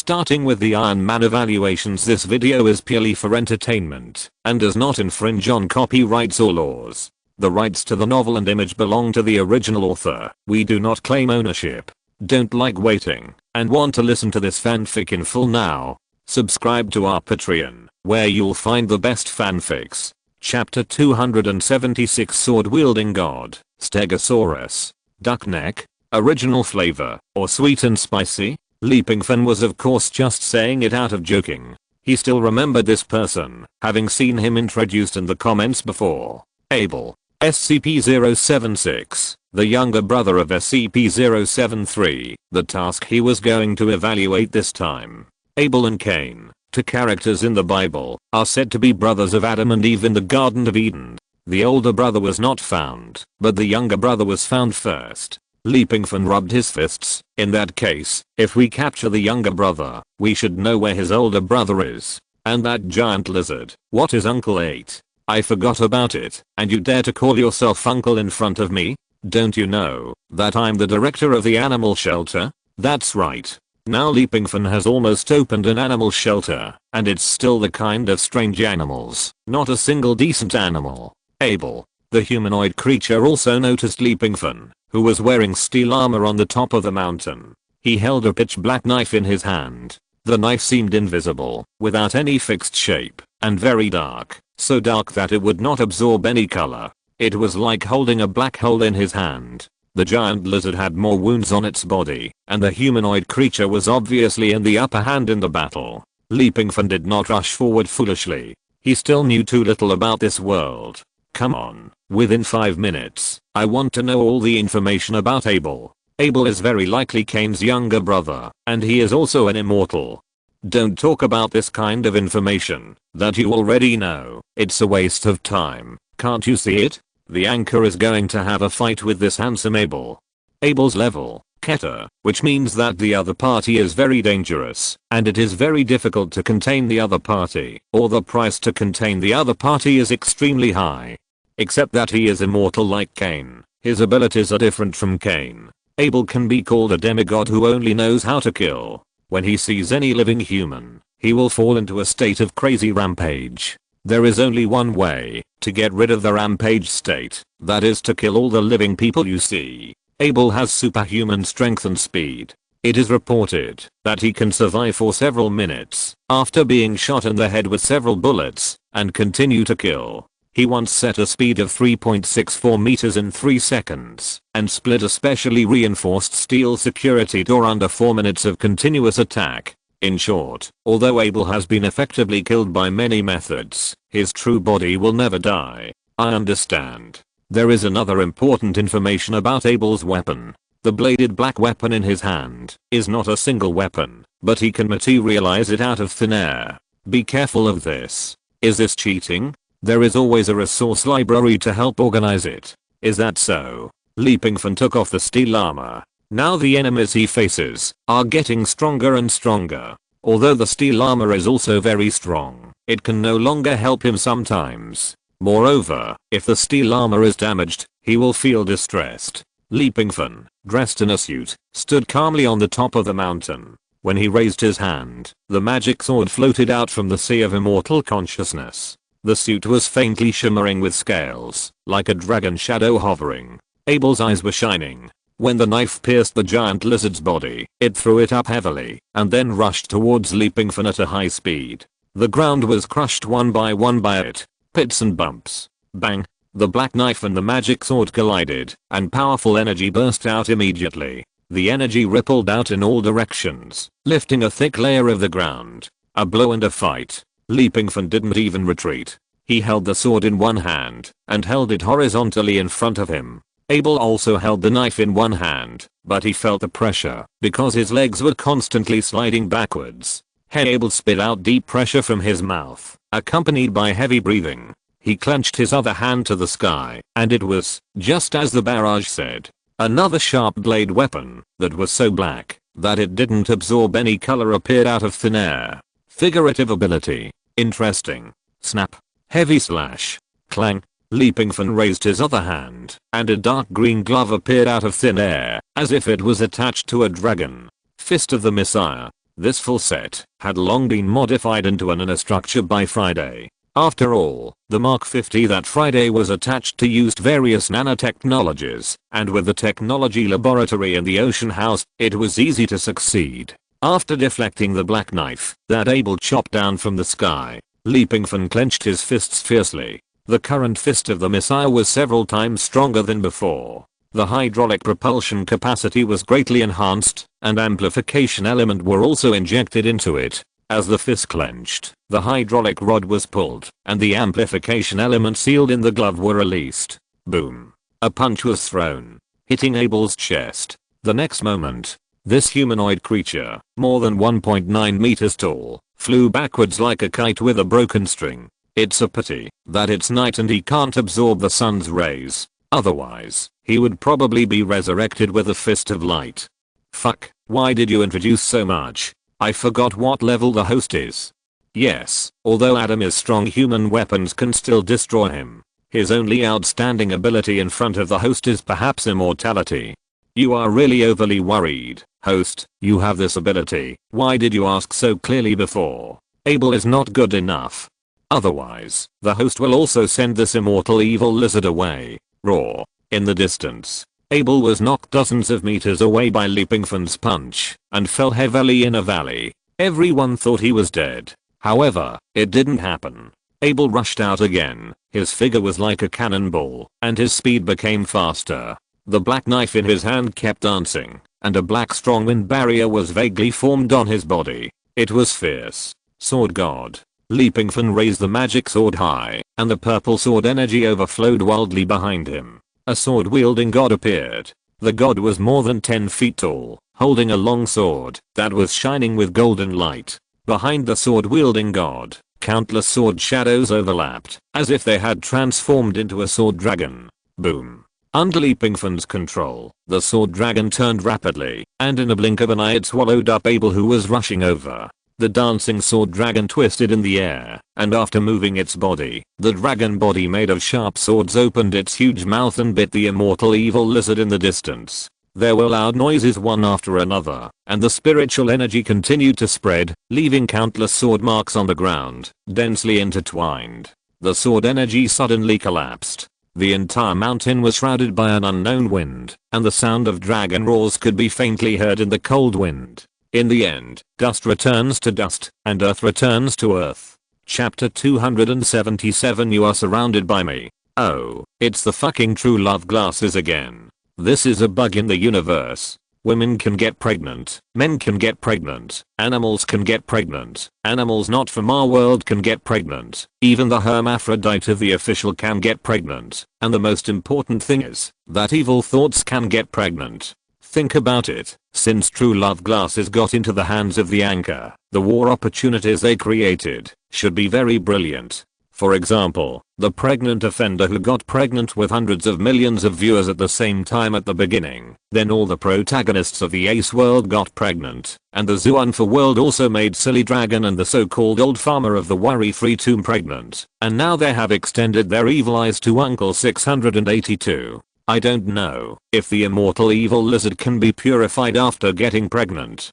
Starting with the Iron Man evaluations, this video is purely for entertainment and does not infringe on copyrights or laws. The rights to the novel and image belong to the original author. We do not claim ownership. Don't like waiting and want to listen to this fanfic in full now? Subscribe to our Patreon, where you'll find the best fanfics. Chapter 276, Sword Wielding God, Stegosaurus, Duck Neck, Original Flavor, or Sweet and Spicy? Pingfan was of course just saying it out of joking. He still remembered this person, having seen him introduced in the comments before. Abel, SCP-076, the younger brother of SCP-073, the task he was going to evaluate this time. Abel and Cain, two characters in the Bible, are said to be brothers of Adam and Eve in the Garden of Eden. The older brother was not found, but the younger brother was found first. Pingfan rubbed his fists. In that case, if we capture the younger brother, we should know where his older brother is. And that giant lizard, what his uncle ate? I forgot about it, and you dare to call yourself uncle in front of me? Don't you know that I'm the director of the animal shelter? That's right. Now Pingfan has almost opened an animal shelter, and it's still the kind of strange animals, not a single decent animal. Abel, the humanoid creature, also noticed Pingfan, who was wearing steel armor on the top of the mountain. He held a pitch black knife in his hand. The knife seemed invisible, without any fixed shape, and very dark, so dark that it would not absorb any color. It was like holding a black hole in his hand. The giant lizard had more wounds on its body, and the humanoid creature was obviously in the upper hand in the battle. Pingfan did not rush forward foolishly. He still knew too little about this world. Come on, within 5 minutes, I want to know all the information about Abel. Abel is very likely Cain's younger brother, and he is also an immortal. Don't talk about this kind of information that you already know. It's a waste of time. Can't you see it? The anchor is going to have a fight with this handsome Abel. Abel's level, Keter, which means that the other party is very dangerous, and it is very difficult to contain the other party, or the price to contain the other party is extremely high. Except that he is immortal like Cain. His abilities are different from Cain. Abel can be called a demigod who only knows how to kill. When he sees any living human, he will fall into a state of crazy rampage. There is only one way to get rid of the rampage state, that is to kill all the living people you see. Abel has superhuman strength and speed. It is reported that he can survive for several minutes after being shot in the head with several bullets and continue to kill. He once set a speed of 3.64 meters in 3 seconds and split a specially reinforced steel security door under 4 minutes of continuous attack. In short, although Abel has been effectively killed by many methods, his true body will never die. I understand. There is another important information about Abel's weapon. The bladed black weapon in his hand is not a single weapon, but he can materialize it out of thin air. Be careful of this. Is this cheating? There is always a resource library to help organize it. Is that so? Pingfan took off the steel armor. Now the enemies he faces are getting stronger and stronger. Although the steel armor is also very strong, it can no longer help him sometimes. Moreover, if the steel armor is damaged, he will feel distressed. Pingfan, dressed in a suit, stood calmly on the top of the mountain. When he raised his hand, the magic sword floated out from the sea of immortal consciousness. The suit was faintly shimmering with scales, like a dragon shadow hovering. Abel's eyes were shining. When the knife pierced the giant lizard's body, it threw it up heavily, and then rushed towards Pingfan at a high speed. The ground was crushed one by it. Pits and bumps. Bang! The black knife and the magic sword collided, and powerful energy burst out immediately. The energy rippled out in all directions, lifting a thick layer of the ground. A blow and a fight. Pingfan didn't even retreat. He held the sword in one hand and held it horizontally in front of him. Abel also held the knife in one hand, but he felt the pressure because his legs were constantly sliding backwards. Abel spit out deep pressure from his mouth, accompanied by heavy breathing. He clenched his other hand to the sky, and it was, just as the barrage said, another sharp blade weapon that was so black that it didn't absorb any color appeared out of thin air. Figurative ability. Interesting. Snap. Heavy slash. Clang. Pingfan raised his other hand, and a dark green glove appeared out of thin air, as if it was attached to a dragon. Fist of the Messiah. This full set had long been modified into a nanostructure by Friday. After all, the Mark 50 that Friday was attached to used various nanotechnologies, and with the technology laboratory in the ocean house, it was easy to succeed. After deflecting the black knife that Abel chopped down from the sky, Pingfan clenched his fists fiercely. The current fist of the missile was several times stronger than before. The hydraulic propulsion capacity was greatly enhanced, and amplification element were also injected into it. As the fist clenched, the hydraulic rod was pulled, and the amplification element sealed in the glove were released. Boom. A punch was thrown, hitting Abel's chest. The next moment, this humanoid creature, more than 1.9 meters tall, flew backwards like a kite with a broken string. It's a pity that it's night and he can't absorb the sun's rays. Otherwise, he would probably be resurrected with a fist of light. Fuck, why did you introduce so much? I forgot what level the host is. Yes, although Adam is strong, human weapons can still destroy him. His only outstanding ability in front of the host is perhaps immortality. You are really overly worried, host. You have this ability. Why did you ask so clearly before? Abel is not good enough. Otherwise, the host will also send this immortal evil lizard away. Roar. In the distance, Abel was knocked dozens of meters away by Pingfan's punch and fell heavily in a valley. Everyone thought he was dead. However, it didn't happen. Abel rushed out again. His figure was like a cannonball, and his speed became faster. The black knife in his hand kept dancing, and a black strong wind barrier was vaguely formed on his body. It was fierce. Sword God. Pingfan raised the magic sword high, and the purple sword energy overflowed wildly behind him. A sword-wielding god appeared. The god was more than 10 feet tall, holding a long sword that was shining with golden light. Behind the sword-wielding god, countless sword shadows overlapped, as if they had transformed into a sword dragon. Boom. Under Pingfan's control, the sword dragon turned rapidly, and in a blink of an eye it swallowed up Abel, who was rushing over. The dancing sword dragon twisted in the air, and after moving its body, the dragon body made of sharp swords opened its huge mouth and bit the immortal evil lizard in the distance. There were loud noises one after another, and the spiritual energy continued to spread, leaving countless sword marks on the ground, densely intertwined. The sword energy suddenly collapsed. The entire mountain was shrouded by an unknown wind, and the sound of dragon roars could be faintly heard in the cold wind. In the end, dust returns to dust, and earth returns to earth. Chapter 277. You are surrounded by me. Oh, it's the fucking true love glasses again. This is a bug in the universe. Women can get pregnant, men can get pregnant, animals can get pregnant, animals not from our world can get pregnant, even the hermaphrodite of the official can get pregnant, and the most important thing is that evil thoughts can get pregnant. Think about it. Since true love glasses got into the hands of the anchor, the war opportunities they created should be very brilliant. For example, the pregnant offender who got pregnant with hundreds of millions of viewers at the same time at the beginning. Then all the protagonists of the Ace world got pregnant, and the Zoanfa world also made Silly Dragon and the so-called old farmer of the worry-free tomb pregnant, and now they have extended their evil eyes to Uncle 682. I don't know if the immortal evil lizard can be purified after getting pregnant.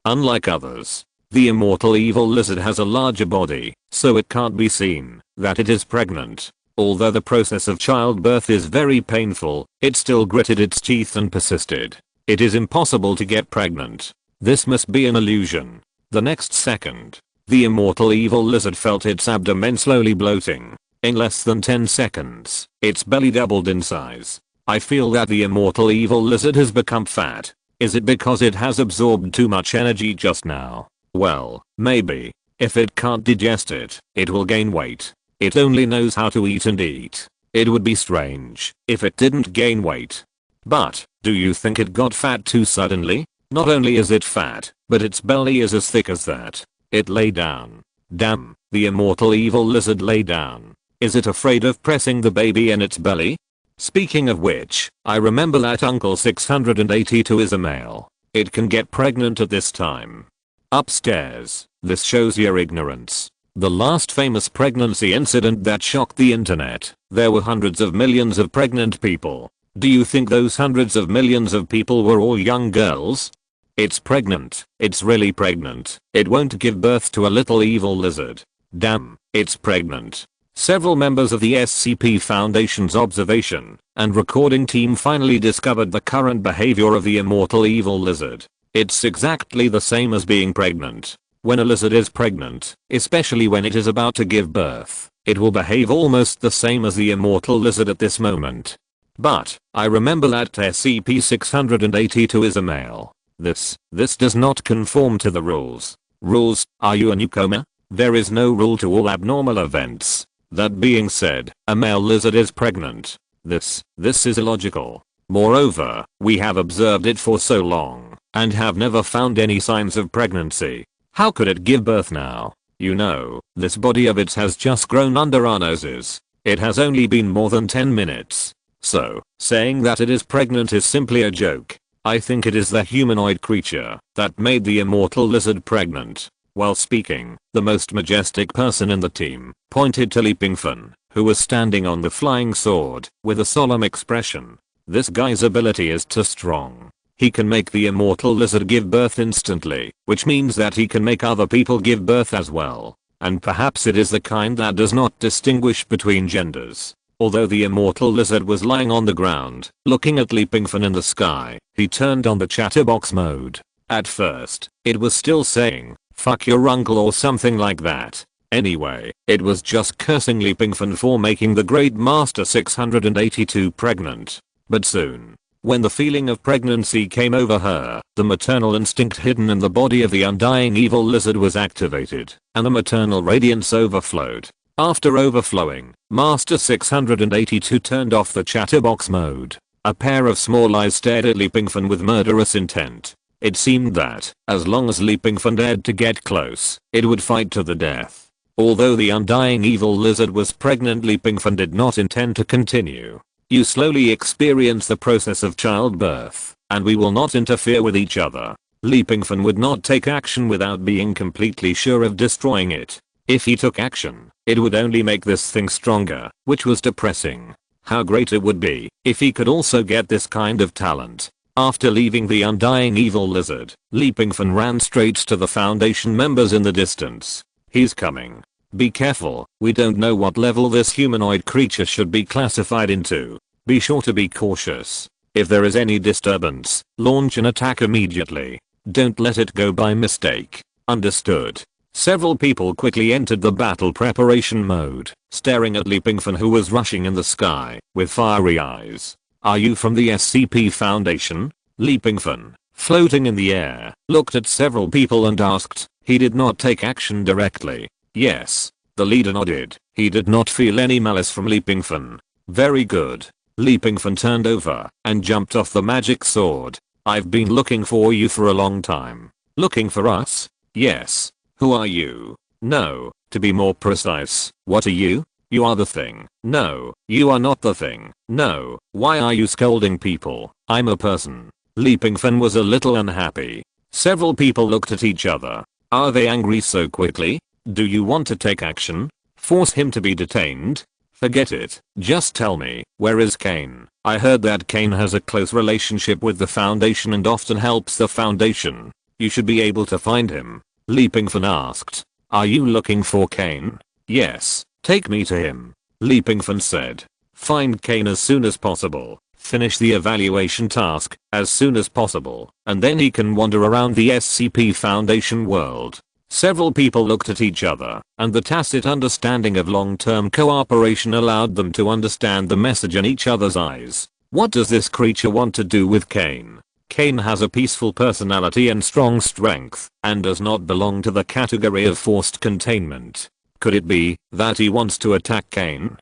Unlike others, the immortal evil lizard has a larger body, so it can't be seen that it is pregnant. Although the process of childbirth is very painful, it still gritted its teeth and persisted. It is impossible to get pregnant. This must be an illusion. The next second, the immortal evil lizard felt its abdomen slowly bloating. In less than 10 seconds, its belly doubled in size. I feel that the immortal evil lizard has become fat. Is it because it has absorbed too much energy just now? Well, maybe. If it can't digest it, it will gain weight. It only knows how to eat and eat. It would be strange if it didn't gain weight. But, do you think it got fat too suddenly? Not only is it fat, but its belly is as thick as that. It lay down. Damn, the immortal evil lizard lay down. Is it afraid of pressing the baby in its belly? Speaking of which, I remember that Uncle 682 is a male. It can get pregnant at this time. Upstairs, this shows your ignorance. The last famous pregnancy incident that shocked the internet, there were hundreds of millions of pregnant people. Do you think those hundreds of millions of people were all young girls? It's pregnant. It's really pregnant. It won't give birth to a little evil lizard. Damn, it's pregnant. Several members of the SCP Foundation's observation and recording team finally discovered the current behavior of the immortal evil lizard. It's exactly the same as being pregnant. When a lizard is pregnant, especially when it is about to give birth, it will behave almost the same as the immortal lizard at this moment. But, I remember that SCP-682 is a male. This does not conform to the rules. Rules? Are you a newcomer? There is no rule to all abnormal events. That being said, a male lizard is pregnant. This is illogical. Moreover, we have observed it for so long, and have never found any signs of pregnancy. How could it give birth now? You know, this body of its has just grown under our noses. It has only been more than 10 minutes. So, saying that it is pregnant is simply a joke. I think it is the humanoid creature that made the immortal lizard pregnant. While speaking, the most majestic person in the team pointed to Pingfan, who was standing on the flying sword, with a solemn expression. This guy's ability is too strong. He can make the immortal lizard give birth instantly, which means that he can make other people give birth as well. And perhaps it is the kind that does not distinguish between genders. Although the immortal lizard was lying on the ground, looking at Pingfan in the sky, he turned on the chatterbox mode. At first, it was still saying, "Fuck your uncle" or something like that. Anyway, it was just cursing Pingfan for making the Great Master 682 pregnant. But soon, when the feeling of pregnancy came over her, the maternal instinct hidden in the body of the undying evil lizard was activated, and the maternal radiance overflowed. After overflowing, Master 682 turned off the chatterbox mode. A pair of small eyes stared at Pingfan with murderous intent. It seemed that, as long as Pingfan dared to get close, it would fight to the death. Although the undying evil lizard was pregnant, Pingfan did not intend to continue. You slowly experience the process of childbirth, and we will not interfere with each other. Pingfan would not take action without being completely sure of destroying it. If he took action, it would only make this thing stronger, which was depressing. How great it would be if he could also get this kind of talent. After leaving the undying evil lizard, Pingfan ran straight to the Foundation members in the distance. He's coming. Be careful, we don't know what level this humanoid creature should be classified into. Be sure to be cautious. If there is any disturbance, launch an attack immediately. Don't let it go by mistake. Understood. Several people quickly entered the battle preparation mode, staring at Pingfan, who was rushing in the sky with fiery eyes. Are you from the SCP Foundation? Pingfan, floating in the air, looked at several people and asked. He did not take action directly. Yes. The leader nodded. He did not feel any malice from Pingfan. Very good. Pingfan turned over and jumped off the magic sword. I've been looking for you for a long time. Looking for us? Yes. Who are you? No, to be more precise, what are you? You are the thing. No, you are not the thing. No, why are you scolding people? I'm a person. Pingfan was a little unhappy. Several people looked at each other. Are they angry so quickly? Do you want to take action? Force him to be detained? Forget it. Just tell me, where is Kane? I heard that Kane has a close relationship with the Foundation and often helps the Foundation. You should be able to find him. Pingfan asked. Are you looking for Kane? Yes, take me to him. Pingfan said. Find Kane as soon as possible. Finish the evaluation task as soon as possible, and then he can wander around the SCP Foundation world. Several people looked at each other, and the tacit understanding of long-term cooperation allowed them to understand the message in each other's eyes. What does this creature want to do with Kane? Kane has a peaceful personality and strong strength, and does not belong to the category of forced containment. Could it be that he wants to attack Kane?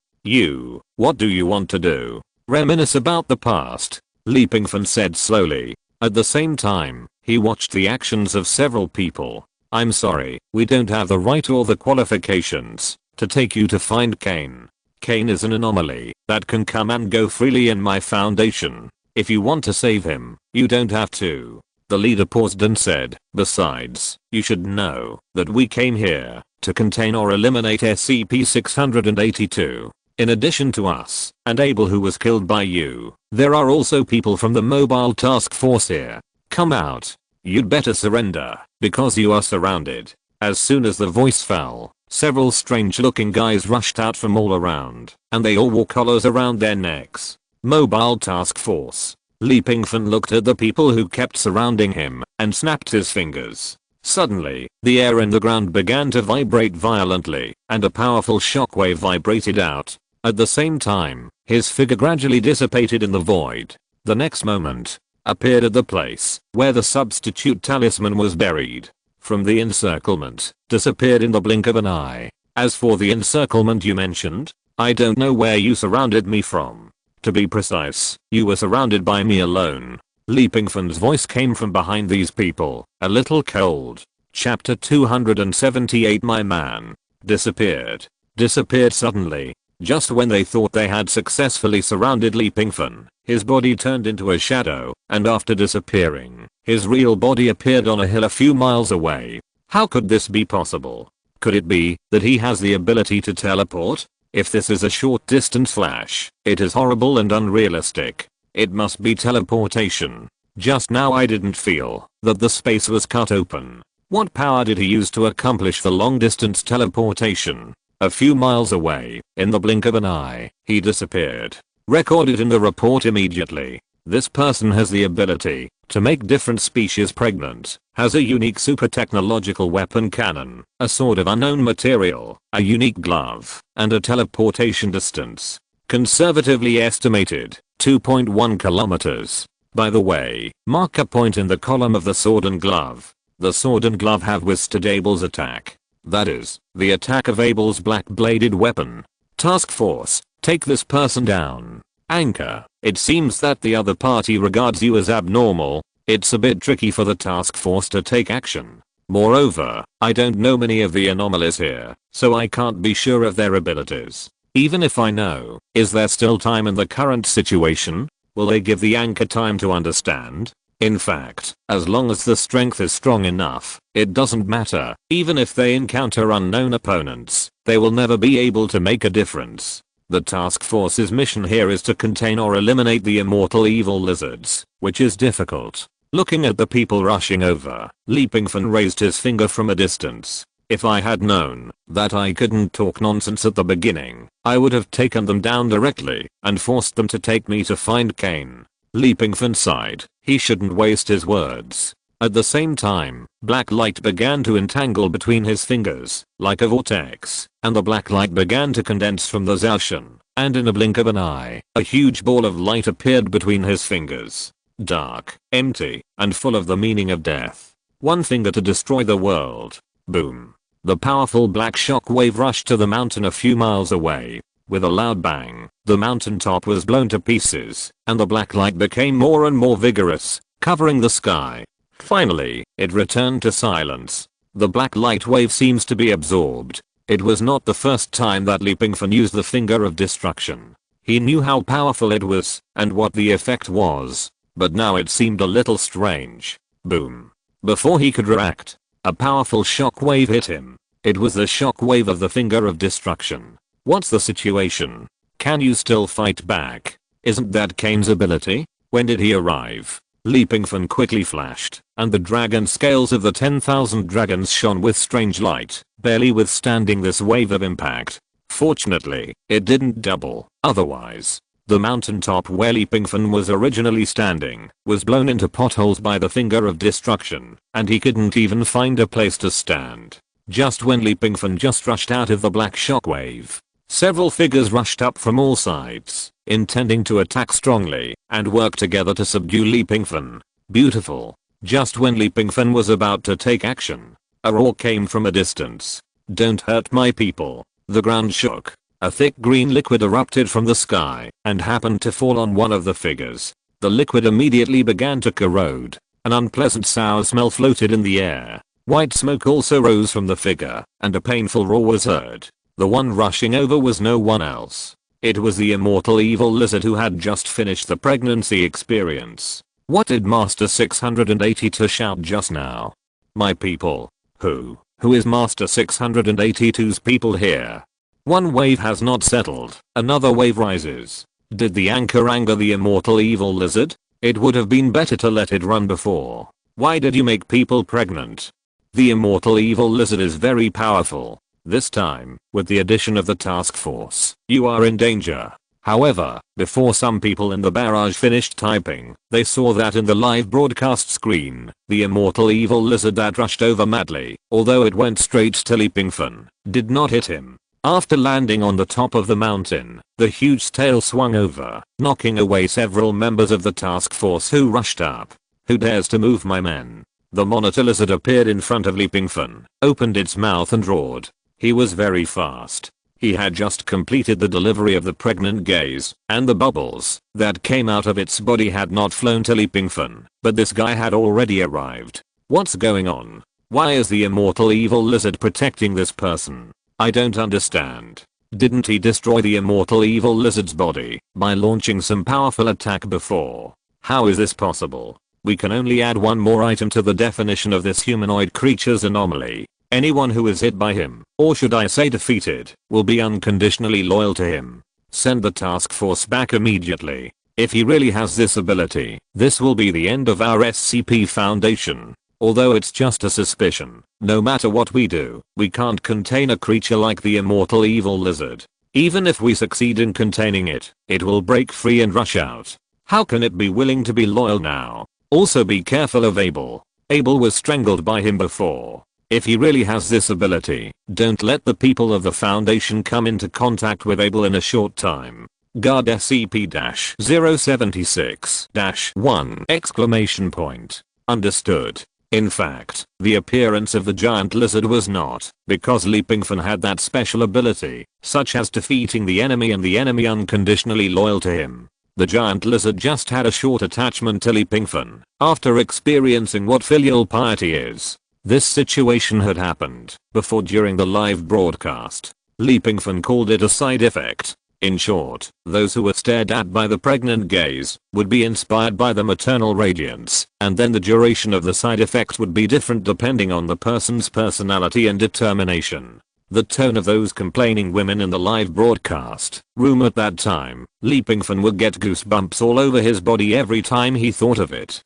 What do you want to do? Reminisce about the past, Pingfan said slowly. At the same time, he watched the actions of several people. I'm sorry, we don't have the right or the qualifications to take you to find Kane. Kane is an anomaly that can come and go freely in my Foundation. If you want to save him, you don't have to. The leader paused and said, besides, you should know that we came here to contain or eliminate SCP-682. In addition to us and Abel, who was killed by you, there are also people from the Mobile Task Force here. Come out. You'd better surrender, because you are surrounded. As soon as the voice fell, several strange looking guys rushed out from all around, and they all wore collars around their necks. Mobile task force. Li Pingfan looked at the people who kept surrounding him, and snapped his fingers. Suddenly, the air in the ground began to vibrate violently, and a powerful shockwave vibrated out. At the same time, his figure gradually dissipated in the void. The next moment, appeared at the place where the substitute talisman was buried. From the encirclement, disappeared in the blink of an eye. As for the encirclement you mentioned, I don't know where you surrounded me from. To be precise, you were surrounded by me alone. Li Pingfan's voice came from behind these people, a little cold. Chapter 278. My man disappeared. Disappeared suddenly. Just when they thought they had successfully surrounded Li Pingfan, his body turned into a shadow, and after disappearing, his real body appeared on a hill a few miles away. How could this be possible? Could it be that he has the ability to teleport? If this is a short distance flash, it is horrible and unrealistic. It must be teleportation. Just now I didn't feel that the space was cut open. What power did he use to accomplish the long distance teleportation? A few miles away, in the blink of an eye, he disappeared. Record it in the report immediately. This person has the ability to make different species pregnant, has a unique super technological weapon cannon, a sword of unknown material, a unique glove, and a teleportation distance. Conservatively estimated, 2.1 kilometers. By the way, mark a point in the column of the sword and glove. The sword and glove have withstood Abel's attack. That is, the attack of Abel's black-bladed weapon. Task force, take this person down. Anchor, it seems that the other party regards you as abnormal. It's a bit tricky for the task force to take action. Moreover, I don't know many of the anomalies here, so I can't be sure of their abilities. Even if I know, is there still time in the current situation? Will they give the anchor time to understand? In fact, as long as the strength is strong enough, it doesn't matter. Even if they encounter unknown opponents, they will never be able to make a difference. The task force's mission here is to contain or eliminate the immortal evil lizards, which is difficult. Looking at the people rushing over, Li Pingfan raised his finger from a distance. If I had known that I couldn't talk nonsense at the beginning, I would have taken them down directly and forced them to take me to find Kane. Li Pingfan sighed. He shouldn't waste his words. At the same time, black light began to entangle between his fingers, like a vortex, and the black light began to condense from the Zaoshan, and in a blink of an eye, a huge ball of light appeared between his fingers. Dark, empty, and full of the meaning of death. One finger to destroy the world. Boom. The powerful black shock wave rushed to the mountain a few miles away. With a loud bang, the mountaintop was blown to pieces, and the black light became more and more vigorous, covering the sky. Finally, it returned to silence. The black light wave seems to be absorbed. It was not the first time that Li Pingfan used the finger of destruction. He knew how powerful it was, and what the effect was. But now it seemed a little strange. Boom. Before he could react, a powerful shock wave hit him. It was the shock wave of the finger of destruction. What's the situation? Can you still fight back? Isn't that Kane's ability? When did he arrive? Li Pingfan quickly flashed, and the dragon scales of the 10,000 dragons shone with strange light, barely withstanding this wave of impact. Fortunately, it didn't double. Otherwise, the mountaintop where Li Pingfan was originally standing was blown into potholes by the finger of destruction, and he couldn't even find a place to stand. Just when Li Pingfan just rushed out of the black shockwave, several figures rushed up from all sides, intending to attack strongly and work together to subdue Li Pingfan. Beautiful. Just when Li Pingfan was about to take action, a roar came from a distance. Don't hurt my people. The ground shook. A thick green liquid erupted from the sky and happened to fall on one of the figures. The liquid immediately began to corrode. An unpleasant sour smell floated in the air. White smoke also rose from the figure, and a painful roar was heard. The one rushing over was no one else. It was the immortal evil lizard who had just finished the pregnancy experience. What did Master 682 shout just now? My people. Who is Master 682's people here? One wave has not settled, another wave rises. Did the anchor anger the immortal evil lizard? It would have been better to let it run before. Why did you make people pregnant? The immortal evil lizard is very powerful. This time, with the addition of the task force, you are in danger. However, before some people in the barrage finished typing, they saw that in the live broadcast screen, the immortal evil lizard that rushed over madly, although it went straight to Pingfan, did not hit him. After landing on the top of the mountain, the huge tail swung over, knocking away several members of the task force who rushed up. Who dares to move my men? The monitor lizard appeared in front of Pingfan, opened its mouth and roared. He was very fast. He had just completed the delivery of the pregnant gaze, and the bubbles that came out of its body had not flown to Pingfan, but this guy had already arrived. What's going on? Why is the immortal evil lizard protecting this person? I don't understand. Didn't he destroy the immortal evil lizard's body by launching some powerful attack before? How is this possible? We can only add one more item to the definition of this humanoid creature's anomaly. Anyone who is hit by him, or should I say defeated, will be unconditionally loyal to him. Send the task force back immediately. If he really has this ability, this will be the end of our SCP Foundation. Although it's just a suspicion, no matter what we do, we can't contain a creature like the immortal evil lizard. Even if we succeed in containing it, it will break free and rush out. How can it be willing to be loyal now? Also be careful of Abel. Abel was strangled by him before. If he really has this ability, don't let the people of the Foundation come into contact with Abel in a short time. Guard SCP-076-1! Understood. In fact, the appearance of the giant lizard was not because Pingfan had that special ability, such as defeating the enemy and the enemy unconditionally loyal to him. The giant lizard just had a short attachment to Pingfan after experiencing what filial piety is. This situation had happened before during the live broadcast. Pingfan called it a side effect. In short, those who were stared at by the pregnant gaze would be inspired by the maternal radiance, and then the duration of the side effect would be different depending on the person's personality and determination. The tone of those complaining women in the live broadcast room at that time, Pingfan would get goosebumps all over his body every time he thought of it.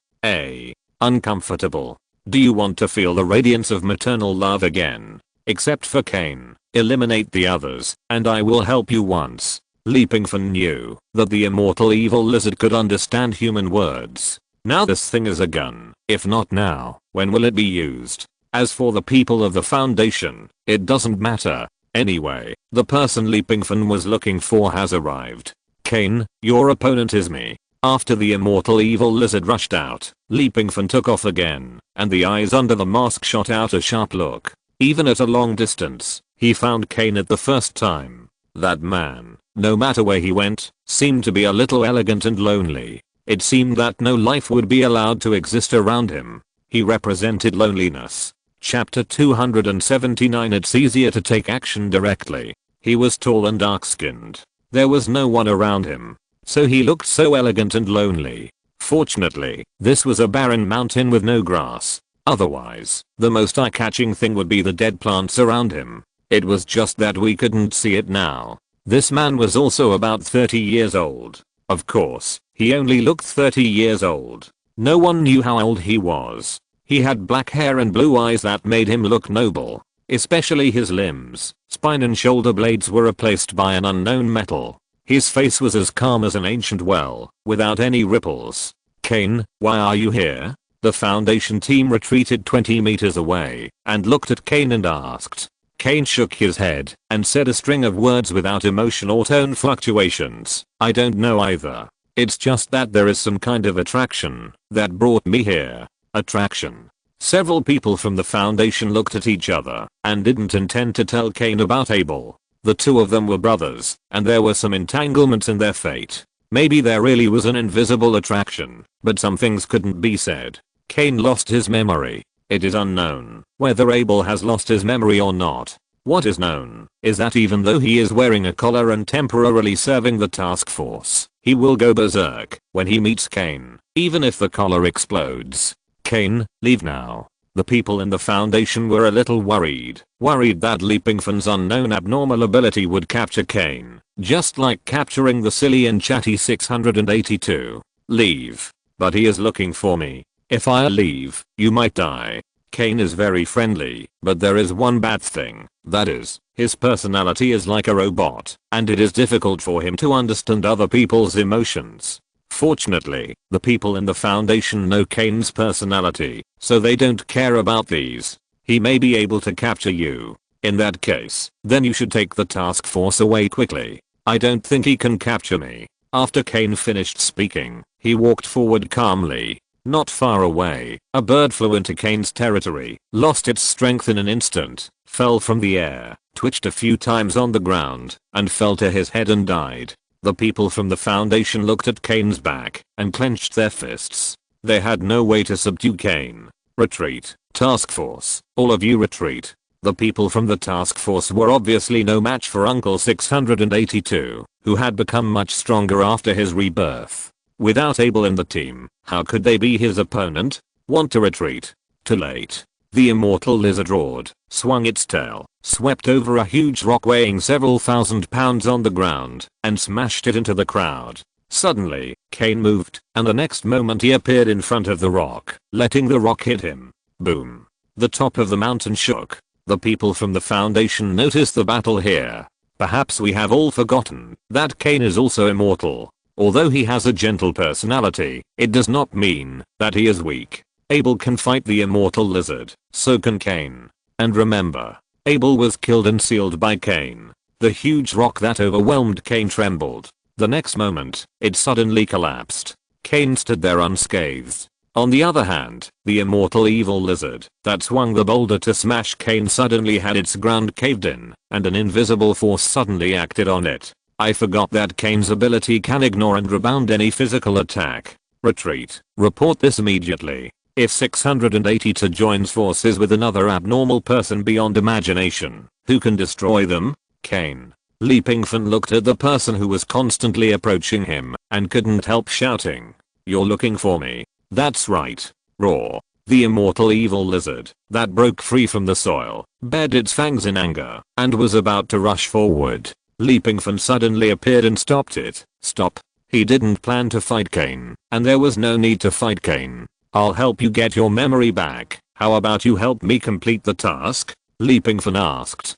Uncomfortable. Do you want to feel the radiance of maternal love again? Except for Kane, eliminate the others, and I will help you once. Pingfan knew that the immortal evil lizard could understand human words. Now this thing is a gun. If not now, when will it be used? As for the people of the Foundation, it doesn't matter. Anyway, the person Pingfan was looking for has arrived. Kane, your opponent is me. After the immortal evil lizard rushed out, Pingfan took off again, and the eyes under the mask shot out a sharp look. Even at a long distance, he found Kane at the first time. That man, no matter where he went, seemed to be a little elegant and lonely. It seemed that no life would be allowed to exist around him. He represented loneliness. Chapter 279. It's easier to take action directly. He was tall and dark-skinned. There was no one around him, so he looked so elegant and lonely. Fortunately, this was a barren mountain with no grass. Otherwise, the most eye-catching thing would be the dead plants around him. It was just that we couldn't see it now. This man was also about 30 years old. Of course, he only looked 30 years old. No one knew how old he was. He had black hair and blue eyes that made him look noble. Especially his limbs, spine and shoulder blades were replaced by an unknown metal. His face was as calm as an ancient well, without any ripples. Kane, why are you here? The Foundation team retreated 20 meters away and looked at Kane and asked. Kane shook his head and said a string of words without emotion or tone fluctuations. I don't know either. It's just that there is some kind of attraction that brought me here. Attraction. Several people from the Foundation looked at each other and didn't intend to tell Kane about Abel. The two of them were brothers, and there were some entanglements in their fate. Maybe there really was an invisible attraction, but some things couldn't be said. Kane lost his memory. It is unknown whether Abel has lost his memory or not. What is known is that even though he is wearing a collar and temporarily serving the task force, he will go berserk when he meets Kane, even if the collar explodes. Kane, leave now. The people in the Foundation were a little worried that Pingfan's unknown abnormal ability would capture Kane, just like capturing the silly and chatty 682. Leave. But he is looking for me. If I leave, you might die. Kane is very friendly, but there is one bad thing, that is, his personality is like a robot, and it is difficult for him to understand other people's emotions. Fortunately, the people in the Foundation know Kane's personality, so they don't care about these. He may be able to capture you. In that case, then you should take the task force away quickly. I don't think he can capture me. After Kane finished speaking, he walked forward calmly. Not far away, a bird flew into Kane's territory, lost its strength in an instant, fell from the air, twitched a few times on the ground, and fell to his head and died. The people from the Foundation looked at Kane's back and clenched their fists. They had no way to subdue Kane. Retreat, task force, all of you retreat. The people from the task force were obviously no match for Uncle 682, who had become much stronger after his rebirth. Without Abel in the team, how could they be his opponent? Want to retreat? Too late. The immortal lizard roared, swung its tail, swept over a huge rock weighing several thousand pounds on the ground, and smashed it into the crowd. Suddenly, Kane moved, and the next moment he appeared in front of the rock, letting the rock hit him. Boom. The top of the mountain shook. The people from the Foundation noticed the battle here. Perhaps we have all forgotten that Kane is also immortal. Although he has a gentle personality, it does not mean that he is weak. Abel can fight the immortal lizard, so can Kane. And remember, Abel was killed and sealed by Kane. The huge rock that overwhelmed Kane trembled. The next moment, it suddenly collapsed. Kane stood there unscathed. On the other hand, the immortal evil lizard that swung the boulder to smash Kane suddenly had its ground caved in, and an invisible force suddenly acted on it. I forgot that Kane's ability can ignore and rebound any physical attack. Retreat. Report this immediately. If 682 joins forces with another abnormal person beyond imagination, who can destroy them? Kane. Pingfan looked at the person who was constantly approaching him, and couldn't help shouting. You're looking for me. That's right. Roar. The immortal evil lizard that broke free from the soil, bared its fangs in anger, and was about to rush forward. Pingfan suddenly appeared and stopped it. Stop. He didn't plan to fight Kane, and there was no need to fight Kane. I'll help you get your memory back. How about you help me complete the task? Pingfan asked.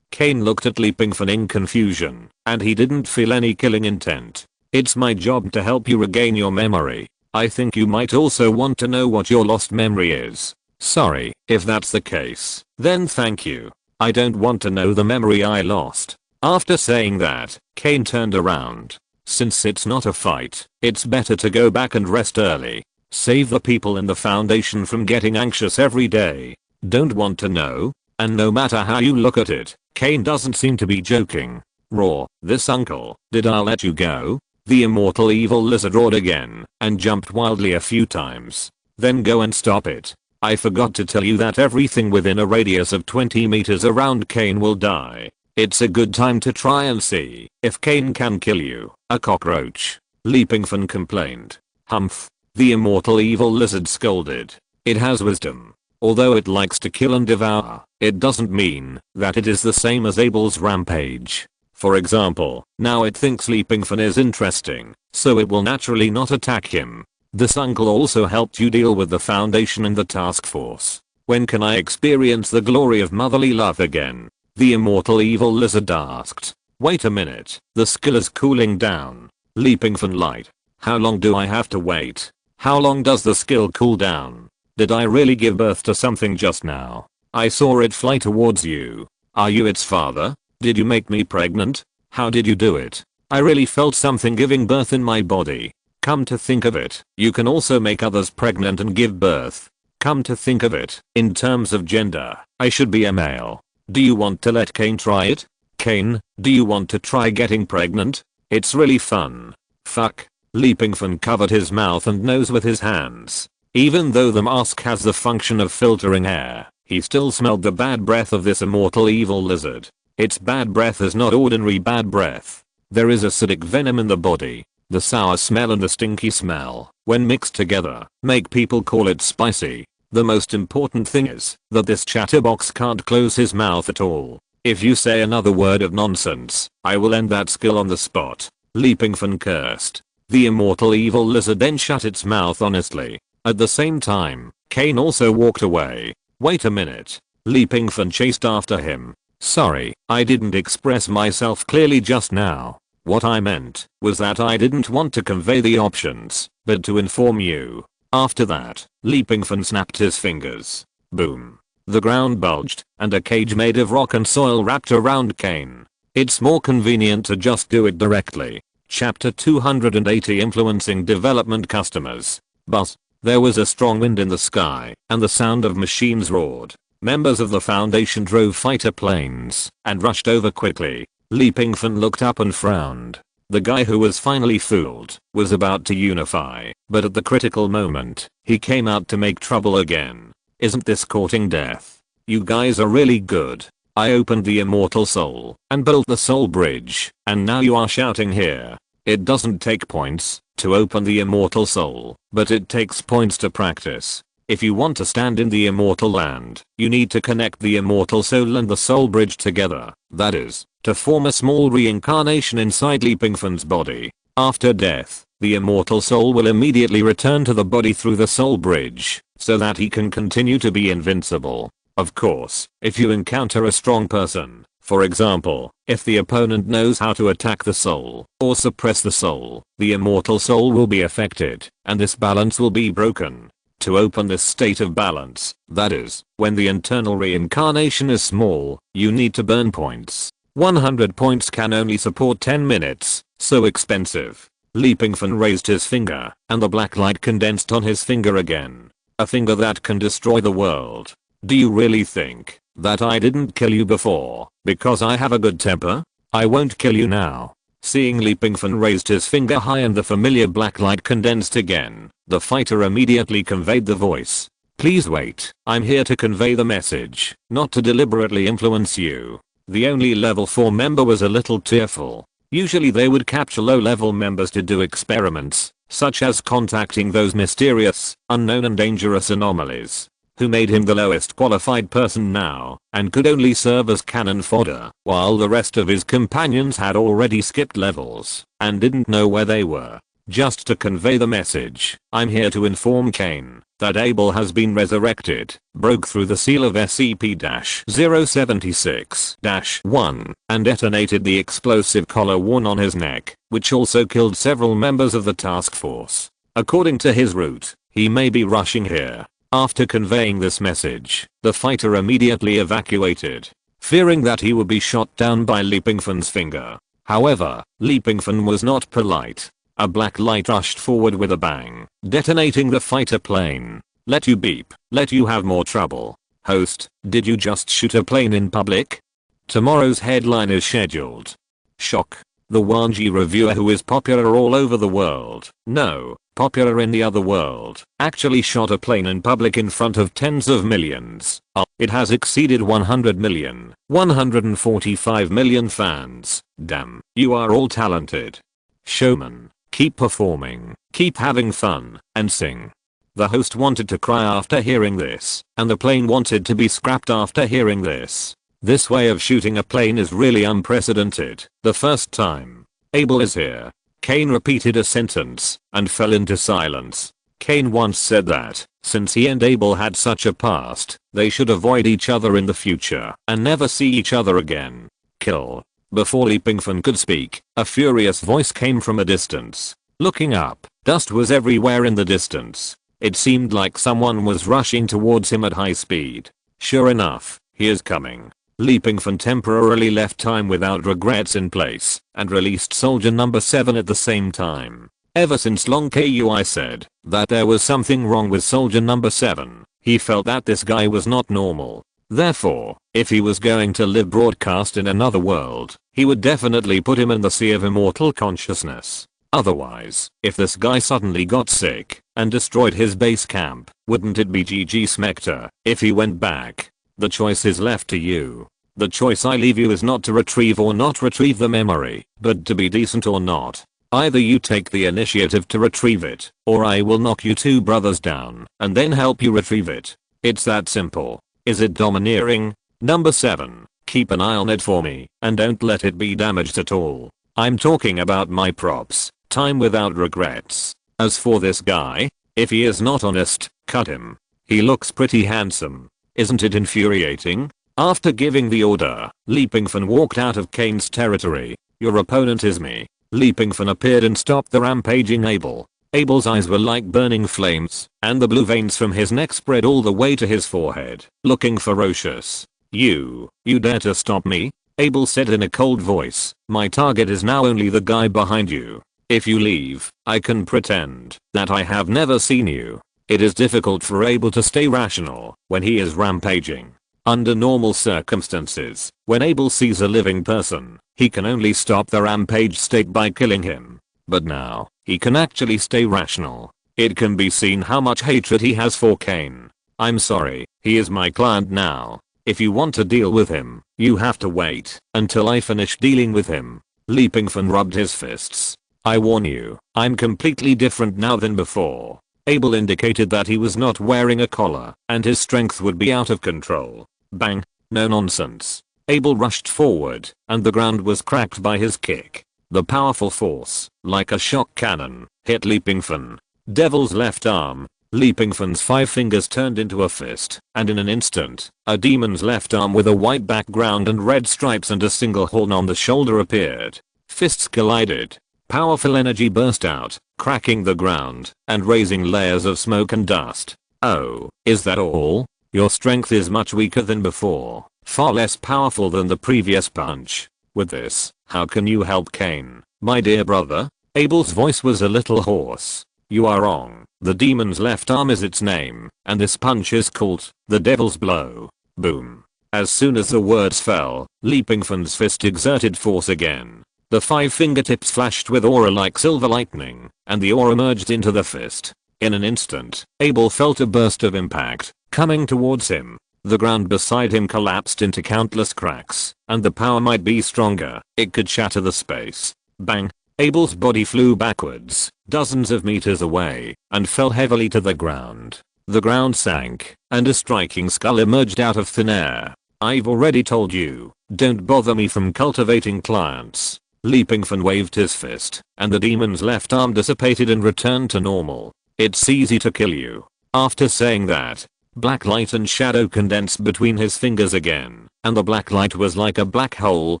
Kane looked at Pingfan in confusion, and he didn't feel any killing intent. It's my job to help you regain your memory. I think you might also want to know what your lost memory is. Sorry, if that's the case, then thank you. I don't want to know the memory I lost. After saying that, Kane turned around. Since it's not a fight, it's better to go back and rest early. Save the people in the Foundation from getting anxious every day. Don't want to know? And no matter how you look at it, Kane doesn't seem to be joking. Roar, this uncle, did I let you go? The immortal evil lizard roared again, and jumped wildly a few times. Then go and stop it. I forgot to tell you that everything within a radius of 20 meters around Kane will die. It's a good time to try and see if Kane can kill you. A cockroach. Pingfan complained. Humph. The immortal evil lizard scolded. It has wisdom. Although it likes to kill and devour, it doesn't mean that it is the same as Abel's rampage. For example, now it thinks Pingfan is interesting, so it will naturally not attack him. This uncle also helped you deal with the Foundation and the task force. When can I experience the glory of motherly love again? The immortal evil lizard asked. Wait a minute, the skill is cooling down. Pingfan lied. How long do I have to wait? How long does the skill cool down? Did I really give birth to something just now? I saw it fly towards you. Are you its father? Did you make me pregnant? How did you do it? I really felt something giving birth in my body. Come to think of it, you can also make others pregnant and give birth. Come to think of it, in terms of gender, I should be a male. Do you want to let Kane try it? Kane, do you want to try getting pregnant? It's really fun. Fuck. Pingfan covered his mouth and nose with his hands. Even though the mask has the function of filtering air, he still smelled the bad breath of this immortal evil lizard. Its bad breath is not ordinary bad breath. There is acidic venom in the body. The sour smell and the stinky smell, when mixed together, make people call it spicy. The most important thing is that this chatterbox can't close his mouth at all. If you say another word of nonsense, I will end that skill on the spot. Pingfan cursed. The immortal evil lizard then shut its mouth honestly. At the same time, Kane also walked away. Wait a minute. Li Pingfan chased after him. Sorry, I didn't express myself clearly just now. What I meant was that I didn't want to convey the options, but to inform you. After that, Li Pingfan snapped his fingers. Boom. The ground bulged, and a cage made of rock and soil wrapped around Kane. It's more convenient to just do it directly. Chapter 280 Influencing Development Customers. Buzz. There was a strong wind in the sky, and the sound of machines roared. Members of the Foundation drove fighter planes, and rushed over quickly. Li Pingfan looked up and frowned. The guy who was finally fooled was about to unify, but at the critical moment, he came out to make trouble again. Isn't this courting death? You guys are really good. I opened the immortal soul and built the soul bridge, and now you are shouting here. It doesn't take points to open the immortal soul, but it takes points to practice. If you want to stand in the immortal land, you need to connect the immortal soul and the soul bridge together. That is, to form a small reincarnation inside Li Pingfan's body. After death, the immortal soul will immediately return to the body through the soul bridge, so that he can continue to be invincible. Of course, if you encounter a strong person, for example, if the opponent knows how to attack the soul or suppress the soul, the immortal soul will be affected, and this balance will be broken. To open this state of balance, that is, when the internal reincarnation is small, you need to burn points. 100 points can only support 10 minutes, so expensive. Li Pingfan raised his finger, and the black light condensed on his finger again. A finger that can destroy the world. Do you really think that I didn't kill you before because I have a good temper? I won't kill you now. Seeing Li Pingfan raised his finger high and the familiar black light condensed again, the fighter immediately conveyed the voice. Please wait, I'm here to convey the message, not to deliberately influence you. The only level 4 member was a little tearful. Usually they would capture low level members to do experiments, such as contacting those mysterious, unknown and dangerous anomalies. Who made him the lowest qualified person now, and could only serve as cannon fodder, while the rest of his companions had already skipped levels, and didn't know where they were. Just to convey the message, I'm here to inform Kane that Abel has been resurrected, broke through the seal of SCP-076-1, and detonated the explosive collar worn on his neck, which also killed several members of the task force. According to his route, he may be rushing here. After conveying this message, the fighter immediately evacuated, fearing that he would be shot down by Li Pingfan's finger. However, Li Pingfan was not polite. A black light rushed forward with a bang, detonating the fighter plane. Let you beep, let you have more trouble. Host, did you just shoot a plane in public? Tomorrow's headline is scheduled. Shock. The Wanji reviewer who is popular all over the world, no, popular in the other world, actually shot a plane in public in front of tens of millions. It has exceeded 100 million, 145 million fans. Damn, you are all talented. Showman, keep performing, keep having fun, and sing. The host wanted to cry after hearing this, and the plane wanted to be scrapped after hearing this. This way of shooting a plane is really unprecedented. The first time. Abel is here. Kane repeated a sentence and fell into silence. Kane once said that, since he and Abel had such a past, they should avoid each other in the future and never see each other again. Kill. Before Li Pingfan could speak, a furious voice came from a distance. Looking up, dust was everywhere in the distance. It seemed like someone was rushing towards him at high speed. Sure enough, he is coming. Li Pingfan temporarily left time without regrets in place and released soldier number 7 at the same time. Ever since Long Kui said that there was something wrong with soldier number 7, he felt that this guy was not normal. Therefore, if he was going to live broadcast in another world, he would definitely put him in the sea of immortal consciousness. Otherwise, if this guy suddenly got sick and destroyed his base camp, wouldn't it be GG Smector if he went back? The choice is left to you. The choice I leave you is not to retrieve or not retrieve the memory, but to be decent or not. Either you take the initiative to retrieve it, or I will knock you two brothers down and then help you retrieve it. It's that simple. Is it domineering? Number 7. Keep an eye on it for me, and don't let it be damaged at all. I'm talking about my props. Time without regrets. As for this guy, If he is not honest, cut him. He looks pretty handsome. Isn't it infuriating? After giving the order, Pingfan walked out of Kane's territory. Your opponent is me. Pingfan appeared and stopped the rampaging Abel. Abel's eyes were like burning flames, and the blue veins from his neck spread all the way to his forehead, looking ferocious. You dare to stop me? Abel said in a cold voice. My target is now only the guy behind you. If you leave, I can pretend that I have never seen you. It is difficult for Abel to stay rational when he is rampaging. Under normal circumstances, when Abel sees a living person, he can only stop the rampage state by killing him. But now, he can actually stay rational. It can be seen how much hatred he has for Kane. I'm sorry, he is my client now. If you want to deal with him, you have to wait until I finish dealing with him. Pingfan rubbed his fists. I warn you, I'm completely different now than before. Abel indicated that he was not wearing a collar and his strength would be out of control. Bang! No nonsense. Abel rushed forward and the ground was cracked by his kick. The powerful force, like a shock cannon, hit Pingfan. Devil's left arm. Pingfan's 5 fingers turned into a fist, and in an instant, a demon's left arm with a white background and red stripes and a single horn on the shoulder appeared. Fists collided. Powerful energy burst out, cracking the ground and raising layers of smoke and dust. Oh, is that all? Your strength is much weaker than before, far less powerful than the previous punch. With this, how can you help Kane, my dear brother? Abel's voice was a little hoarse. You are wrong. The demon's left arm is its name, and this punch is called the Devil's Blow. Boom. As soon as the words fell, Pingfan's fist exerted force again. The 5 fingertips flashed with aura like silver lightning, and the aura merged into the fist. In an instant, Abel felt a burst of impact coming towards him. The ground beside him collapsed into countless cracks, and the power might be stronger, it could shatter the space. Bang! Abel's body flew backwards, dozens of meters away, and fell heavily to the ground. The ground sank, and a striking skull emerged out of thin air. I've already told you, don't bother me from cultivating clients. Pingfan waved his fist, and the demon's left arm dissipated and returned to normal. It's easy to kill you. After saying that, black light and shadow condensed between his fingers again, and the black light was like a black hole,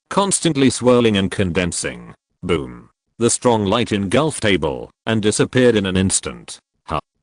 constantly swirling and condensing. Boom. The strong light engulfed Abel, and disappeared in an instant.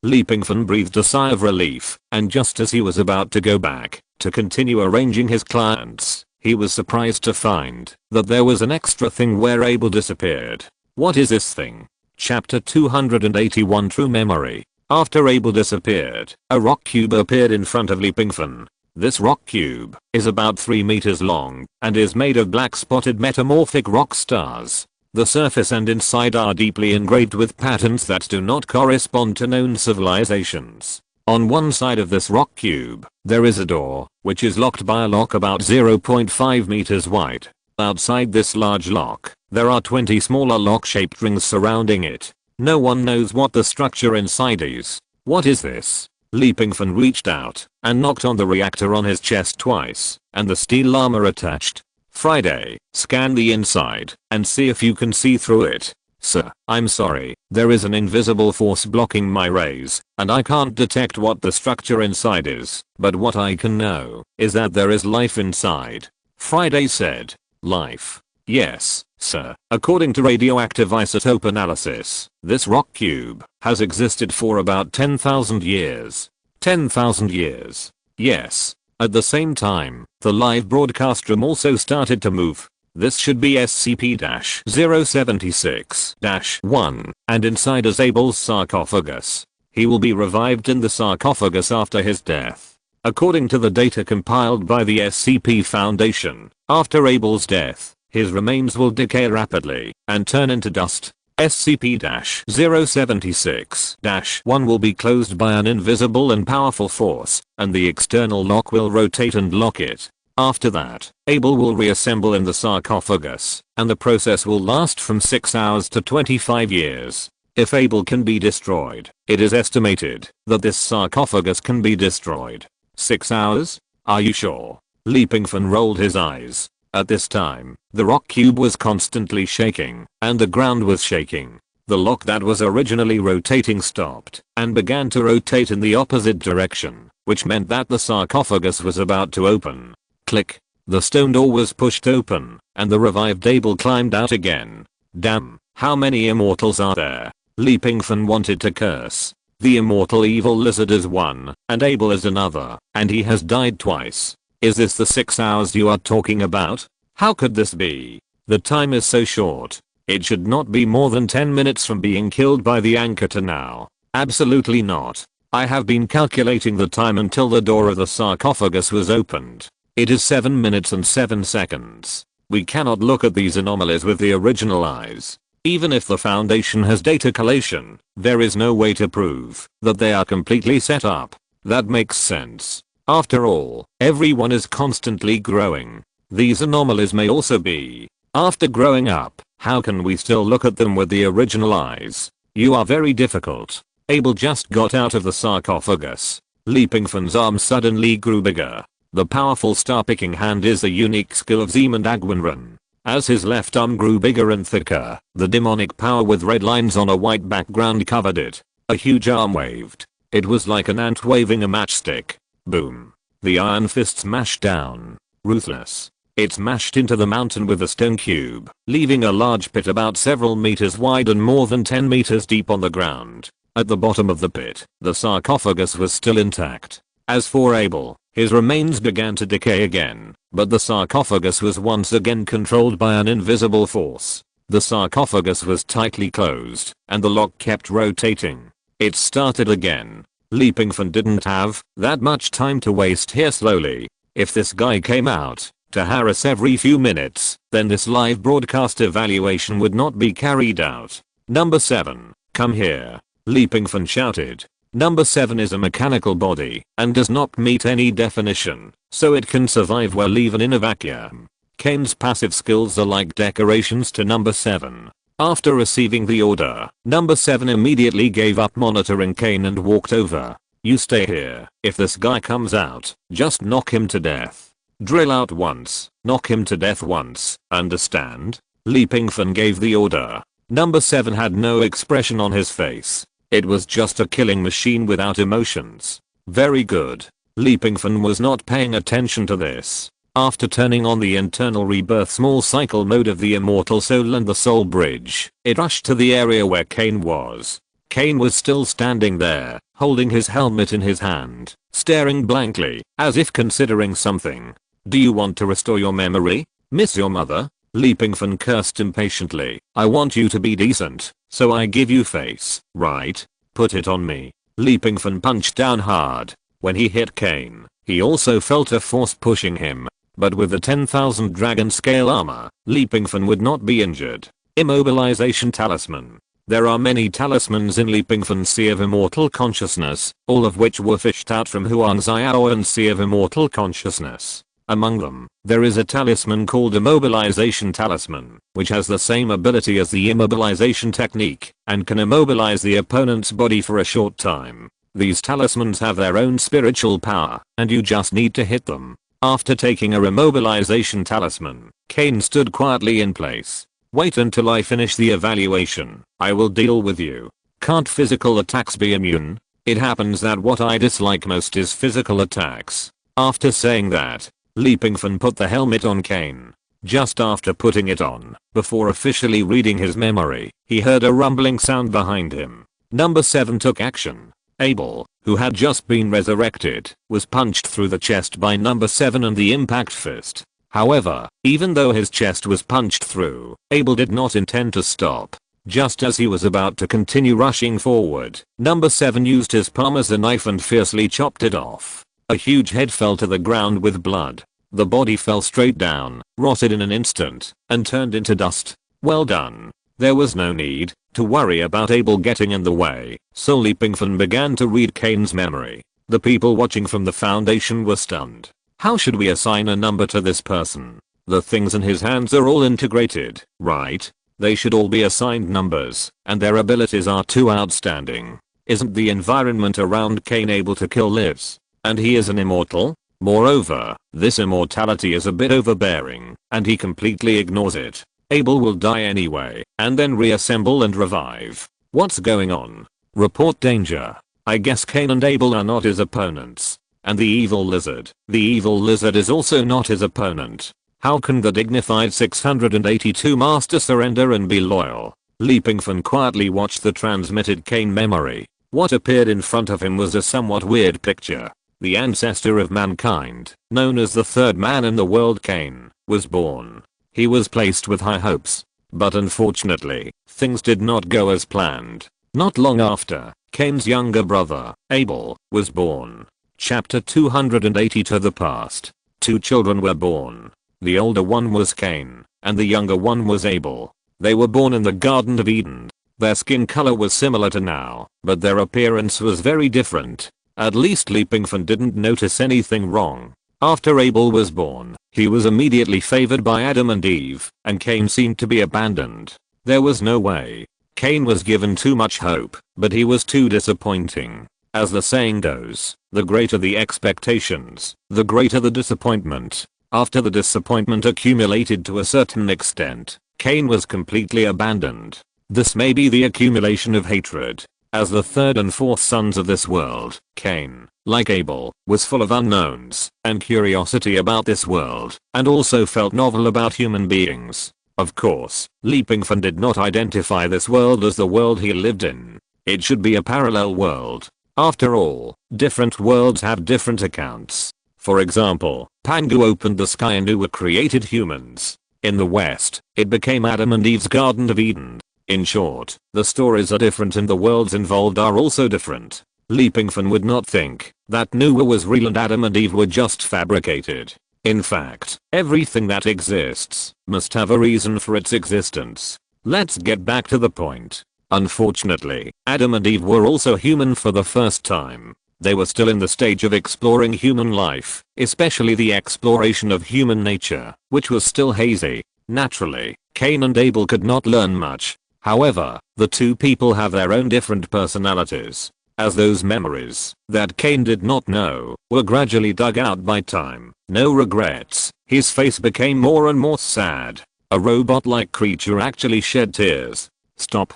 Pingfan breathed a sigh of relief, and just as he was about to go back to continue arranging his clients, he was surprised to find that there was an extra thing where Abel disappeared. What is this thing? Chapter 281 True Memory. After Abel disappeared, a rock cube appeared in front of Pingfan. This rock cube is about 3 meters long and is made of black spotted metamorphic rock stars. The surface and inside are deeply engraved with patterns that do not correspond to known civilizations. On one side of this rock cube, there is a door, which is locked by a lock about 0.5 meters wide. Outside this large lock, there are 20 smaller lock-shaped rings surrounding it. No one knows what the structure inside is. What is this? Pingfan reached out and knocked on the reactor on his chest twice, and the steel armor attached. Friday, scan the inside and see if you can see through it. Sir, I'm sorry, there is an invisible force blocking my rays, and I can't detect what the structure inside is, but what I can know is that there is life inside. Friday said. Life? Yes, sir. According to radioactive isotope analysis, this rock cube has existed for about 10,000 years. 10,000 years? Yes. At the same time, the live broadcast room also started to move. This should be SCP-076-1, and inside is Abel's sarcophagus. He will be revived in the sarcophagus after his death. According to the data compiled by the SCP Foundation, after Abel's death, his remains will decay rapidly and turn into dust. SCP-076-1 will be closed by an invisible and powerful force, and the external lock will rotate and lock it. After that, Abel will reassemble in the sarcophagus, and the process will last from 6 hours to 25 years. If Abel can be destroyed, it is estimated that this sarcophagus can be destroyed. 6 hours? Are you sure? Pingfan rolled his eyes. At this time, the rock cube was constantly shaking, and the ground was shaking. The lock that was originally rotating stopped and began to rotate in the opposite direction, which meant that the sarcophagus was about to open. Click. The stone door was pushed open, and the revived Abel climbed out again. Damn, how many immortals are there? Pingfan wanted to curse. The immortal evil lizard is one, and Abel is another, and he has died twice. Is this the 6 hours you are talking about? How could this be? The time is so short. It should not be more than 10 minutes from being killed by the anchor to now. Absolutely not. I have been calculating the time until the door of the sarcophagus was opened. It is 7 minutes and 7 seconds. We cannot look at these anomalies with the original eyes. Even if the Foundation has data collation, there is no way to prove that they are completely set up. That makes sense. After all, everyone is constantly growing. These anomalies may also be. After growing up, how can we still look at them with the original eyes? You are very difficult. Abel just got out of the sarcophagus. Pingfan's arm suddenly grew bigger. The powerful star-picking hand is a unique skill of Spider-Gwen. As his left arm grew bigger and thicker, the demonic power with red lines on a white background covered it. A huge arm waved. It was like an ant waving a matchstick. Boom. The iron fist smashed down. Ruthless. It smashed into the mountain with a stone cube, leaving a large pit about several meters wide and more than 10 meters deep on the ground. At the bottom of the pit, the sarcophagus was still intact. As for Abel, his remains began to decay again, but the sarcophagus was once again controlled by an invisible force. The sarcophagus was tightly closed, and the lock kept rotating. It started again. Pingfan didn't have that much time to waste here. Slowly. If this guy came out to harass every few minutes, then this live broadcast evaluation would not be carried out. Number 7, come here. Pingfan shouted. Number 7 is a mechanical body and does not meet any definition, so it can survive well even in a vacuum. Kane's passive skills are like decorations to number 7. After receiving the order, number 7 immediately gave up monitoring Kane and walked over. You stay here. If this guy comes out, just knock him to death. Drill out once, knock him to death once, understand? Pingfan gave the order. Number 7 had no expression on his face. It was just a killing machine without emotions. Very good. Pingfan was not paying attention to this. After turning on the internal rebirth small cycle mode of the immortal soul and the soul bridge, it rushed to the area where Kane was. Kane was still standing there, holding his helmet in his hand, staring blankly, as if considering something. Do you want to restore your memory? Miss your mother? Pingfan cursed impatiently. I want you to be decent, so I give you face, right? Put it on me. Pingfan punched down hard. When he hit Kane, he also felt a force pushing him. But with the 10,000 dragon scale armor, Pingfan would not be injured. Immobilization talisman. There are many talismans in Pingfan's Sea of Immortal Consciousness, all of which were fished out from Huan's Xiao and Sea of Immortal Consciousness. Among them, there is a talisman called Immobilization Talisman, which has the same ability as the immobilization technique, and can immobilize the opponent's body for a short time. These talismans have their own spiritual power, and you just need to hit them. After taking a immobilization talisman, Kane stood quietly in place. Wait until I finish the evaluation. I will deal with you. Can't physical attacks be immune? It happens that what I dislike most is physical attacks. After saying that, Pingfan put the helmet on Kane. Just after putting it on, before officially reading his memory, he heard a rumbling sound behind him. Number 7 took action. Abel, who had just been resurrected, was punched through the chest by number 7 and the impact fist. However, even though his chest was punched through, Abel did not intend to stop. Just as he was about to continue rushing forward, number 7 used his palm as a knife and fiercely chopped it off. A huge head fell to the ground with blood. The body fell straight down, rotted in an instant, and turned into dust. Well done. There was no need to worry about Abel getting in the way, so Pingfan began to read Kane's memory. The people watching from the Foundation were stunned. How should we assign a number to this person? The things in his hands are all integrated, right? They should all be assigned numbers, and their abilities are too outstanding. Isn't the environment around Kane able to kill lives? And he is an immortal? Moreover, this immortality is a bit overbearing, and he completely ignores it. Abel will die anyway, and then reassemble and revive. What's going on? Report danger. I guess Cain and Abel are not his opponents. And the evil lizard. The evil lizard is also not his opponent. How can the dignified 682 master surrender and be loyal? Pingfan quietly watched the transmitted Cain memory. What appeared in front of him was a somewhat weird picture. The ancestor of mankind, known as the third man in the world, Cain, was born. He was placed with high hopes. But unfortunately, things did not go as planned. Not long after, Cain's younger brother, Abel, was born. Chapter 280 to the past. 2 children were born. The older one was Cain, and the younger one was Abel. They were born in the Garden of Eden. Their skin color was similar to now, but their appearance was very different. At least Pingfan didn't notice anything wrong. After Abel was born, he was immediately favored by Adam and Eve, and Cain seemed to be abandoned. There was no way. Cain was given too much hope, but he was too disappointing. As the saying goes, the greater the expectations, the greater the disappointment. After the disappointment accumulated to a certain extent, Cain was completely abandoned. This may be the accumulation of hatred. As the third and fourth sons of this world, Cain, like Abel, was full of unknowns and curiosity about this world, and also felt novel about human beings. Of course, Pingfan did not identify this world as the world he lived in. It should be a parallel world. After all, different worlds have different accounts. For example, Pangu opened the sky and were created humans. In the West, it became Adam and Eve's Garden of Eden. In short, the stories are different and the worlds involved are also different. Pingfan would not think that Noah was real and Adam and Eve were just fabricated. In fact, everything that exists must have a reason for its existence. Let's get back to the point. Unfortunately, Adam and Eve were also human for the first time. They were still in the stage of exploring human life, especially the exploration of human nature, which was still hazy. Naturally, Cain and Abel could not learn much. However, the two people have their own different personalities. As those memories that Cain did not know were gradually dug out by time, no regrets, his face became more and more sad. A robot-like creature actually shed tears. Stop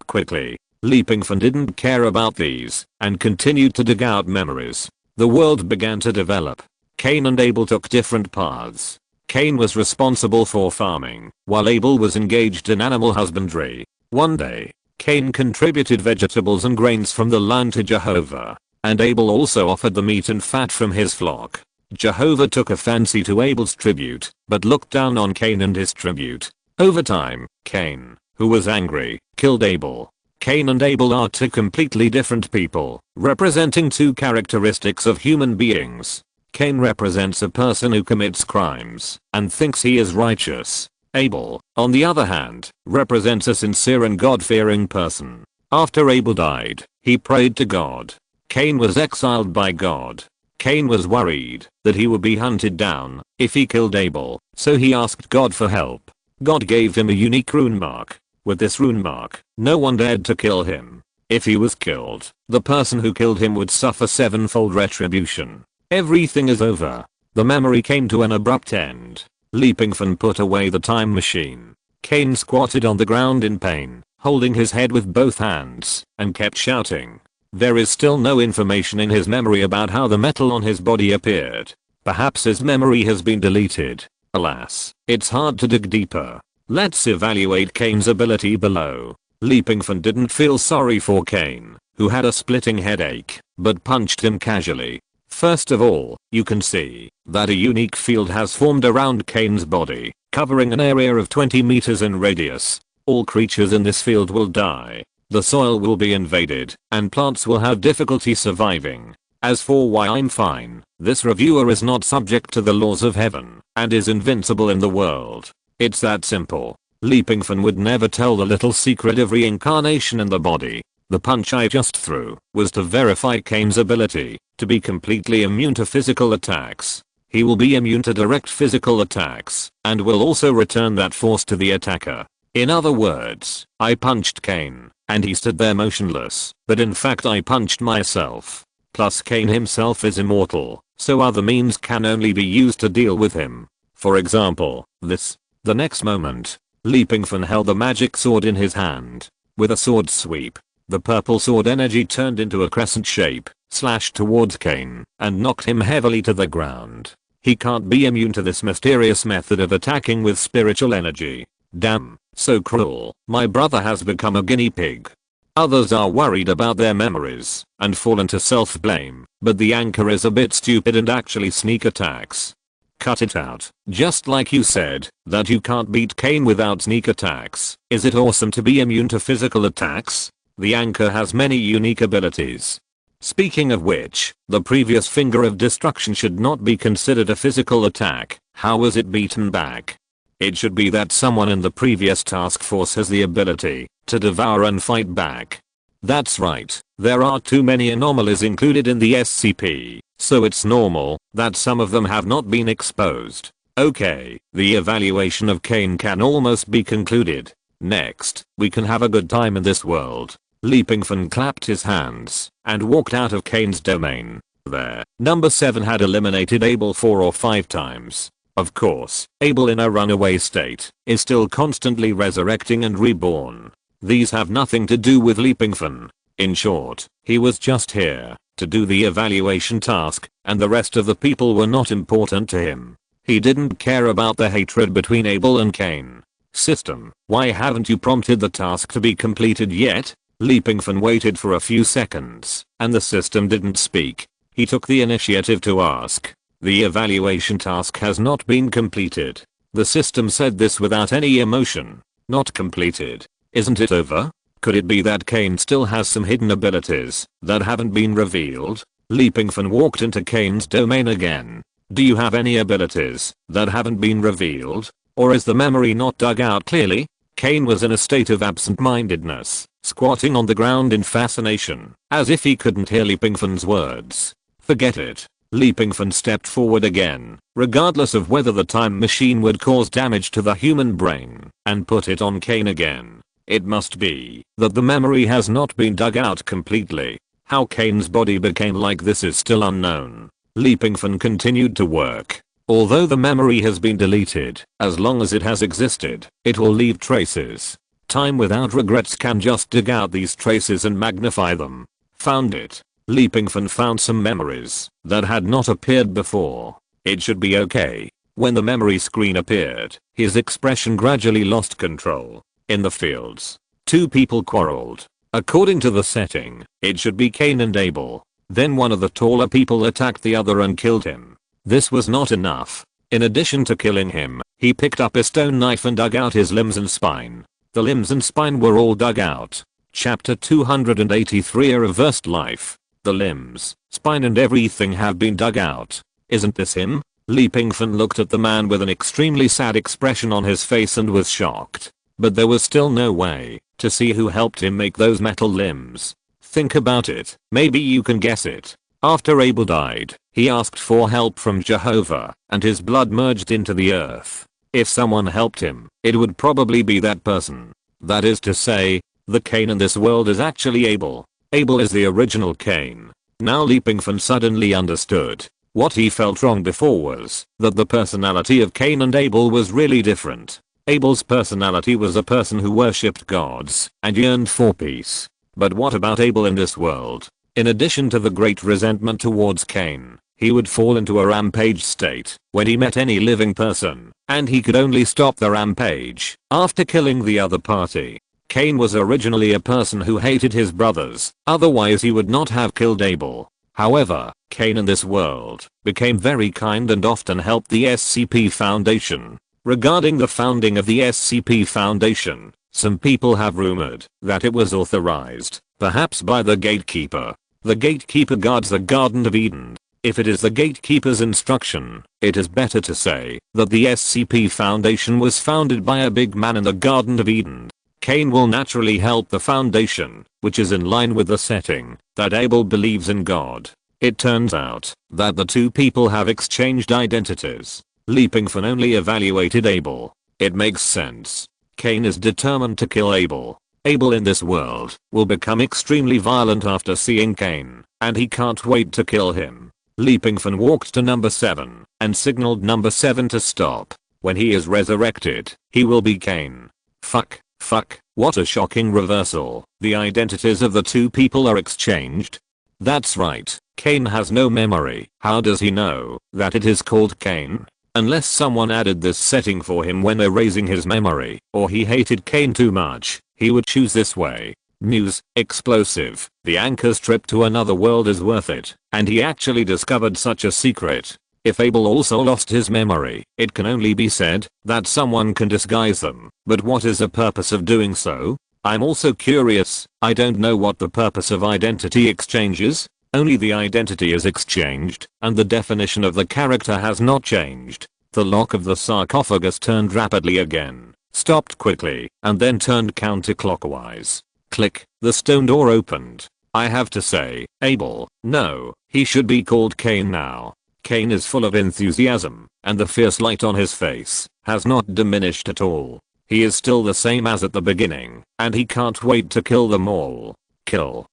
quickly. Pingfan didn't care about these and continued to dig out memories. The world began to develop. Cain and Abel took different paths. Cain was responsible for farming, while Abel was engaged in animal husbandry. One day, Cain contributed vegetables and grains from the land to Jehovah, and Abel also offered the meat and fat from his flock. Jehovah took a fancy to Abel's tribute, but looked down on Cain and his tribute. Over time, Cain, who was angry, killed Abel. Cain and Abel are two completely different people, representing two characteristics of human beings. Cain represents a person who commits crimes and thinks he is righteous. Abel, on the other hand, represents a sincere and God-fearing person. After Abel died, he prayed to God. Cain was exiled by God. Cain was worried that he would be hunted down if he killed Abel, so he asked God for help. God gave him a unique rune mark. With this rune mark, no one dared to kill him. If he was killed, the person who killed him would suffer sevenfold retribution. Everything is over. The memory came to an abrupt end. Pingfan put away the time machine. Cain squatted on the ground in pain, holding his head with both hands, and kept shouting. There is still no information in his memory about how the metal on his body appeared. Perhaps his memory has been deleted. Alas, it's hard to dig deeper. Let's evaluate Cain's ability below. Pingfan didn't feel sorry for Cain, who had a splitting headache, but punched him casually. First of all, you can see that a unique field has formed around Cain's body, covering an area of 20 meters in radius. All creatures in this field will die. The soil will be invaded, and plants will have difficulty surviving. As for why I'm fine, this reviewer is not subject to the laws of heaven, and is invincible in the world. It's that simple. Pingfan would never tell the little secret of reincarnation in the body. The punch I just threw was to verify Cain's ability to be completely immune to physical attacks. He will be immune to direct physical attacks, and will also return that force to the attacker. In other words, I punched Cain, and he stood there motionless, but in fact I punched myself. Plus Cain himself is immortal, so other means can only be used to deal with him. For example, this The next moment, Pingfan held the magic sword in his hand. With a sword sweep, the purple sword energy turned into a crescent shape, slashed towards Cain, and knocked him heavily to the ground. He can't be immune to this mysterious method of attacking with spiritual energy. Damn, so cruel. My brother has become a guinea pig. Others are worried about their memories and fall into self-blame, but the anchor is a bit stupid and actually sneak attacks. Cut it out. Just like you said, that you can't beat Cain without sneak attacks. Is it awesome to be immune to physical attacks? The anchor has many unique abilities. Speaking of which, the previous finger of destruction should not be considered a physical attack. How was it beaten back? It should be that someone in the previous task force has the ability to devour and fight back. That's right, there are too many anomalies included in the SCP, so it's normal that some of them have not been exposed. Okay, the evaluation of Cain can almost be concluded. Next, we can have a good time in this world. Pingfan clapped his hands and walked out of Cain's domain. There, number 7 had eliminated Abel 4 or 5 times. Of course, Abel in a runaway state is still constantly resurrecting and reborn. These have nothing to do with Pingfan. In short, he was just here to do the evaluation task, and the rest of the people were not important to him. He didn't care about the hatred between Abel and Cain. System, why haven't you prompted the task to be completed yet? Pingfan waited for a few seconds, and the system didn't speak. He took the initiative to ask. The evaluation task has not been completed. The system said this without any emotion. Not completed. Isn't it over? Could it be that Cain still has some hidden abilities that haven't been revealed? Pingfan walked into Cain's domain again. Do you have any abilities that haven't been revealed? Or is the memory not dug out clearly? Cain was in a state of absent-mindedness, squatting on the ground in fascination, as if he couldn't hear Pingfan's words. Forget it. Pingfan stepped forward again, regardless of whether the time machine would cause damage to the human brain, and put it on Cain again. It must be that the memory has not been dug out completely. How Cain's body became like this is still unknown. Pingfan continued to work. Although the memory has been deleted, as long as it has existed, it will leave traces. Time without regrets can just dig out these traces and magnify them. Found it. Pingfan found some memories that had not appeared before. It should be okay. When the memory screen appeared, his expression gradually lost control. In the fields, 2 people quarreled. According to the setting, it should be Cain and Abel. Then one of the taller people attacked the other and killed him. This was not enough. In addition to killing him, he picked up a stone knife and dug out his limbs and spine. The limbs and spine were all dug out. Chapter 283, A Reversed Life. The limbs, spine and everything have been dug out. Isn't this him? Pingfan looked at the man with an extremely sad expression on his face and was shocked. But there was still no way to see who helped him make those metal limbs. Think about it. Maybe you can guess it. After Abel died, he asked for help from Jehovah, and his blood merged into the earth. If someone helped him, it would probably be that person. That is to say, the Cain in this world is actually Abel. Abel is the original Cain. Now Pingfan suddenly understood. What he felt wrong before was that the personality of Cain and Abel was really different. Abel's personality was a person who worshipped gods and yearned for peace. But what about Abel in this world? In addition to the great resentment towards Cain, he would fall into a rampage state when he met any living person, and he could only stop the rampage after killing the other party. Cain was originally a person who hated his brothers, otherwise he would not have killed Abel. However, Cain in this world became very kind and often helped the SCP Foundation. Regarding the founding of the SCP Foundation, some people have rumored that it was authorized, perhaps by the gatekeeper. The gatekeeper guards the Garden of Eden. If it is the gatekeeper's instruction, it is better to say that the SCP Foundation was founded by a big man in the Garden of Eden. Cain will naturally help the Foundation, which is in line with the setting that Abel believes in God. It turns out that the 2 people have exchanged identities. Pingfan only evaluated Abel. It makes sense. Cain is determined to kill Abel. Abel in this world will become extremely violent after seeing Cain, and he can't wait to kill him. Pingfan walked to number 7 and signaled number 7 to stop. When he is resurrected, he will be Cain. Fuck, what a shocking reversal. The identities of the two people are exchanged. That's right, Cain has no memory. How does he know that it is called Cain? Unless someone added this setting for him when erasing his memory, or he hated Cain too much, he would choose this way. News, explosive, the anchor's trip to another world is worth it, and he actually discovered such a secret. If Abel also lost his memory, it can only be said that someone can disguise them, but what is the purpose of doing so? I'm also curious. I don't know what the purpose of identity exchange is. Only the identity is exchanged, and the definition of the character has not changed. The lock of the sarcophagus turned rapidly again, stopped quickly, and then turned counterclockwise. Click, the stone door opened. I have to say, Abel, no, he should be called Cain now. Cain is full of enthusiasm, and the fierce light on his face has not diminished at all. He is still the same as at the beginning, and he can't wait to kill them all. Kill,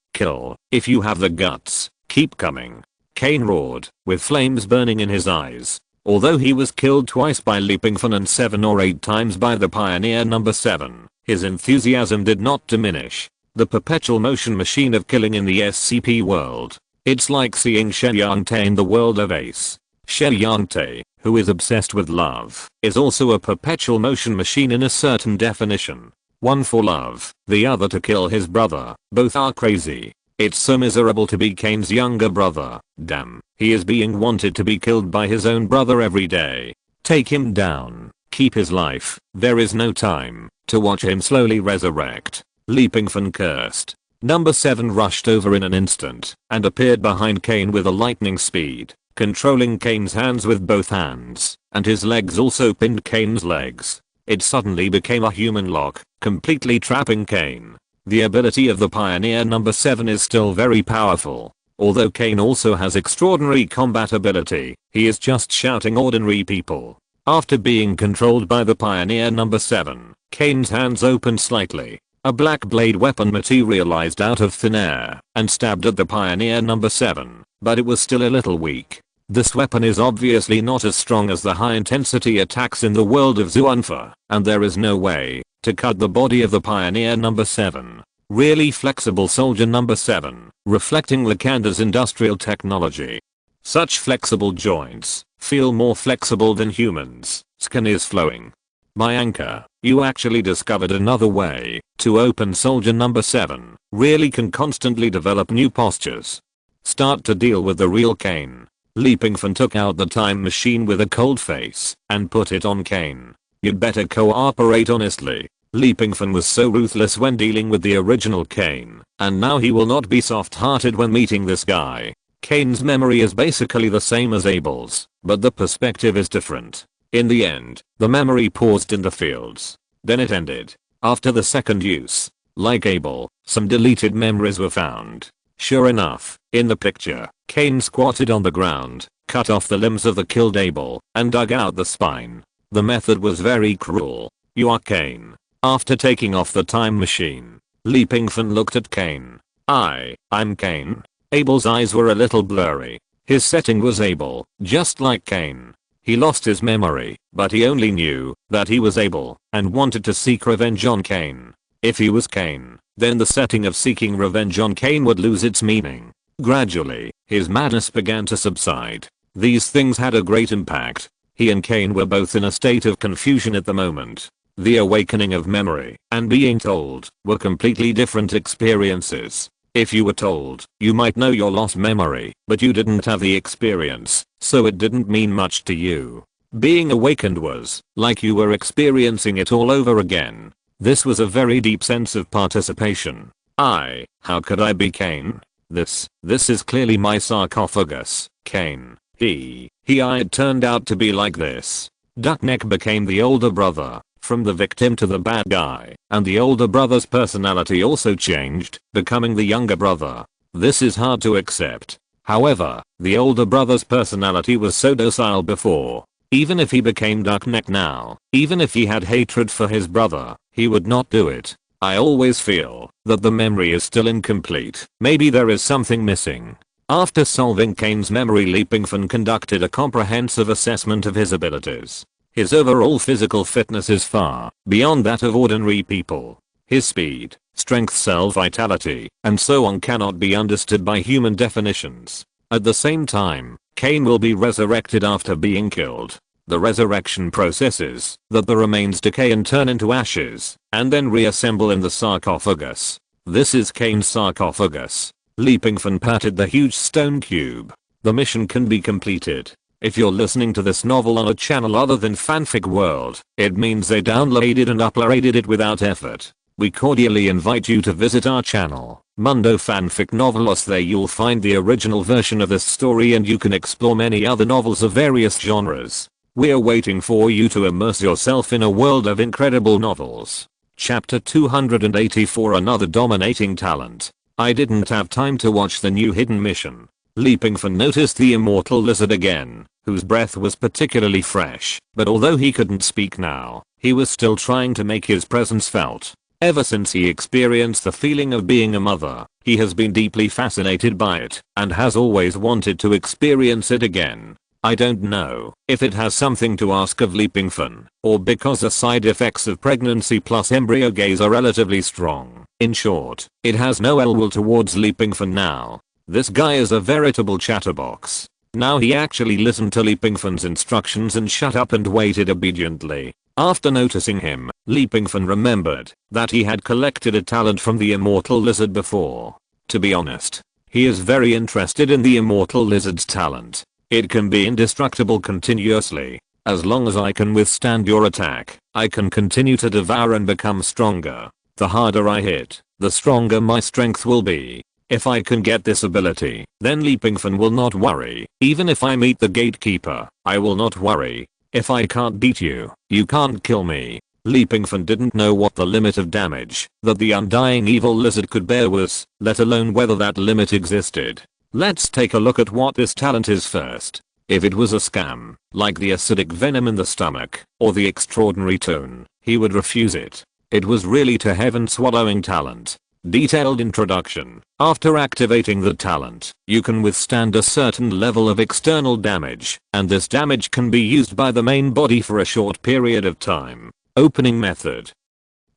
if you have the guts, keep coming. Cain roared, with flames burning in his eyes. Although he was killed twice by Pingfan and 7 or 8 times by the Pioneer number 7, his enthusiasm did not diminish. The perpetual motion machine of killing in the SCP world. It's like seeing Sheyante in the world of Ace. Sheyante, who is obsessed with love, is also a perpetual motion machine in a certain definition. One for love, the other to kill his brother. Both are crazy. It's so miserable to be Cain's younger brother. Damn, he is being wanted to be killed by his own brother every day. Take him down. Keep his life. There is no time to watch him slowly resurrect. Pingfan cursed. Number 7 rushed over in an instant and appeared behind Cain with a lightning speed, controlling Cain's hands with both hands, and his legs also pinned Cain's legs. It suddenly became a human lock, completely trapping Cain. The ability of the Pioneer number 7 is still very powerful. Although Cain also has extraordinary combat ability, he is just shouting ordinary people. After being controlled by the Pioneer number 7, Cain's hands opened slightly. A black blade weapon materialized out of thin air and stabbed at the Pioneer number 7, but it was still a little weak. This weapon is obviously not as strong as the high-intensity attacks in the world of Zuunfa, and there is no way to cut the body of the Pioneer number 7. Really flexible soldier number 7, reflecting Lakanda's industrial technology. Such flexible joints feel more flexible than humans. Skin is flowing. My anchor, you actually discovered another way to open soldier number 7. Really can constantly develop new postures. Start to deal with the real Cain. Pingfan took out the time machine with a cold face and put it on Cain. You'd better cooperate honestly. Pingfan was so ruthless when dealing with the original Cain, and now he will not be soft-hearted when meeting this guy. Cain's memory is basically the same as Abel's, but the perspective is different. In the end, the memory paused in the fields. Then it ended. After the second use, like Abel, some deleted memories were found. Sure enough, in the picture, Cain squatted on the ground, cut off the limbs of the killed Abel, and dug out the spine. The method was very cruel. You are Cain. After taking off the time machine, Pingfan looked at Cain. I'm Cain. Abel's eyes were a little blurry. His setting was Abel, just like Cain. He lost his memory, but he only knew that he was Abel and wanted to seek revenge on Cain. If he was Cain, then the setting of seeking revenge on Cain would lose its meaning. Gradually, his madness began to subside. These things had a great impact. He and Cain were both in a state of confusion at the moment. The awakening of memory and being told were completely different experiences. If you were told, you might know your lost memory, but you didn't have the experience, so it didn't mean much to you. Being awakened was like you were experiencing it all over again. This was a very deep sense of participation. How could I be Cain? This is clearly my sarcophagus, Cain. It turned out to be like this. Duckneck became the older brother, from the victim to the bad guy, and the older brother's personality also changed, becoming the younger brother. This is hard to accept. However, the older brother's personality was so docile before. Even if he became Duckneck now, even if he had hatred for his brother, he would not do it. I always feel that the memory is still incomplete. Maybe there is something missing. After solving Cain's memory, Pingfan conducted a comprehensive assessment of his abilities. His overall physical fitness is far beyond that of ordinary people. His speed, strength, self-vitality, and so on cannot be understood by human definitions. At the same time, Cain will be resurrected after being killed. The resurrection process is that the remains decay and turn into ashes, and then reassemble in the sarcophagus. This is Cain's sarcophagus. Pingfan patted the huge stone cube. The mission can be completed. If you're listening to this novel on a channel other than Fanfic World, it means they downloaded and uploaded it without effort. We cordially invite you to visit our channel, Mundo Fanfic Novelos. There you'll find the original version of this story and you can explore many other novels of various genres. We're waiting for you to immerse yourself in a world of incredible novels. Chapter 284, Another Dominating Talent. I didn't have time to watch the new hidden mission. Pingfan noticed the immortal lizard again, whose breath was particularly fresh, but although he couldn't speak now, he was still trying to make his presence felt. Ever since he experienced the feeling of being a mother, he has been deeply fascinated by it, and has always wanted to experience it again. I don't know if it has something to ask of Pingfan, or because the side effects of pregnancy plus embryo gaze are relatively strong. In short, it has no ill will towards Pingfan now. This guy is a veritable chatterbox. Now he actually listened to Pingfan's instructions and shut up and waited obediently. After noticing him, Pingfan remembered that he had collected a talent from the immortal lizard before. To be honest, he is very interested in the immortal lizard's talent. It can be indestructible continuously. As long as I can withstand your attack, I can continue to devour and become stronger. The harder I hit, the stronger my strength will be. If I can get this ability, then Pingfan will not worry. Even if I meet the gatekeeper, I will not worry. If I can't beat you, you can't kill me. Pingfan didn't know what the limit of damage that the undying evil lizard could bear was, let alone whether that limit existed. Let's take a look at what this talent is first. If it was a scam, like the acidic venom in the stomach, or the extraordinary tone, he would refuse it. It was really to heaven swallowing talent. Detailed introduction. After activating the talent, you can withstand a certain level of external damage, and this damage can be used by the main body for a short period of time. Opening method.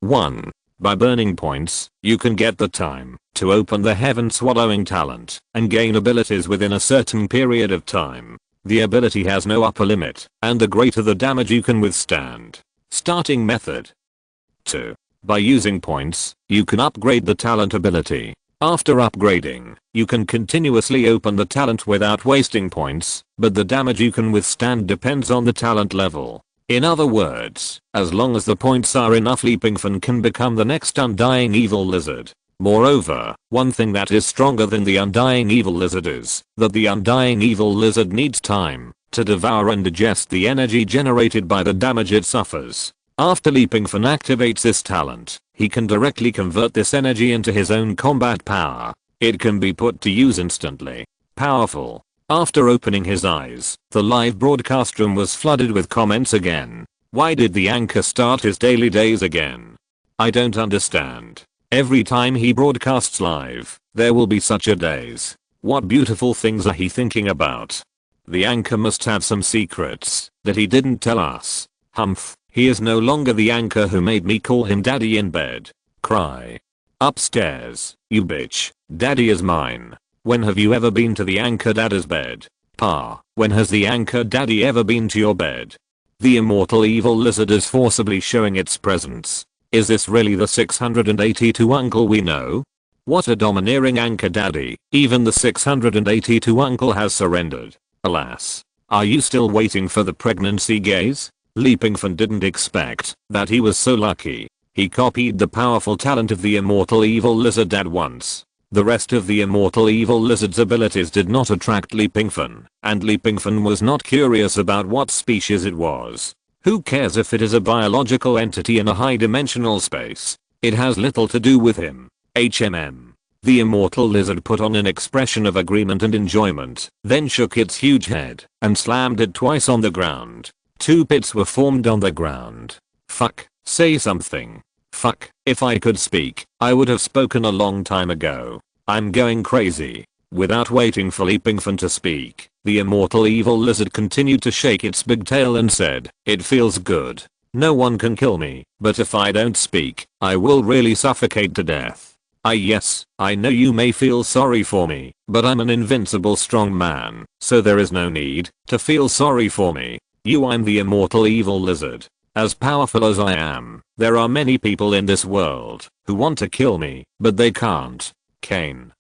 1. By burning points, you can get the time to open the heaven swallowing talent and gain abilities within a certain period of time. The ability has no upper limit, and the greater the damage you can withstand. Starting method. 2. By using points, you can upgrade the talent ability. After upgrading, you can continuously open the talent without wasting points, but the damage you can withstand depends on the talent level. In other words, as long as the points are enough, Pingfan can become the next undying evil lizard. Moreover, one thing that is stronger than the undying evil lizard is that the undying evil lizard needs time to devour and digest the energy generated by the damage it suffers. After Pingfan activates this talent, he can directly convert this energy into his own combat power. It can be put to use instantly. Powerful. After opening his eyes, the live broadcast room was flooded with comments again. Why did the anchor start his daily days again? I don't understand. Every time he broadcasts live, there will be such a days. What beautiful things are he thinking about? The anchor must have some secrets that he didn't tell us. Humph, he is no longer the anchor who made me call him daddy in bed. Cry. Upstairs, you bitch, daddy is mine. When have you ever been to the anchor daddy's bed? Pa, when has the anchor daddy ever been to your bed? The immortal evil lizard is forcibly showing its presence. Is this really the 682 uncle we know? What a domineering anchor daddy, even the 682 uncle has surrendered. Alas. Are you still waiting for the pregnancy gaze? Pingfan didn't expect that he was so lucky. He copied the powerful talent of the immortal evil lizard at once. The rest of the immortal evil lizard's abilities did not attract Pingfan, and Pingfan was not curious about what species it was. Who cares if it is a biological entity in a high-dimensional space? It has little to do with him. HMM. The immortal lizard put on an expression of agreement and enjoyment, then shook its huge head and slammed it twice on the ground. 2 pits were formed on the ground. Fuck, say something. Fuck, if I could speak, I would have spoken a long time ago. I'm going crazy. Without waiting for Pingfan to speak, The immortal evil lizard continued to shake its big tail and said, "It feels good. No one can kill me, but if I don't speak, I will really suffocate to death. Yes, I know you may feel sorry for me, but I'm an invincible strong man, so there is no need to feel sorry for me. I'm the immortal evil lizard. As powerful as I am, there are many people in this world who want to kill me, but they can't. Cain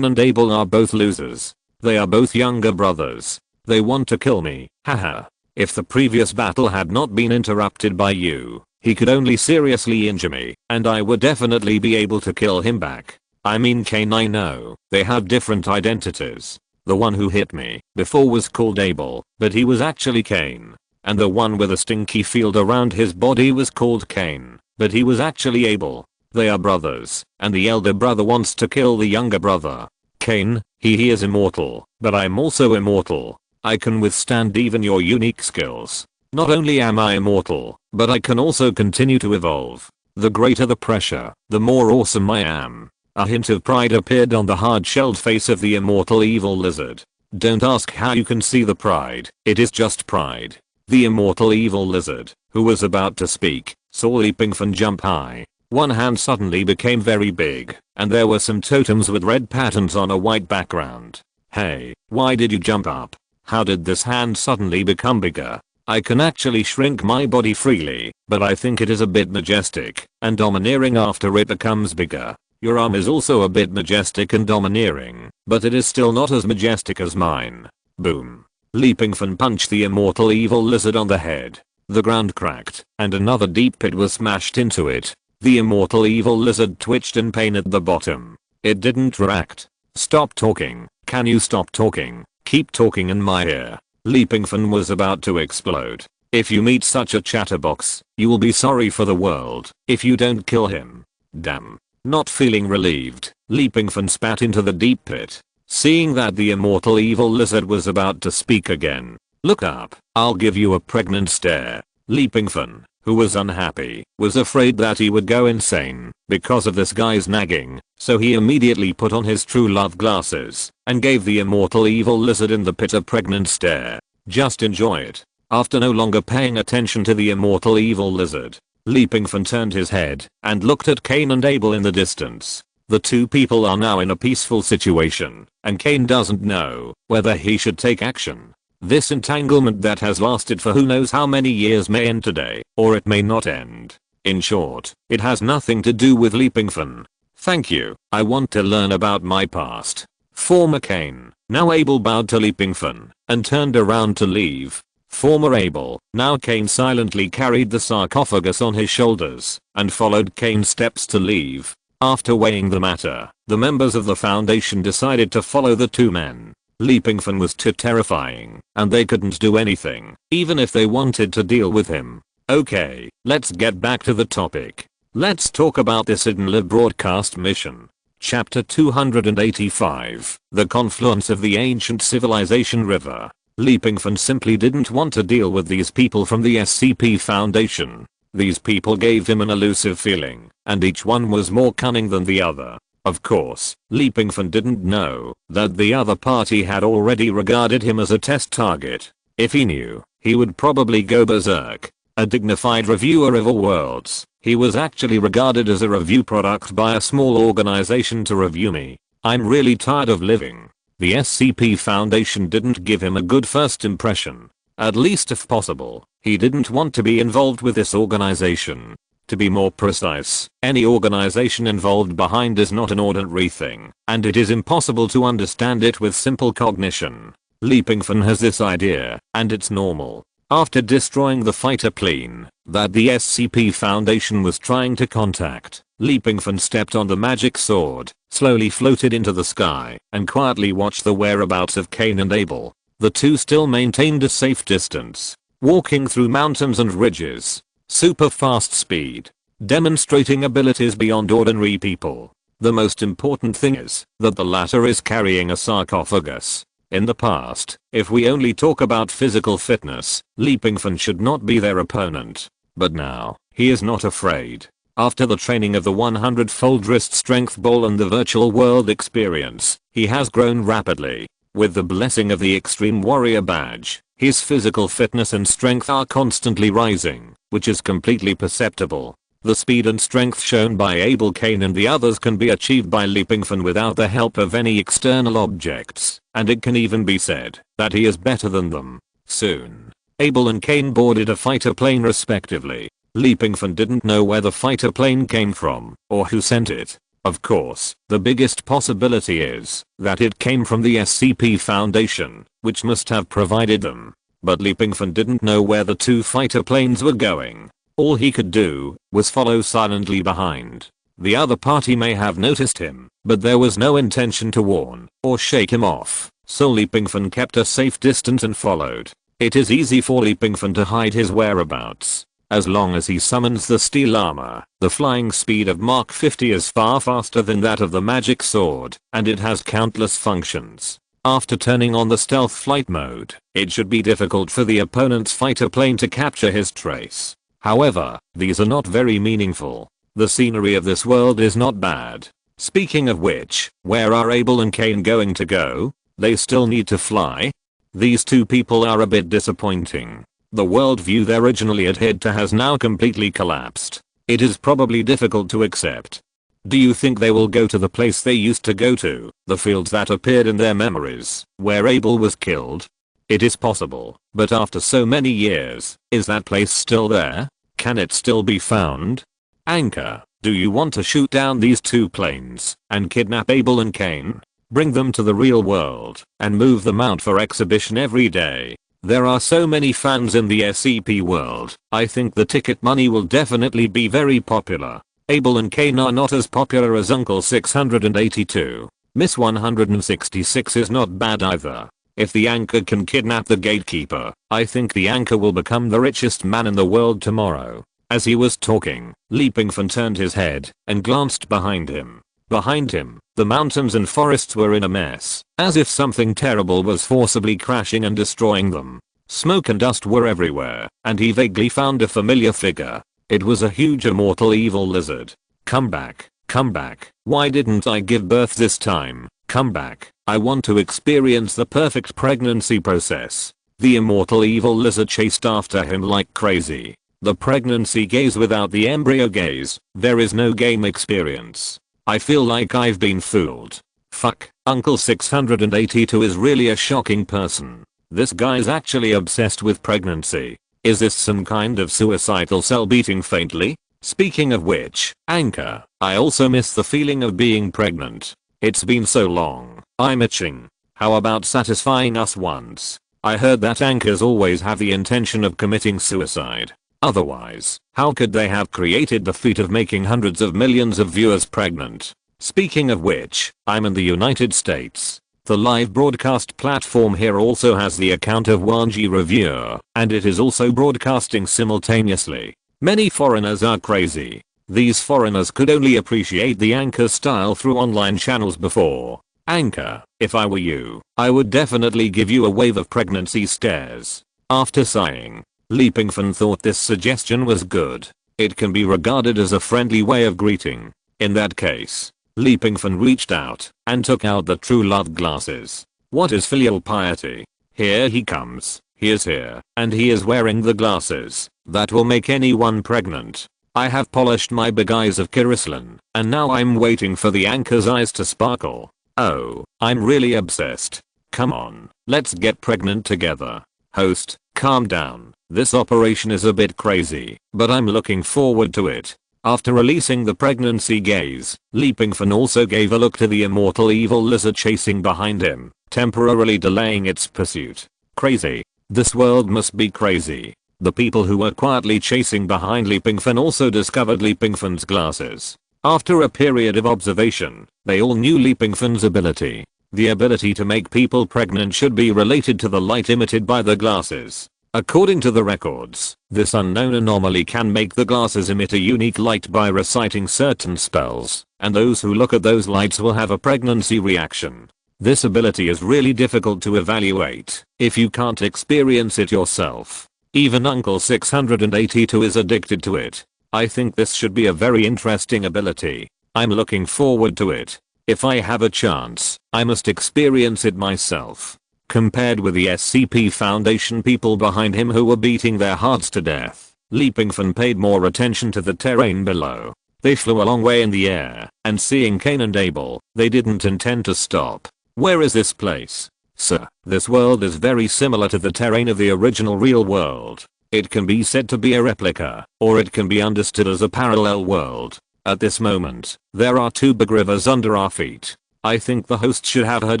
and Abel are both losers. They are both younger brothers. They want to kill me, haha. If the previous battle had not been interrupted by you, he could only seriously injure me, and I would definitely be able to kill him back. I mean Cain, I know, they have different identities. The one who hit me before was called Abel, but he was actually Cain. And the one with a stinky field around his body was called Cain, but he was actually Abel. They are brothers, and the elder brother wants to kill the younger brother. Cain, he is immortal, but I'm also immortal. I can withstand even your unique skills. Not only am I immortal, but I can also continue to evolve. The greater the pressure, the more awesome I am. A hint of pride appeared on the hard-shelled face of the immortal evil lizard. Don't ask how you can see the pride, it is just pride. The immortal evil lizard, who was about to speak, saw Pingfan jump high. One hand suddenly became very big, and there were some totems with red patterns on a white background. Hey, why did you jump up? How did this hand suddenly become bigger? I can actually shrink my body freely, but I think it is a bit majestic and domineering after it becomes bigger. Your arm is also a bit majestic and domineering, but it is still not as majestic as mine. Boom. Pingfan punched the immortal evil lizard on the head. The ground cracked, and another deep pit was smashed into it. The immortal evil lizard twitched in pain at the bottom. It didn't react. Stop talking. Can you stop talking? Keep talking in my ear. Pingfan was about to explode. If you meet such a chatterbox, you will be sorry for the world if you don't kill him. Damn. Not feeling relieved, Pingfan spat into the deep pit. Seeing that the immortal evil lizard was about to speak again. Look up, I'll give you a pregnant stare. Pingfan, who was unhappy, was afraid that he would go insane because of this guy's nagging, so he immediately put on his true love glasses and gave the immortal evil lizard in the pit a pregnant stare. Just enjoy it. After no longer paying attention to the immortal evil lizard, Pingfan turned his head and looked at Cain and Abel in the distance. The two people are now in a peaceful situation, and Cain doesn't know whether he should take action. This entanglement that has lasted for who knows how many years may end today, or it may not end. In short, it has nothing to do with Pingfan. Thank you, I want to learn about my past. Former Cain, now Abel bowed to Pingfan, and turned around to leave. Former Abel, now Cain silently carried the sarcophagus on his shoulders, and followed Cain's steps to leave. After weighing the matter, the members of the Foundation decided to follow the two men. Pingfan was too terrifying, and they couldn't do anything, even if they wanted to deal with him. Okay, let's get back to the topic. Let's talk about this hidden live broadcast mission. Chapter 285, The Confluence of the Ancient Civilization River. Pingfan simply didn't want to deal with these people from the SCP Foundation. These people gave him an elusive feeling, and each one was more cunning than the other. Of course, Pingfan didn't know that the other party had already regarded him as a test target. If he knew, he would probably go berserk. A dignified reviewer of all worlds, he was actually regarded as a review product by a small organization to review me. I'm really tired of living. The SCP Foundation didn't give him a good first impression. At least if possible, he didn't want to be involved with this organization. To be more precise, any organization involved behind is not an ordinary thing, and it is impossible to understand it with simple cognition. Pingfan has this idea, and it's normal. After destroying the fighter plane that the SCP Foundation was trying to contact, Pingfan stepped on the magic sword, slowly floated into the sky, and quietly watched the whereabouts of Cain and Abel. The two still maintained a safe distance, walking through mountains and ridges. Super fast speed, demonstrating abilities beyond ordinary people. The most important thing is that the latter is carrying a sarcophagus. In the past, if we only talk about physical fitness, Pingfan should not be their opponent. But now, he is not afraid. After the training of the 100-fold wrist strength ball and the virtual world experience, he has grown rapidly. With the blessing of the Extreme Warrior badge, his physical fitness and strength are constantly rising, which is completely perceptible. The speed and strength shown by Abel Kane and the others can be achieved by Pingfan without the help of any external objects, and it can even be said that he is better than them. Soon, Abel and Kane boarded a fighter plane respectively. Pingfan didn't know where the fighter plane came from or who sent it. Of course, the biggest possibility is that it came from the SCP Foundation, which must have provided them. But Pingfan didn't know where the two fighter planes were going. All he could do was follow silently behind. The other party may have noticed him, but there was no intention to warn or shake him off, so Pingfan kept a safe distance and followed. It is easy for Pingfan to hide his whereabouts. As long as he summons the steel armor, the flying speed of Mark 50 is far faster than that of the magic sword, and it has countless functions. After turning on the stealth flight mode, it should be difficult for the opponent's fighter plane to capture his trace. However, these are not very meaningful. The scenery of this world is not bad. Speaking of which, where are Abel and Kane going to go? They still need to fly? These two people are a bit disappointing. The worldview they originally adhered to has now completely collapsed. It is probably difficult to accept. Do you think they will go to the place they used to go to, the fields that appeared in their memories, where Abel was killed? It is possible, but after so many years, is that place still there? Can it still be found? Anchor, do you want to shoot down these two planes and kidnap Abel and Kane? Bring them to the real world and move them out for exhibition every day. There are so many fans in the SCP world, I think the ticket money will definitely be very popular. Abel and Kane are not as popular as Uncle 682. Miss 166 is not bad either. If the Anchor can kidnap the gatekeeper, I think the Anchor will become the richest man in the world tomorrow. As he was talking, Pingfan turned his head and glanced behind him. Behind him, the mountains and forests were in a mess, as if something terrible was forcibly crashing and destroying them. Smoke and dust were everywhere, and he vaguely found a familiar figure. It was a huge immortal evil lizard. Come back, come back. Why didn't I give birth this time? Come back. I want to experience the perfect pregnancy process. The immortal evil lizard chased after him like crazy. The pregnancy gaze without the embryo gaze. There is no game experience. I feel like I've been fooled. Fuck, Uncle 682 is really a shocking person. This guy's actually obsessed with pregnancy. Is this some kind of suicidal cell beating faintly? Speaking of which, Anchor, I also miss the feeling of being pregnant. It's been so long, I'm itching. How about satisfying us once? I heard that Anchors always have the intention of committing suicide. Otherwise, how could they have created the feat of making hundreds of millions of viewers pregnant? Speaking of which, I'm in the United States. The live broadcast platform here also has the account of 1G Reviewer, and it is also broadcasting simultaneously. Many foreigners are crazy. These foreigners could only appreciate the Anchor style through online channels before. Anchor, if I were you, I would definitely give you a wave of pregnancy stares. After sighing, Pingfan thought this suggestion was good. It can be regarded as a friendly way of greeting. In that case, Pingfan reached out and took out the true love glasses. What is filial piety? Here he comes. He is here, and he is wearing the glasses that will make anyone pregnant. I have polished my big eyes of Kirislin, and now I'm waiting for the Anchor's eyes to sparkle. Oh, I'm really obsessed. Come on, let's get pregnant together. Host, calm down. This operation is a bit crazy, but I'm looking forward to it. After releasing the pregnancy gaze, Pingfan also gave a look to the immortal evil lizard chasing behind him, temporarily delaying its pursuit. Crazy. This world must be crazy. The people who were quietly chasing behind Pingfan also discovered Pingfan's glasses. After a period of observation, they all knew Pingfan's ability. The ability to make people pregnant should be related to the light emitted by the glasses. According to the records, this unknown anomaly can make the glasses emit a unique light by reciting certain spells, and those who look at those lights will have a pregnancy reaction. This ability is really difficult to evaluate if you can't experience it yourself. Even Uncle 682 is addicted to it. I think this should be a very interesting ability. I'm looking forward to it. If I have a chance, I must experience it myself. Compared with the SCP Foundation people behind him who were beating their hearts to death, Pingfan paid more attention to the terrain below. They flew a long way in the air, and seeing Cain and Abel, they didn't intend to stop. Where is this place? Sir, this world is very similar to the terrain of the original real world. It can be said to be a replica, or it can be understood as a parallel world. At this moment, there are two big rivers under our feet. I think the host should have heard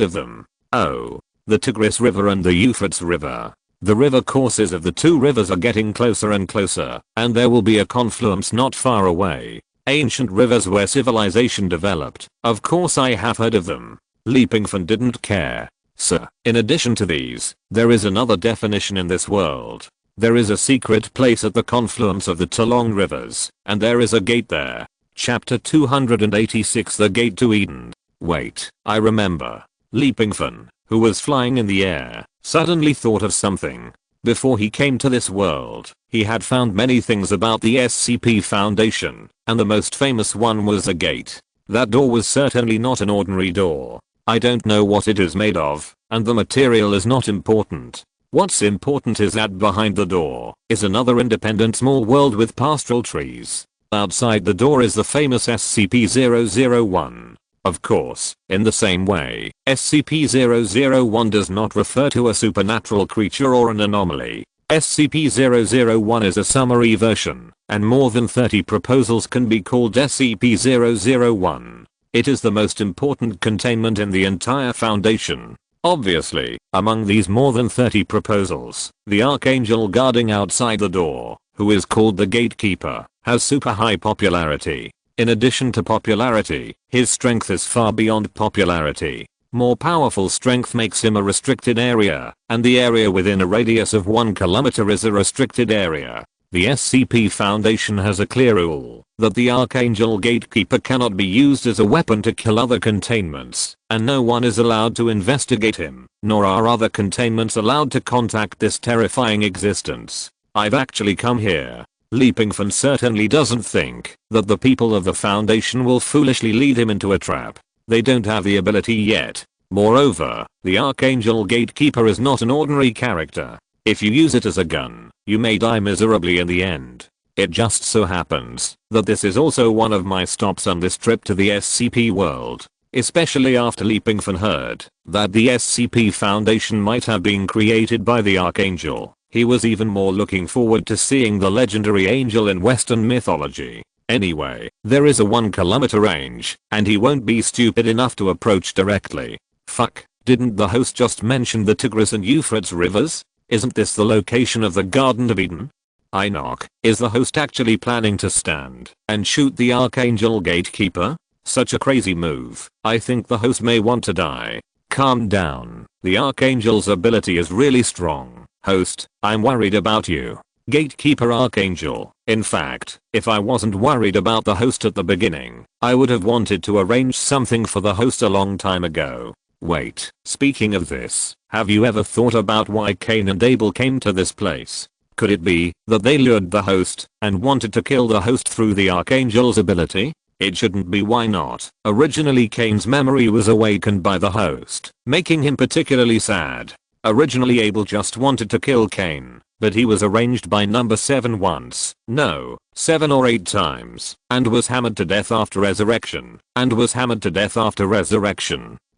of them. Oh, the Tigris River and the Euphrates River. The river courses of the two rivers are getting closer and closer, and there will be a confluence not far away. Ancient rivers where civilization developed. Of course I have heard of them. Pingfan didn't care. Sir, in addition to these, there is another definition in this world. There is a secret place at the confluence of the two long rivers, and there is a gate there. Chapter 286, The Gate to Eden. Wait, I remember. Pingfan, who was flying in the air, suddenly thought of something. Before he came to this world, he had found many things about the SCP Foundation, and the most famous one was a gate. That door was certainly not an ordinary door. I don't know what it is made of, and the material is not important. What's important is that behind the door is another independent small world with pastoral trees. Outside the door is the famous SCP-001. Of course, in the same way, SCP-001 does not refer to a supernatural creature or an anomaly. SCP-001 is a summary version, and more than 30 proposals can be called SCP-001. It is the most important containment in the entire Foundation. Obviously, among these more than 30 proposals, the Archangel guarding outside the door, who is called the Gatekeeper, has super high popularity. In addition to popularity, his strength is far beyond popularity. More powerful strength makes him a restricted area, and the area within a radius of 1 kilometer is a restricted area. The SCP Foundation has a clear rule that the Archangel Gatekeeper cannot be used as a weapon to kill other containments, and no one is allowed to investigate him, nor are other containments allowed to contact this terrifying existence. I've actually come here. Pingfan certainly doesn't think that the people of the Foundation will foolishly lead him into a trap. They don't have the ability yet. Moreover, the Archangel Gatekeeper is not an ordinary character. If you use it as a gun, you may die miserably in the end. It just so happens that this is also one of my stops on this trip to the SCP world. Especially after Pingfan heard that the SCP Foundation might have been created by the Archangel. He was even more looking forward to seeing the legendary angel in Western mythology. Anyway, there is a 1 kilometer range, and he won't be stupid enough to approach directly. Fuck, didn't the host just mention the Tigris and Euphrates rivers? Isn't this the location of the Garden of Eden? I knock. Is the host actually planning to stand and shoot the Archangel Gatekeeper? Such a crazy move. I think the host may want to die. Calm down. The Archangel's ability is really strong. Host, I'm worried about you. Gatekeeper Archangel. In fact, if I wasn't worried about the host at the beginning, I would have wanted to arrange something for the host a long time ago. Wait, speaking of this, have you ever thought about why Cain and Abel came to this place? Could it be that they lured the host and wanted to kill the host through the Archangel's ability? It shouldn't be. Why not? Originally Cain's memory was awakened by the host, making him particularly sad. Originally Abel just wanted to kill Cain, but he was arranged by number 7 once, no, 7 or 8 times, and was hammered to death after resurrection,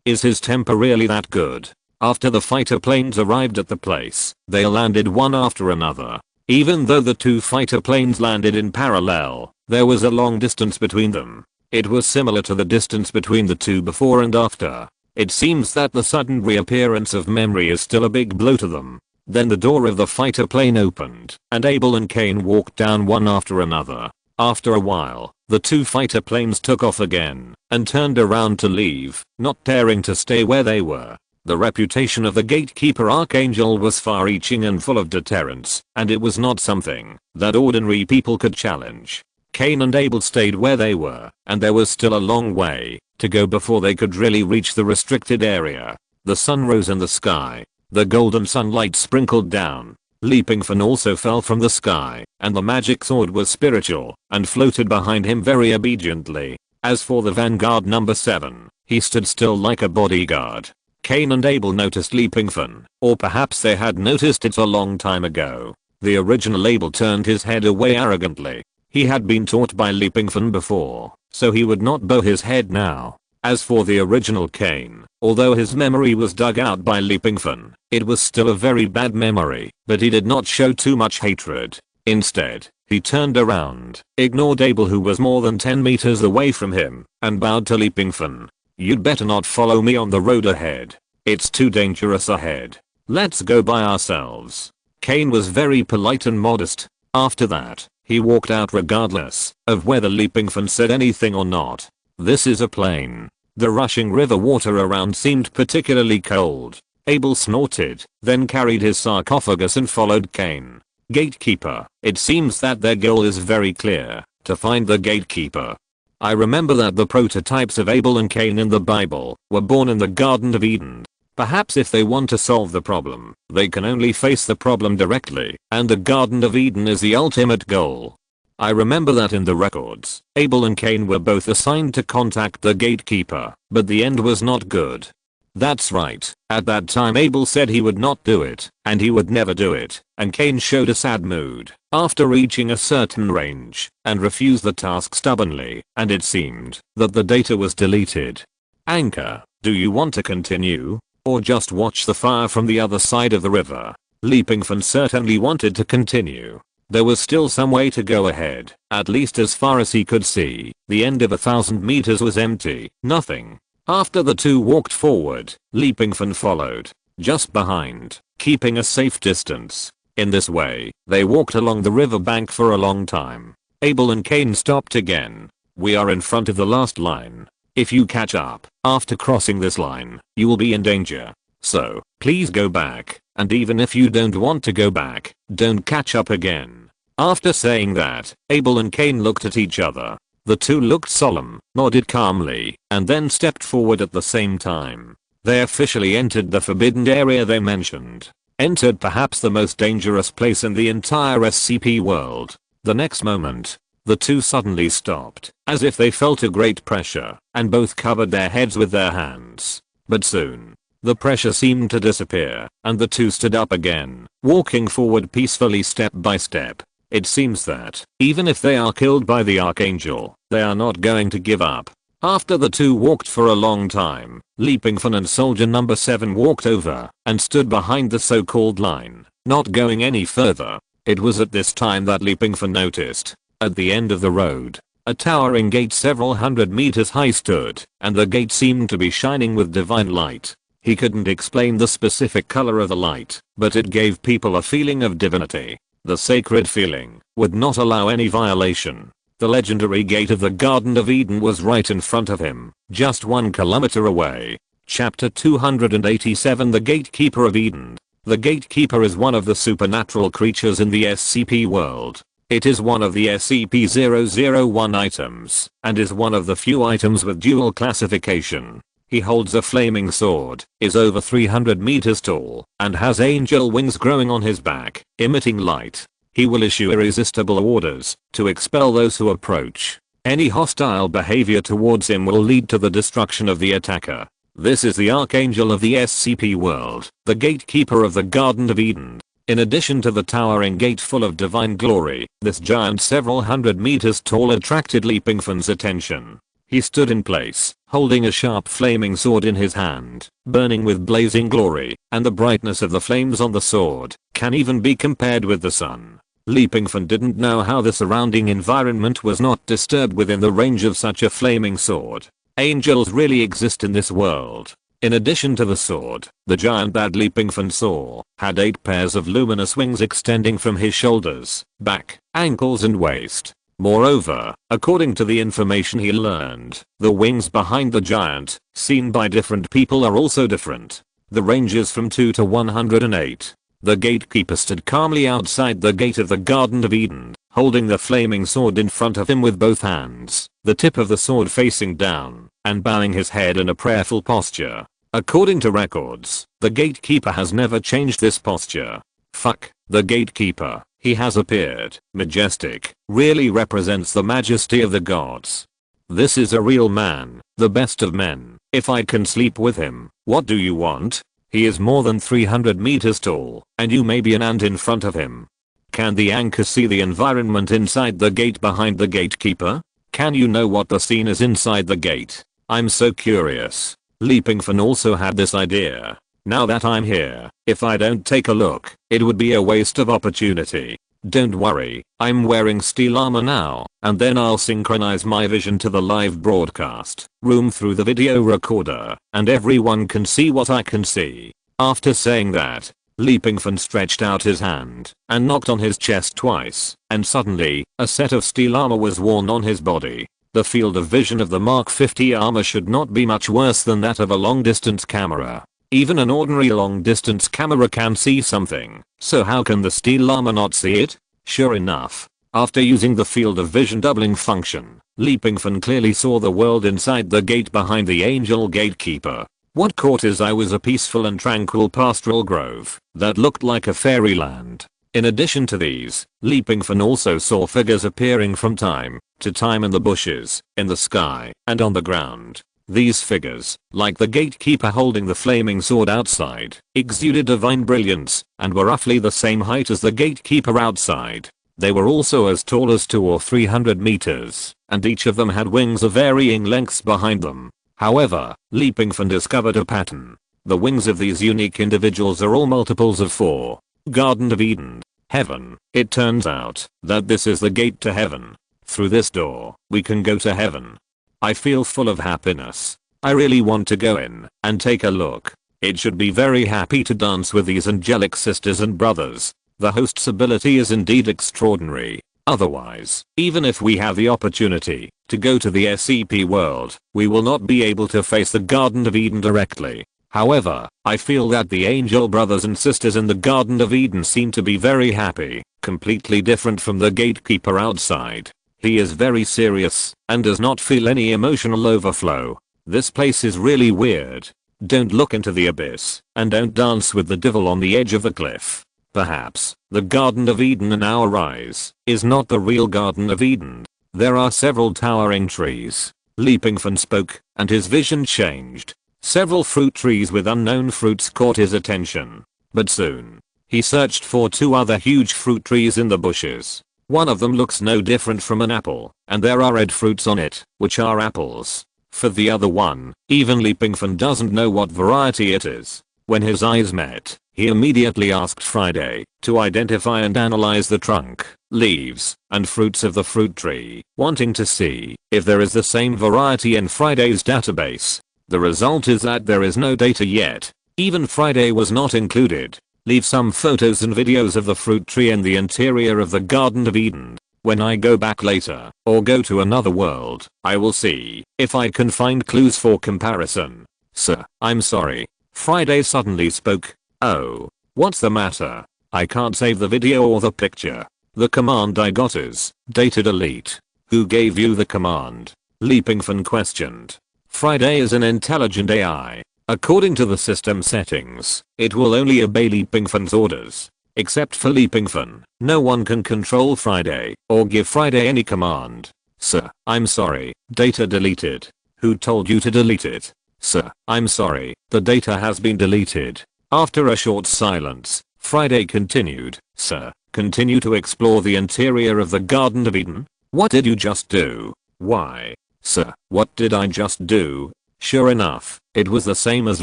Is his temper really that good? After the fighter planes arrived at the place, they landed one after another. Even though the 2 fighter planes landed in parallel, there was a long distance between them. It was similar to the distance between the 2 before and after. It seems that the sudden reappearance of memory is still a big blow to them. Then the door of the fighter plane opened, and Abel and Cain walked down one after another. After a while, the 2 fighter planes took off again, and turned around to leave, not daring to stay where they were. The reputation of the Gatekeeper Archangel was far-reaching and full of deterrence, and it was not something that ordinary people could challenge. Cain and Abel stayed where they were, and there was still a long way to go before they could really reach the restricted area. The sun rose in the sky. The golden sunlight sprinkled down. Pingfan also fell from the sky, and the magic sword was spiritual and floated behind him very obediently. As for the Vanguard number 7, He stood still like a bodyguard. Cain and Abel noticed Pingfan, or perhaps they had noticed it a long time ago. The original Abel turned his head away arrogantly. He had been taught by Pingfan before, so he would not bow his head now. As for the original Cain, although his memory was dug out by Pingfan, it was still a very bad memory, but he did not show too much hatred. Instead, he turned around, ignored Abel who was more than 10 meters away from him, and bowed to Pingfan. "You'd better not follow me on the road ahead. It's too dangerous ahead. Let's go by ourselves." Cain was very polite and modest. After that, he walked out regardless of whether Pingfan said anything or not. This is a plain. The rushing river water around seemed particularly cold. Abel snorted, then carried his sarcophagus and followed Cain. Gatekeeper. It seems that their goal is very clear, to find the gatekeeper. I remember that the prototypes of Abel and Cain in the Bible were born in the Garden of Eden. Perhaps if they want to solve the problem, they can only face the problem directly, and the Garden of Eden is the ultimate goal. I remember that in the records, Abel and Cain were both assigned to contact the gatekeeper, but the end was not good. That's right, at that time Abel said he would not do it, and he would never do it, and Cain showed a sad mood after reaching a certain range, and refused the task stubbornly, and it seemed that the data was deleted. Anchor, do you want to continue? Or just watch the fire from the other side of the river? Pingfan certainly wanted to continue. There was still some way to go ahead, at least as far as he could see. The end of 1,000 meters was empty, nothing. After the two walked forward, Pingfan followed, just behind, keeping a safe distance. In this way, they walked along the river bank for a long time. Abel and Cain stopped again. "We are in front of the last line. If you catch up after crossing this line, you will be in danger. So, please go back, and even if you don't want to go back, don't catch up again." After saying that, Abel and Cain looked at each other. The two looked solemn, nodded calmly, and then stepped forward at the same time. They officially entered the forbidden area they mentioned. Entered perhaps the most dangerous place in the entire SCP world. The next moment, the two suddenly stopped, as if they felt a great pressure, and both covered their heads with their hands. But soon, the pressure seemed to disappear, and the two stood up again, walking forward peacefully step by step. It seems that, even if they are killed by the Archangel, they are not going to give up. After the two walked for a long time, Pingfan and Soldier number 7 walked over and stood behind the so-called line, not going any further. It was at this time that Pingfan noticed, at the end of the road, a towering gate several hundred meters high stood, and the gate seemed to be shining with divine light. He couldn't explain the specific color of the light, but it gave people a feeling of divinity. The sacred feeling would not allow any violation. The legendary gate of the Garden of Eden was right in front of him, just 1 kilometer away. Chapter 287 The Gatekeeper of Eden. The Gatekeeper is one of the supernatural creatures in the SCP world. It is one of the SCP-001 items, and is one of the few items with dual classification. He holds a flaming sword, is over 300 meters tall, and has angel wings growing on his back, emitting light. He will issue irresistible orders to expel those who approach. Any hostile behavior towards him will lead to the destruction of the attacker. This is the Archangel of the SCP world, the Gatekeeper of the Garden of Eden. In addition to the towering gate full of divine glory, this giant several hundred meters tall attracted Pingfan's attention. He stood in place, holding a sharp flaming sword in his hand, burning with blazing glory, and the brightness of the flames on the sword can even be compared with the sun. Pingfan didn't know how the surrounding environment was not disturbed within the range of such a flaming sword. Angels really exist in this world. In addition to the sword, the giant that Pingfan saw had 8 pairs of luminous wings extending from his shoulders, back, ankles and waist. Moreover, according to the information he learned, the wings behind the giant, seen by different people, are also different. The range is from 2 to 108. The gatekeeper stood calmly outside the gate of the Garden of Eden, holding the flaming sword in front of him with both hands, the tip of the sword facing down, and bowing his head in a prayerful posture. According to records, the gatekeeper has never changed this posture. Fuck, the gatekeeper, he has appeared, majestic, really represents the majesty of the gods. This is a real man, the best of men. If I can sleep with him, what do you want? He is more than 300 meters tall, and you may be an ant in front of him. Can the anchor see the environment inside the gate behind the gatekeeper? Can you know what the scene is inside the gate? I'm so curious. Pingfan also had this idea. Now that I'm here, if I don't take a look, it would be a waste of opportunity. Don't worry, I'm wearing steel armor now, and then I'll synchronize my vision to the live broadcast room through the video recorder, and everyone can see what I can see. After saying that, Pingfan stretched out his hand and knocked on his chest twice, and suddenly, a set of steel armor was worn on his body. The field of vision of the Mark 50 armor should not be much worse than that of a long-distance camera. Even an ordinary long-distance camera can see something, so how can the steel armor not see it? Sure enough, after using the field of vision doubling function, Pingfan clearly saw the world inside the gate behind the angel gatekeeper. What caught his eye was a peaceful and tranquil pastoral grove that looked like a fairyland. In addition to these, Pingfan also saw figures appearing from time to time in the bushes, in the sky, and on the ground. These figures, like the gatekeeper holding the flaming sword outside, exuded divine brilliance and were roughly the same height as the gatekeeper outside. They were also as tall as 200 or 300 meters, and each of them had wings of varying lengths behind them. However, Pingfan discovered a pattern. The wings of these unique individuals are all multiples of 4. Garden of Eden. Heaven. It turns out that this is the gate to heaven. Through this door, we can go to heaven. I feel full of happiness. I really want to go in and take a look. It should be very happy to dance with these angelic sisters and brothers. The host's ability is indeed extraordinary. Otherwise, even if we have the opportunity to go to the SCP world, we will not be able to face the Garden of Eden directly. However, I feel that the angel brothers and sisters in the Garden of Eden seem to be very happy, completely different from the gatekeeper outside. He is very serious and does not feel any emotional overflow. This place is really weird. Don't look into the abyss, and don't dance with the devil on the edge of a cliff. Perhaps, the Garden of Eden in our eyes is not the real Garden of Eden. There are several towering trees. Pingfan spoke, and his vision changed. Several fruit trees with unknown fruits caught his attention. But soon, he searched for 2 other huge fruit trees in the bushes. One of them looks no different from an apple, and there are red fruits on it, which are apples. For the other one, even Pingfan doesn't know what variety it is. When his eyes met, he immediately asked Friday to identify and analyze the trunk, leaves, and fruits of the fruit tree, wanting to see if there is the same variety in Friday's database. The result is that there is no data yet. Even Friday was not included. Leave some photos and videos of the fruit tree in the interior of the Garden of Eden. When I go back later, or go to another world, I will see if I can find clues for comparison. Sir, I'm sorry. Friday suddenly spoke. Oh, what's the matter? I can't save the video or the picture. The command I got is data delete. Who gave you the command? Pingfan questioned. Friday is an intelligent AI. According to the system settings, it will only obey Pingfan's orders. Except for Pingfan, no one can control Friday or give Friday any command. Sir, I'm sorry, data deleted. Who told you to delete it? Sir, I'm sorry, the data has been deleted. After a short silence, Friday continued. Sir, continue to explore the interior of the Garden of Eden. What did you just do? Why? Sir, what did I just do? Sure enough, it was the same as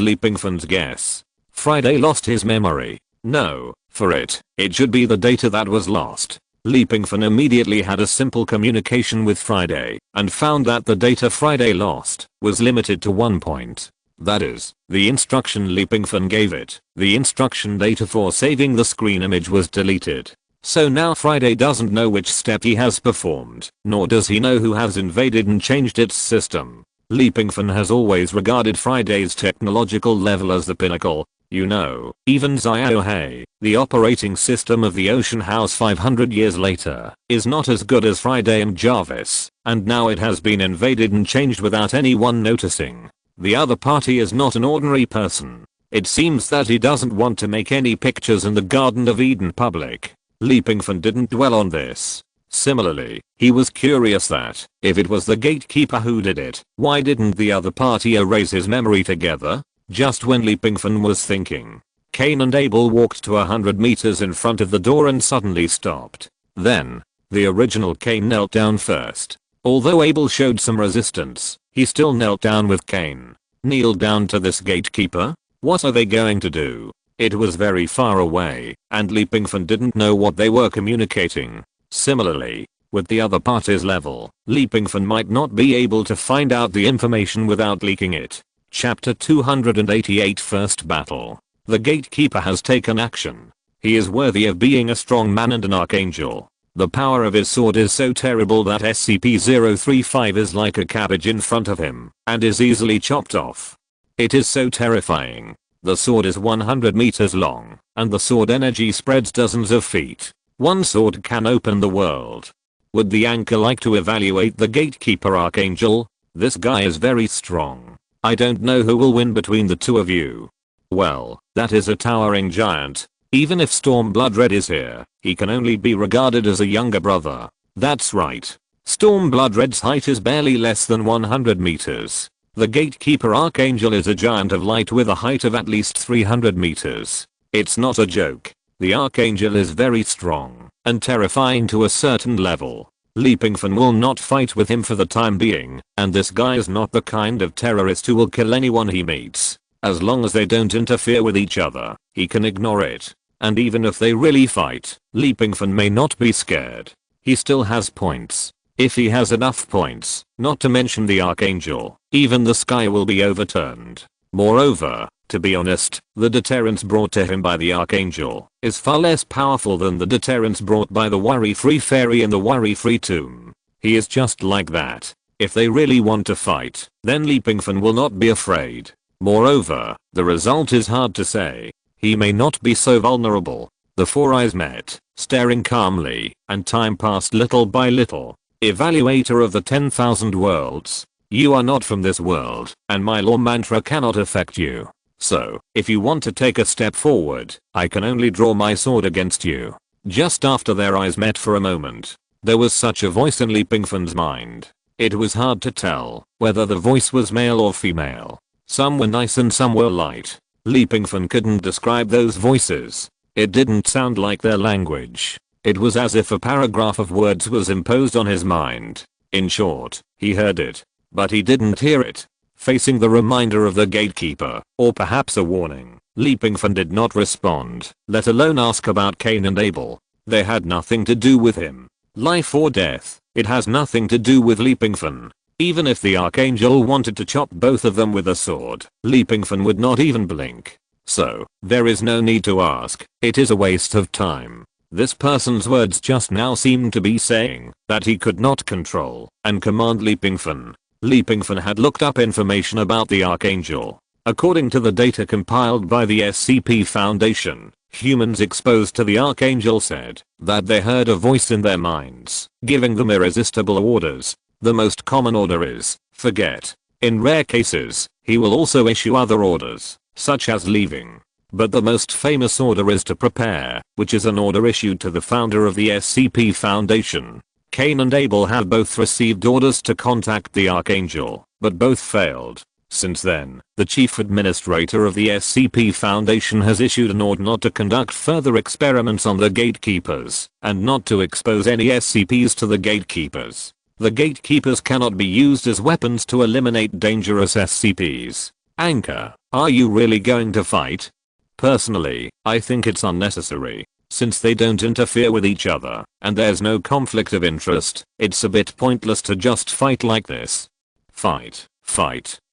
Pingfan's guess. Friday lost his memory. No, for it should be the data that was lost. Pingfan immediately had a simple communication with Friday and found that the data Friday lost was limited to 1 point. That is, the instruction Pingfan gave it. The instruction data for saving the screen image was deleted. So now Friday doesn't know which step he has performed, nor does he know who has invaded and changed its system. Pingfan has always regarded Friday's technological level as the pinnacle. You know, even Ziohe, the operating system of the Ocean House 500 years later, is not as good as Friday and Jarvis, and now it has been invaded and changed without anyone noticing. The other party is not an ordinary person. It seems that he doesn't want to make any pictures in the Garden of Eden public. Pingfan didn't dwell on this. Similarly, he was curious that, if it was the gatekeeper who did it, why didn't the other party erase his memory together? Just when Pingfan was thinking, Cain and Abel walked to 100 meters in front of the door and suddenly stopped. Then, the original Cain knelt down first. Although Abel showed some resistance, he still knelt down with Cain. Kneel down to this gatekeeper? What are they going to do? It was very far away, and Pingfan didn't know what they were communicating. Similarly, with the other party's level, Pingfan might not be able to find out the information without leaking it. Chapter 288 First Battle. The gatekeeper has taken action. He is worthy of being a strong man and an archangel. The power of his sword is so terrible that SCP-035 is like a cabbage in front of him, and is easily chopped off. It is so terrifying. The sword is 100 meters long, and the sword energy spreads dozens of feet. One sword can open the world. Would the anchor like to evaluate the gatekeeper archangel? This guy is very strong. I don't know who will win between the two of you. Well, that is a towering giant. Even if Stormblood is here, he can only be regarded as a younger brother. That's right. Stormblood's height is barely less than 100 meters. The gatekeeper archangel is a giant of light with a height of at least 300 meters. It's not a joke. The archangel is very strong and terrifying to a certain level. Pingfan will not fight with him for the time being, and this guy is not the kind of terrorist who will kill anyone he meets. As long as they don't interfere with each other, he can ignore it. And even if they really fight, Pingfan may not be scared. He still has points. If he has enough points, not to mention the archangel, even the sky will be overturned. Moreover, to be honest, the deterrence brought to him by the archangel is far less powerful than the deterrence brought by the worry-free fairy in the worry-free tomb. He is just like that. If they really want to fight, then Pingfan will not be afraid. Moreover, the result is hard to say. He may not be so vulnerable. The four eyes met, staring calmly, and time passed little by little. Evaluator of the 10,000 worlds. You are not from this world, and my law mantra cannot affect you. So, if you want to take a step forward, I can only draw my sword against you. Just after their eyes met for a moment, there was such a voice in Pingfan's mind. It was hard to tell whether the voice was male or female. Some were nice and some were light. Pingfan couldn't describe those voices. It didn't sound like their language. It was as if a paragraph of words was imposed on his mind. In short, he heard it, but he didn't hear it. Facing the reminder of the gatekeeper, or perhaps a warning, Pingfan did not respond, let alone ask about Cain and Abel. They had nothing to do with him. Life or death, it has nothing to do with Pingfan. Even if the archangel wanted to chop both of them with a sword, Pingfan would not even blink. So, there is no need to ask. It is a waste of time. This person's words just now seemed to be saying that he could not control and command Pingfan. Pingfan had looked up information about the archangel. According to the data compiled by the SCP Foundation, humans exposed to the archangel said that they heard a voice in their minds, giving them irresistible orders. The most common order is, forget. In rare cases, he will also issue other orders, such as leaving. But the most famous order is to prepare, which is an order issued to the founder of the SCP Foundation. Cain and Abel have both received orders to contact the archangel, but both failed. Since then, the chief administrator of the SCP Foundation has issued an order not to conduct further experiments on the gatekeepers, and not to expose any SCPs to the gatekeepers. The gatekeepers cannot be used as weapons to eliminate dangerous SCPs. Anchor, are you really going to fight? Personally, I think it's unnecessary. Since they don't interfere with each other, and there's no conflict of interest, it's a bit pointless to just fight like this. Fight,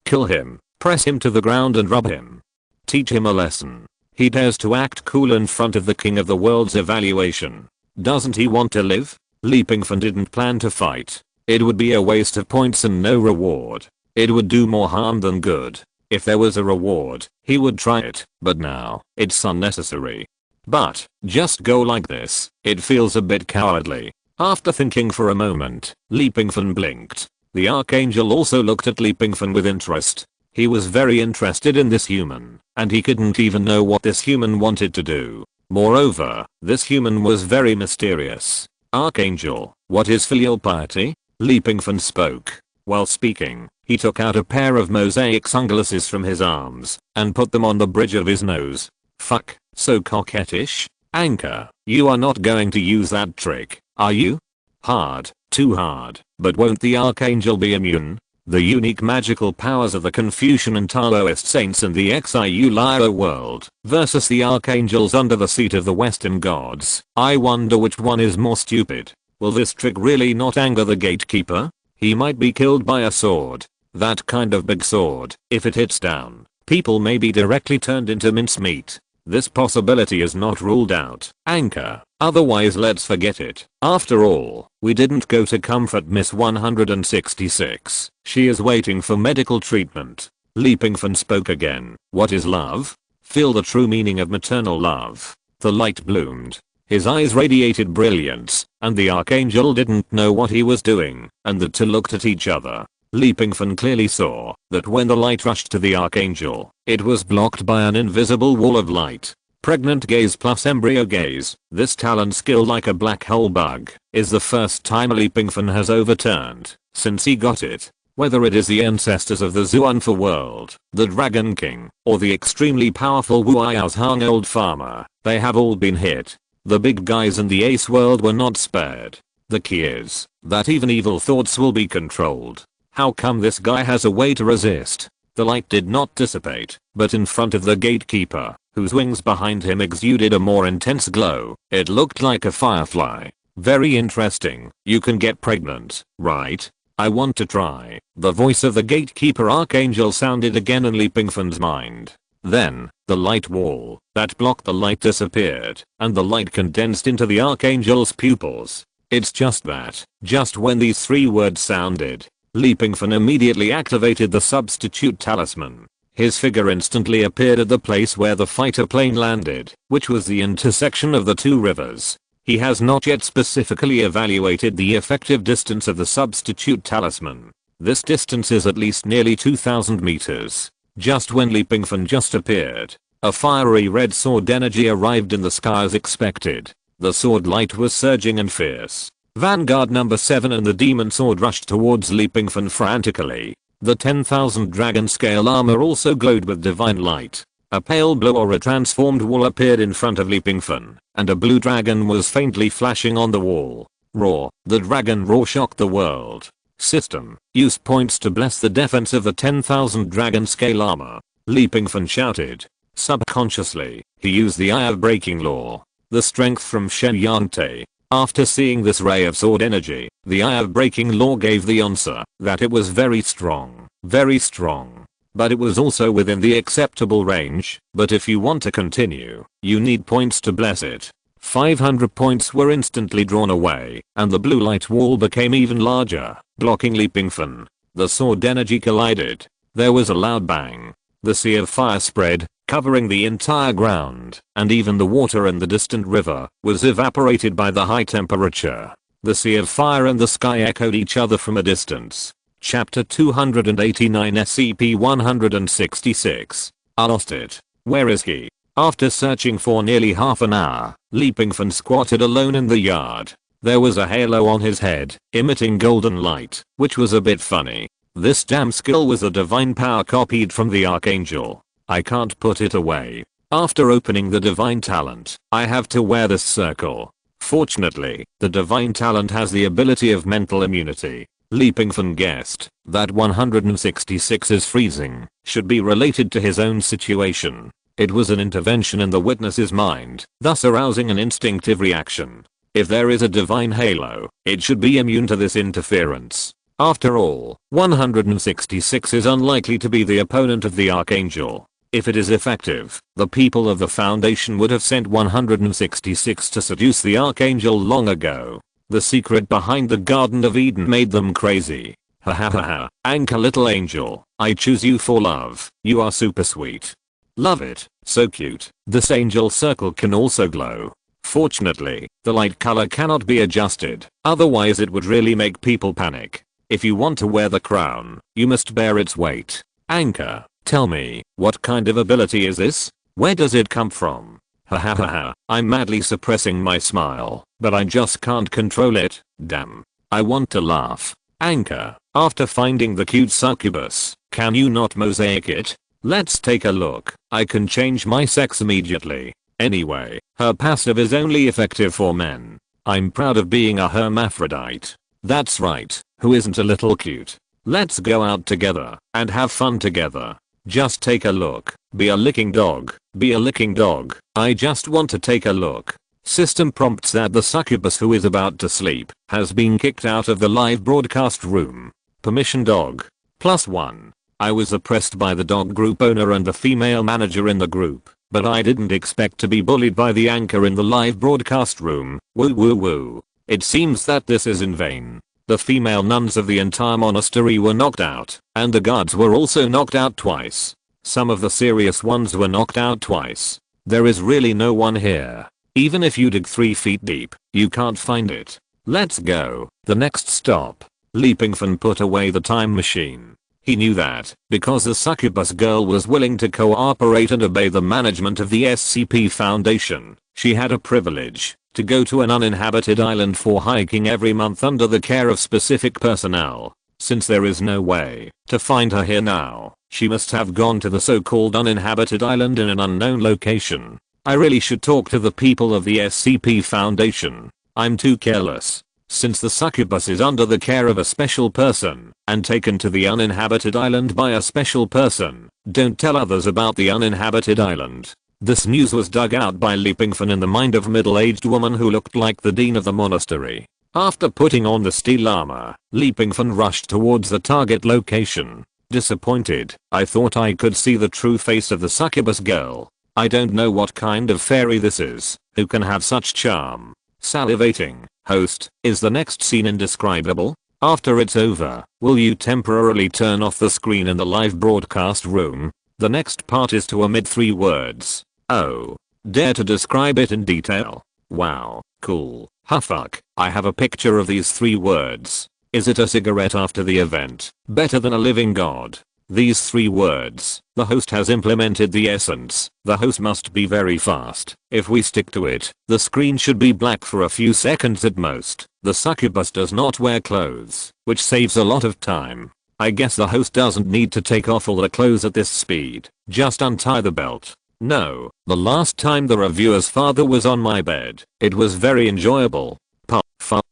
kill him, press him to the ground and rub him. Teach him a lesson. He dares to act cool in front of the king of the world's evaluation. Doesn't he want to live? Pingfan didn't plan to fight. It would be a waste of points and no reward. It would do more harm than good. If there was a reward, he would try it, but now, it's unnecessary. But, just go like this, it feels a bit cowardly. After thinking for a moment, Pingfan blinked. The archangel also looked at Pingfan with interest. He was very interested in this human, and he couldn't even know what this human wanted to do. Moreover, this human was very mysterious. Archangel, What is filial piety? Leapingfan spoke. While speaking, he took out a pair of mosaic sunglasses from his arms and put them on the bridge of his nose. Fuck, so coquettish. Anchor, you are not going to use that trick, are you? Hard, too hard, but won't the Archangel be immune? The unique magical powers of the Confucian and Taoist saints in the Xiu Lyra world versus the archangels under the seat of the Western gods. I wonder which one is more stupid. Will this trick really not anger the gatekeeper? He might be killed by a sword. That kind of big sword. If it hits down, people may be directly turned into mincemeat. This possibility is not ruled out. Anchor. Otherwise let's forget it. After all, we didn't go to comfort Miss 166. She is waiting for medical treatment. Leapingfan spoke again. What is love? Feel the true meaning of maternal love. The light bloomed. His eyes radiated brilliance, and the Archangel didn't know what he was doing, and the two looked at each other. Leapingfan clearly saw that when the light rushed to the Archangel, it was blocked by an invisible wall of light. Pregnant gaze plus embryo gaze, this talent skill like a black hole bug, is the first time Leapingfan has overturned since he got it. Whether it is the ancestors of the Zuanfa world, the Dragon King, or the extremely powerful Wu Yao's Hang old farmer, they have all been hit. The big guys in the Ace world were not spared. The key is that even evil thoughts will be controlled. How come this guy has a way to resist? The light did not dissipate, but in front of the gatekeeper, whose wings behind him exuded a more intense glow, it looked like a firefly. Very interesting. You can get pregnant, right? I want to try. The voice of the gatekeeper Archangel sounded again in Leapingfan's mind. Then, the light wall that blocked the light disappeared, and the light condensed into the Archangel's pupils. It's just that, just when these three words sounded, Leapingfan immediately activated the substitute talisman. His figure instantly appeared at the place where the fighter plane landed, which was the intersection of the two rivers. He has not yet specifically evaluated the effective distance of the substitute talisman. This distance is at least nearly 2,000 meters. Just when Leapingfan just appeared, a fiery red sword energy arrived in the sky as expected. The sword light was surging and fierce. Vanguard number 7 and the demon sword rushed towards Leapingfan frantically. The 10,000 dragon scale armor also glowed with divine light. A pale blue aura transformed wall appeared in front of Leapingfan, and a blue dragon was faintly flashing on the wall. Roar. The dragon roar shocked the world. System. Use points to bless the defense of the 10,000 dragon scale armor. Leapingfan shouted. Subconsciously, he used the Eye of Breaking Law. The strength from Shen Yangte. After seeing this ray of sword energy, the Eye of Breaking Law gave the answer that it was very strong. Very strong. But it was also within the acceptable range. But if you want to continue, you need points to bless it. 500 points were instantly drawn away, and the blue light wall became even larger, blocking Leapingfan. The sword energy collided. There was a loud bang. The sea of fire spread, covering the entire ground, and even the water in the distant river was evaporated by the high temperature. The sea of fire and the sky echoed each other from a distance. Chapter 289 SCP-166. I lost it. Where is he? After searching for nearly half an hour, Leapingfan squatted alone in the yard. There was a halo on his head, emitting golden light, which was a bit funny. This damn skill was a divine power copied from the Archangel. I can't put it away. After opening the divine talent, I have to wear this circle. Fortunately, the divine talent has the ability of mental immunity. Leapingfan guessed that 166's freezing should be related to his own situation. It was an intervention in the witness's mind, thus arousing an instinctive reaction. If there is a divine halo, it should be immune to this interference. After all, 166 is unlikely to be the opponent of the Archangel. If it is effective, the people of the Foundation would have sent 166 to seduce the Archangel long ago. The secret behind the Garden of Eden made them crazy. Ha ha ha ha. Anchor little angel, I choose you for love. You are super sweet. Love it. So cute. This angel circle can also glow. Fortunately, the light color cannot be adjusted, otherwise it would really make people panic. If you want to wear the crown, you must bear its weight. Anchor, tell me, what kind of ability is this? Where does it come from? Ha ha ha ha. I'm madly suppressing my smile, but I just can't control it. Damn. I want to laugh. Anchor, after finding the cute succubus, can you not mosaic it? Let's take a look. I can change my sex immediately. Anyway, her passive is only effective for men. I'm proud of being a hermaphrodite. That's right, who isn't a little cute? Let's go out together and have fun together. Just take a look. Be a licking dog. Be a licking dog. I just want to take a look. System prompts that the succubus who is about to sleep has been kicked out of the live broadcast room. Permission dog. +1. I was oppressed by the dog group owner and the female manager in the group, but I didn't expect to be bullied by the anchor in the live broadcast room. Woo woo woo. It seems that this is in vain. The female nuns of the entire monastery were knocked out, and the guards were also knocked out twice. Some of the serious ones were knocked out twice. There is really no one here. Even if you dig 3 feet deep, you can't find it. Let's go. The next stop. Pingfan put away the time machine. He knew that, because the succubus girl was willing to cooperate and obey the management of the SCP Foundation, she had a privilege to go to an uninhabited island for hiking every month under the care of specific personnel. Since there is no way to find her here now, she must have gone to the so-called uninhabited island in an unknown location. I really should talk to the people of the SCP Foundation. I'm too careless. Since the succubus is under the care of a special person and taken to the uninhabited island by a special person, don't tell others about the uninhabited island. This news was dug out by Pingfan in the mind of a middle-aged woman who looked like the dean of the monastery. After putting on the steel armor, Pingfan rushed towards the target location. Disappointed, I thought I could see the true face of the succubus girl. I don't know what kind of fairy this is, who can have such charm. Salivating. Host, is the next scene indescribable? After it's over, will you temporarily turn off the screen in the live broadcast room? The next part is to omit 3 words. Oh. Dare to describe it in detail? Wow, cool. Fuck, I have a picture of these 3 words. Is it a cigarette after the event? Better than a living god. These 3 words. The host has implemented the essence. The host must be very fast. If we stick to it, the screen should be black for a few seconds at most. The succubus does not wear clothes, which saves a lot of time. I guess the host doesn't need to take off all the clothes at this speed. Just untie the belt. No, the last time the reviewer's father was on my bed, it was very enjoyable.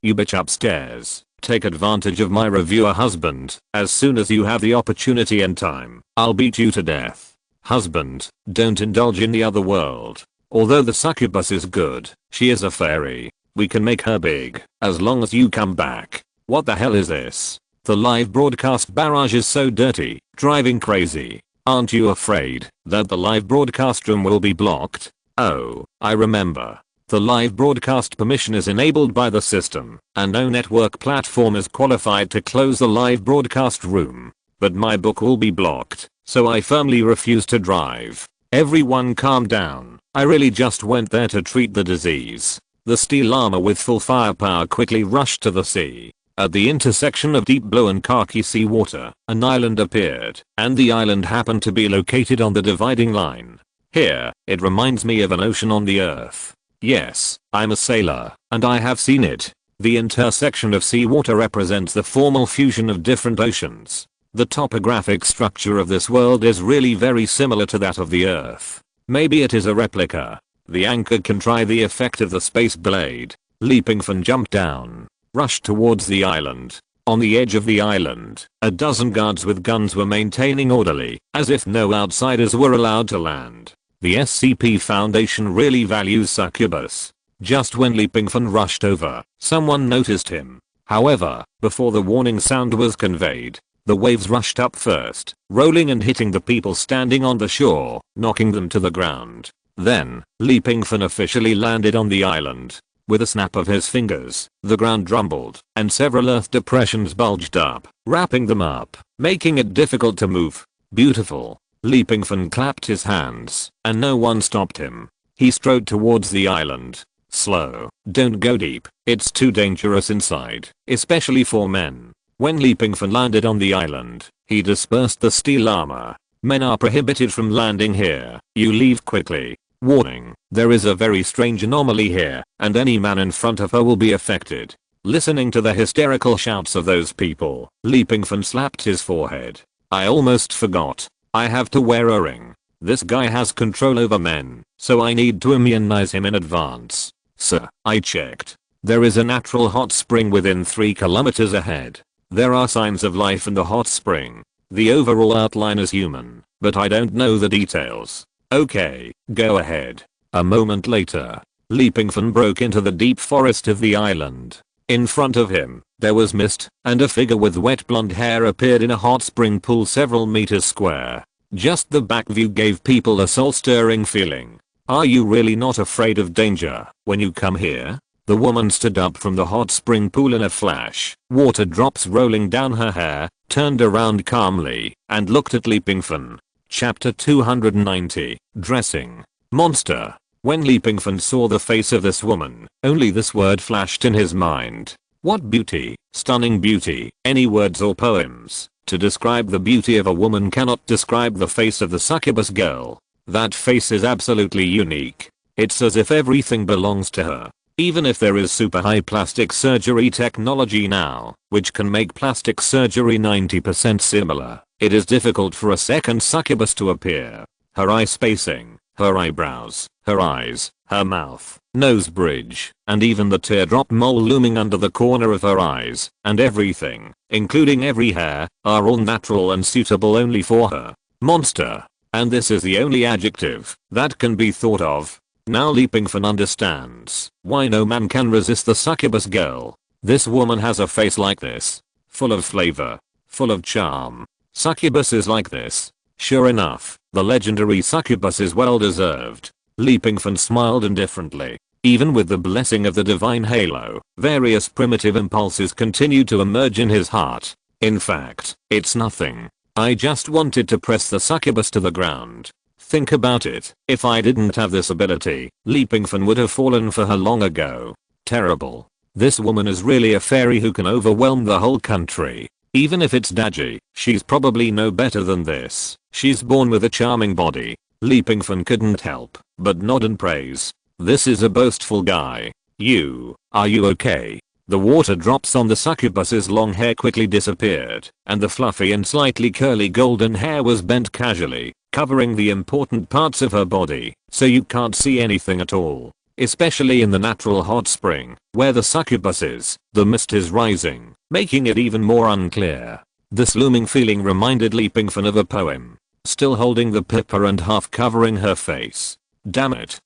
You bitch upstairs. Take advantage of my reviewer husband. As soon as you have the opportunity and time, I'll beat you to death. Husband, don't indulge in the other world. Although the succubus is good, she is a fairy. We can make her big, as long as you come back. What the hell is this? The live broadcast barrage is so dirty, driving crazy. Aren't you afraid that the live broadcast room will be blocked? Oh, I remember. The live broadcast permission is enabled by the system, and no network platform is qualified to close the live broadcast room. But my book will be blocked, so I firmly refuse to drive. Everyone calm down. I really just went there to treat the disease. The steel armor with full firepower quickly rushed to the sea. At the intersection of deep blue and khaki seawater, an island appeared, and the island happened to be located on the dividing line. Here, it reminds me of an ocean on the earth. Yes, I'm a sailor, and I have seen it. The intersection of seawater represents the formal fusion of different oceans. The topographic structure of this world is really very similar to that of the Earth. Maybe it is a replica. The anchor can try the effect of the space blade. Pingfan jumped down, rushed towards the island. On the edge of the island, a dozen guards with guns were maintaining orderly, as if no outsiders were allowed to land. The SCP Foundation really values succubus. Just when Pingfan rushed over, someone noticed him. However, before the warning sound was conveyed, the waves rushed up first, rolling and hitting the people standing on the shore, knocking them to the ground. Then, Pingfan officially landed on the island. With a snap of his fingers, the ground rumbled, and several earth depressions bulged up, wrapping them up, making it difficult to move. Beautiful. Pingfan clapped his hands, and no one stopped him. He strode towards the island. Slow. Don't go deep. It's too dangerous inside, especially for men. When Pingfan landed on the island, he dispersed the steel armor. Men are prohibited from landing here. You leave quickly. Warning, there is a very strange anomaly here, and any man in front of her will be affected. Listening to the hysterical shouts of those people, Pingfan slapped his forehead. I almost forgot. I have to wear a ring. This guy has control over men, so I need to immunize him in advance. Sir, I checked. There is a natural hot spring within 3 kilometers ahead. There are signs of life in the hot spring. The overall outline is human, but I don't know the details. Okay, go ahead. A moment later, Pingfan broke into the deep forest of the island. In front of him, there was mist, and a figure with wet blonde hair appeared in a hot spring pool several meters square. Just the back view gave people a soul-stirring feeling. Are you really not afraid of danger when you come here? The woman stood up from the hot spring pool in a flash, water drops rolling down her hair, turned around calmly, and looked at Pingfan. Chapter 290, Dressing. Monster. When Pingfan saw the face of this woman, only this word flashed in his mind. What beauty, stunning beauty, any words or poems to describe the beauty of a woman cannot describe the face of the succubus girl. That face is absolutely unique. It's as if everything belongs to her. Even if there is super high plastic surgery technology now, which can make plastic surgery 90% similar, it is difficult for a second succubus to appear. Her eye spacing, her eyebrows, her eyes, her mouth, nose bridge, and even the teardrop mole looming under the corner of her eyes, and everything, including every hair, are all natural and suitable only for her. Monster. And this is the only adjective that can be thought of. Now Pingfan understands why no man can resist the succubus girl. This woman has a face like this, full of flavor, full of charm. Succubus is like this. Sure enough, the legendary succubus is well deserved. Pingfan smiled indifferently. Even with the blessing of the divine halo, various primitive impulses continued to emerge in his heart. In fact, it's nothing. I just wanted to press the succubus to the ground. Think about it, if I didn't have this ability, Pingfan would have fallen for her long ago. Terrible. This woman is really a fairy who can overwhelm the whole country. Even if it's dodgy, she's probably no better than this. She's born with a charming body. Pingfan couldn't help but nod in praise. This is a boastful guy. Are you okay? The water drops on the succubus's long hair quickly disappeared, and the fluffy and slightly curly golden hair was bent casually, covering the important parts of her body, so you can't see anything at all. Especially in the natural hot spring, where the succubus is, the mist is rising, making it even more unclear. This looming feeling reminded Pingfan of a poem. Still holding the pippa and half covering her face. Damn it.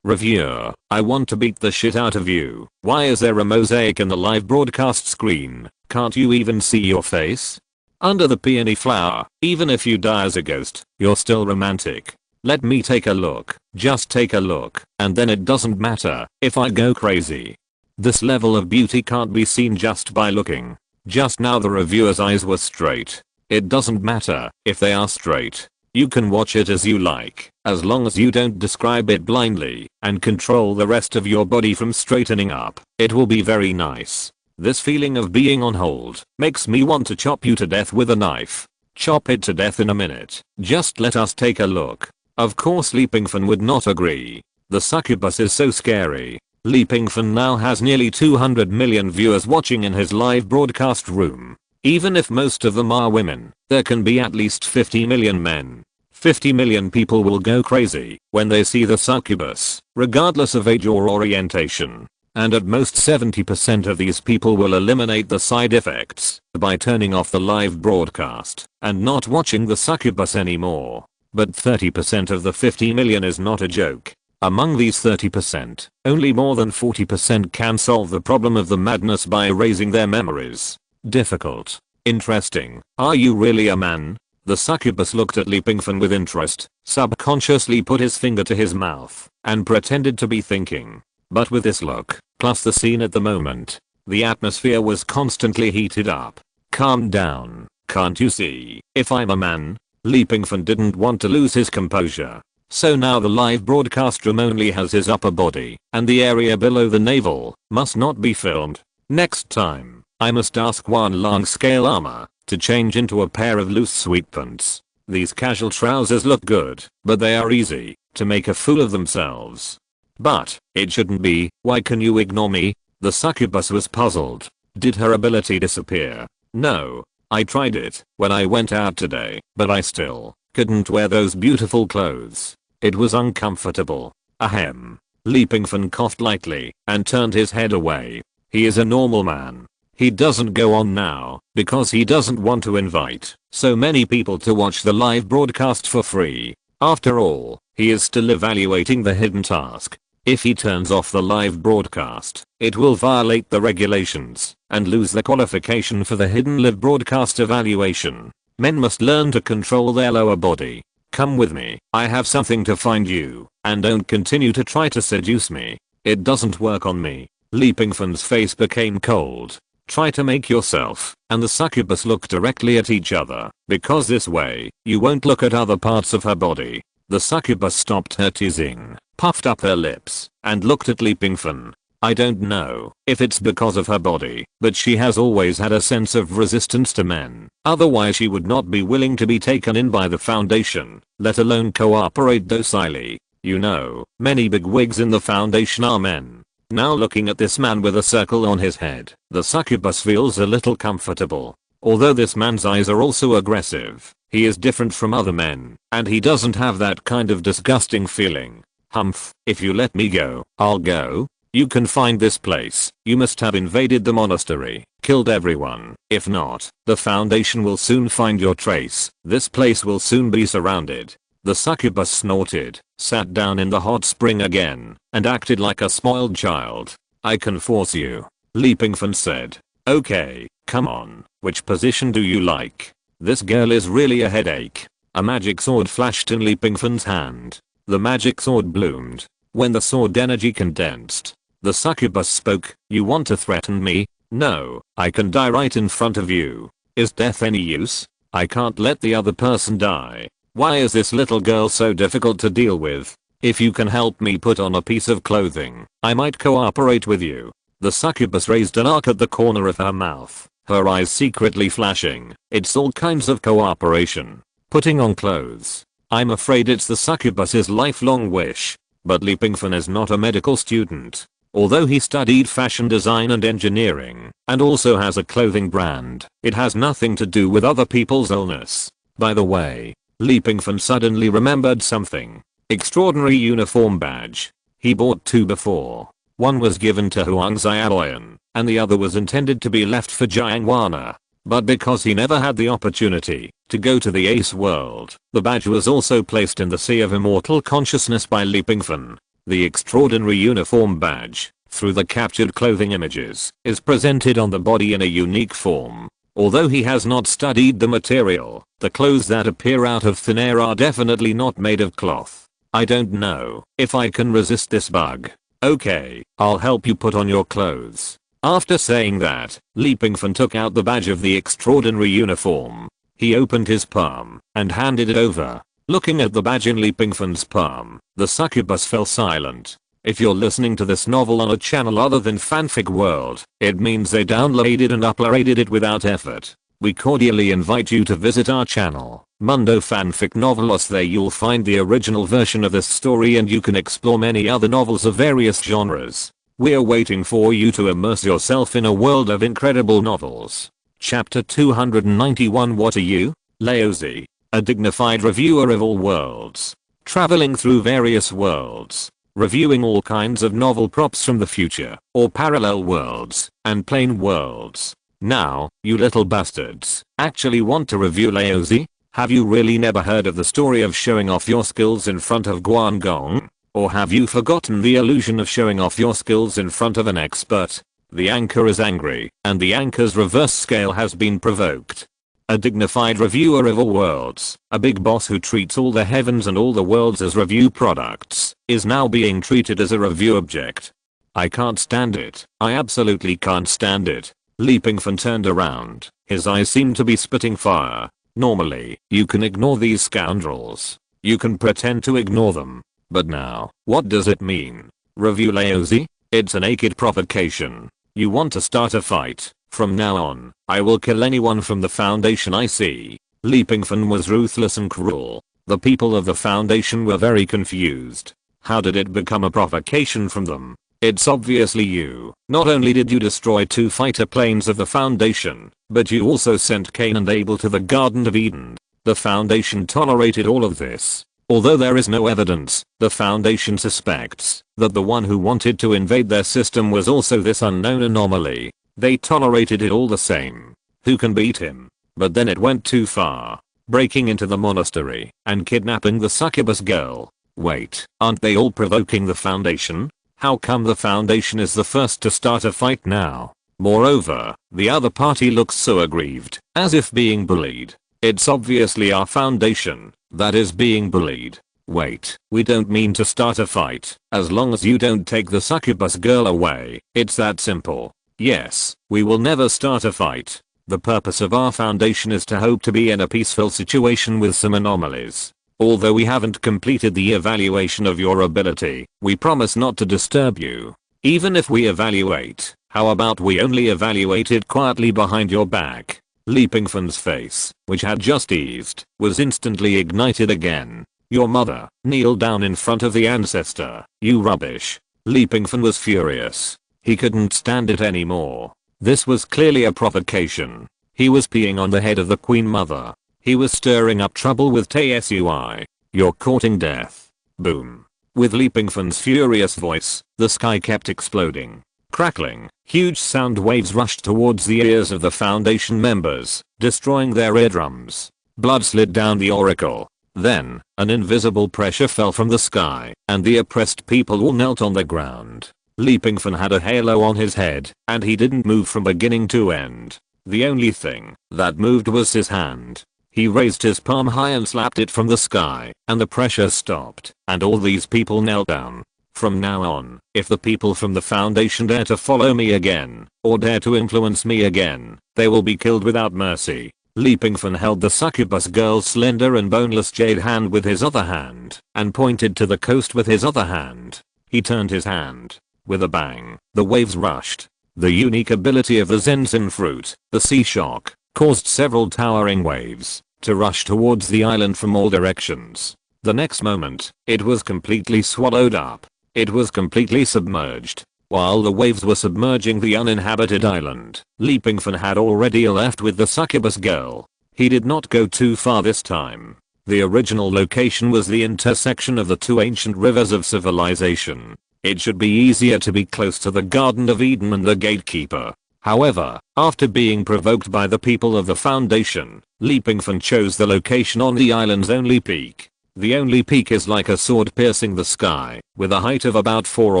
Reviewer, I want to beat the shit out of you. Why is there a mosaic in the live broadcast screen? Can't you even see your face? Under the peony flower, even if you die as a ghost, you're still romantic. Let me take a look. Just take a look, and then it doesn't matter if I go crazy. This level of beauty can't be seen just by looking. Just now the reviewer's eyes were straight. It doesn't matter if they are straight. You can watch it as you like, as long as you don't describe it blindly and control the rest of your body from straightening up. It will be very nice. This feeling of being on hold makes me want to chop you to death with a knife. Chop it to death in a minute. Just let us take a look. Of course Pingfan would not agree. The succubus is so scary. Pingfan now has nearly 200 million viewers watching in his live broadcast room. Even if most of them are women, there can be at least 50 million men. 50 million people will go crazy when they see the succubus, regardless of age or orientation. And at most 70% of these people will eliminate the side effects by turning off the live broadcast and not watching the succubus anymore. But 30% of the 50 million is not a joke. Among these 30%, only more than 40% can solve the problem of the madness by erasing their memories. Difficult. Interesting. Are you really a man? The succubus looked at Pingfan with interest, subconsciously put his finger to his mouth, and pretended to be thinking. But with this look, plus the scene at the moment, the atmosphere was constantly heated up. Calm down. Can't you see, if I'm a man? Pingfan didn't want to lose his composure. So now the live broadcast room only has his upper body, and the area below the navel must not be filmed. Next time, I must ask one long scale armor to change into a pair of loose sweatpants. These casual trousers look good, but they are easy to make a fool of themselves. But it shouldn't be. Why can you ignore me? The succubus was puzzled. Did her ability disappear? No. I tried it when I went out today, but I still couldn't wear those beautiful clothes. It was uncomfortable. Ahem. Leapingfan coughed lightly and turned his head away. He is a normal man. He doesn't go on now because he doesn't want to invite so many people to watch the live broadcast for free. After all, he is still evaluating the hidden task. If he turns off the live broadcast, it will violate the regulations and lose the qualification for the hidden live broadcast evaluation. Men must learn to control their lower body. Come with me, I have something to find you, and don't continue to try to seduce me. It doesn't work on me. Leapingfan's face became cold. Try to make yourself and the succubus look directly at each other, because this way, you won't look at other parts of her body. The succubus stopped her teasing, puffed up her lips, and looked at Leapingfan. I don't know if it's because of her body, but she has always had a sense of resistance to men. Otherwise she would not be willing to be taken in by the Foundation, let alone cooperate docilely. You know, many bigwigs in the Foundation are men. Now looking at this man with a circle on his head, the succubus feels a little comfortable. Although this man's eyes are also aggressive, he is different from other men, and he doesn't have that kind of disgusting feeling. Humph, if you let me go, I'll go. You can find this place. You must have invaded the monastery, killed everyone. If not, the Foundation will soon find your trace. This place will soon be surrounded. The succubus snorted, sat down in the hot spring again, and acted like a spoiled child. I can force you, Leapingfan said. Okay, come on. Which position do you like? This girl is really a headache. A magic sword flashed in Leapingfan's hand. The magic sword bloomed. When the sword energy condensed, the succubus spoke. You want to threaten me? No, I can die right in front of you. Is death any use? I can't let the other person die. Why is this little girl so difficult to deal with? If you can help me put on a piece of clothing, I might cooperate with you. The succubus raised an arc at the corner of her mouth, her eyes secretly flashing. It's all kinds of cooperation. Putting on clothes. I'm afraid it's the succubus's lifelong wish. But Leapingfan is not a medical student. Although he studied fashion design and engineering, and also has a clothing brand, it has nothing to do with other people's illness. By the way, Leapingfan suddenly remembered something. Extraordinary uniform badge. He bought 2 before. One was given to Huang Xiaoyan, and the other was intended to be left for Jiangwana. But because he never had the opportunity to go to the Ace world, the badge was also placed in the Sea of Immortal Consciousness by Leapingfan. The extraordinary uniform badge, through the captured clothing images, is presented on the body in a unique form. Although he has not studied the material, the clothes that appear out of thin air are definitely not made of cloth. I don't know if I can resist this bug. Okay, I'll help you put on your clothes. After saying that, Leapingfan took out the badge of the extraordinary uniform. He opened his palm and handed it over. Looking at the badge in Leapingfan's palm, the succubus fell silent. If you're listening to this novel on a channel other than Fanfic World, it means they downloaded and uploaded it without effort. We cordially invite you to visit our channel, Mundo Fanfic Novelos. There you'll find the original version of this story and you can explore many other novels of various genres. We're waiting for you to immerse yourself in a world of incredible novels. Chapter 291. What are you? Laozi, a dignified reviewer of all worlds. Traveling through various worlds. Reviewing all kinds of novel props from the future, or parallel worlds, and plain worlds. Now, you little bastards, actually want to review Laozi? Have you really never heard of the story of showing off your skills in front of Guangong? Or have you forgotten the illusion of showing off your skills in front of an expert? The anchor is angry, and the anchor's reverse scale has been provoked. A dignified reviewer of all worlds, a big boss who treats all the heavens and all the worlds as review products, is now being treated as a review object. I can't stand it. I absolutely can't stand it. Leapingfan turned around. His eyes seemed to be spitting fire. Normally, you can ignore these scoundrels. You can pretend to ignore them. But now, what does it mean? Review Laozi? It's a naked provocation. You want to start a fight? From now on, I will kill anyone from the Foundation I see. Leapingfan was ruthless and cruel. The people of the Foundation were very confused. How did it become a provocation from them? It's obviously you. Not only did you destroy 2 fighter planes of the Foundation, but you also sent Cain and Abel to the Garden of Eden. The Foundation tolerated all of this. Although there is no evidence, the Foundation suspects that the one who wanted to invade their system was also this unknown anomaly. They tolerated it all the same. Who can beat him? But then it went too far. Breaking into the monastery and kidnapping the succubus girl. Wait, aren't they all provoking the Foundation? How come the Foundation is the first to start a fight now? Moreover, the other party looks so aggrieved, as if being bullied. It's obviously our Foundation that is being bullied. Wait, we don't mean to start a fight, as long as you don't take the succubus girl away. It's that simple. Yes, we will never start a fight. The purpose of our Foundation is to hope to be in a peaceful situation with some anomalies. Although we haven't completed the evaluation of your ability, we promise not to disturb you. Even if we evaluate, how about we only evaluate it quietly behind your back? Pingfan's face, which had just eased, was instantly ignited again. Your mother, kneel down in front of the ancestor, you rubbish. Pingfan was furious. He couldn't stand it anymore. This was clearly a provocation. He was peeing on the head of the Queen Mother. He was stirring up trouble with Tsui. You're courting death. Boom. With Pingfan's furious voice, the sky kept exploding. Crackling, huge sound waves rushed towards the ears of the Foundation members, destroying their eardrums. Blood slid down the oracle. Then, an invisible pressure fell from the sky, and the oppressed people all knelt on the ground. Pingfan had a halo on his head, and he didn't move from beginning to end. The only thing that moved was his hand. He raised his palm high and slapped it from the sky, and the pressure stopped, and all these people knelt down. From now on, if the people from the Foundation dare to follow me again, or dare to influence me again, they will be killed without mercy. Pingfan held the succubus girl's slender and boneless jade hand with his other hand, and pointed to the coast with his other hand. He turned his hand. With a bang, the waves rushed. The unique ability of the Zensin fruit, the sea shock, caused several towering waves to rush towards the island from all directions. The next moment, it was completely swallowed up. It was completely submerged. While the waves were submerging the uninhabited island, Pingfan had already left with the succubus girl. He did not go too far this time. The original location was the intersection of the 2 ancient rivers of civilization. It should be easier to be close to the Garden of Eden and the gatekeeper. However, after being provoked by the people of the Foundation, Pingfan chose the location on the island's only peak. The only peak is like a sword piercing the sky, with a height of about 400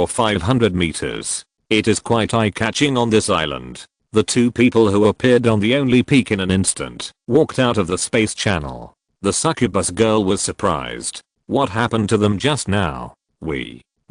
or 500 meters. It is quite eye-catching on this island. The 2 people who appeared on the only peak in an instant walked out of the space channel. The succubus girl was surprised. What happened to them just now?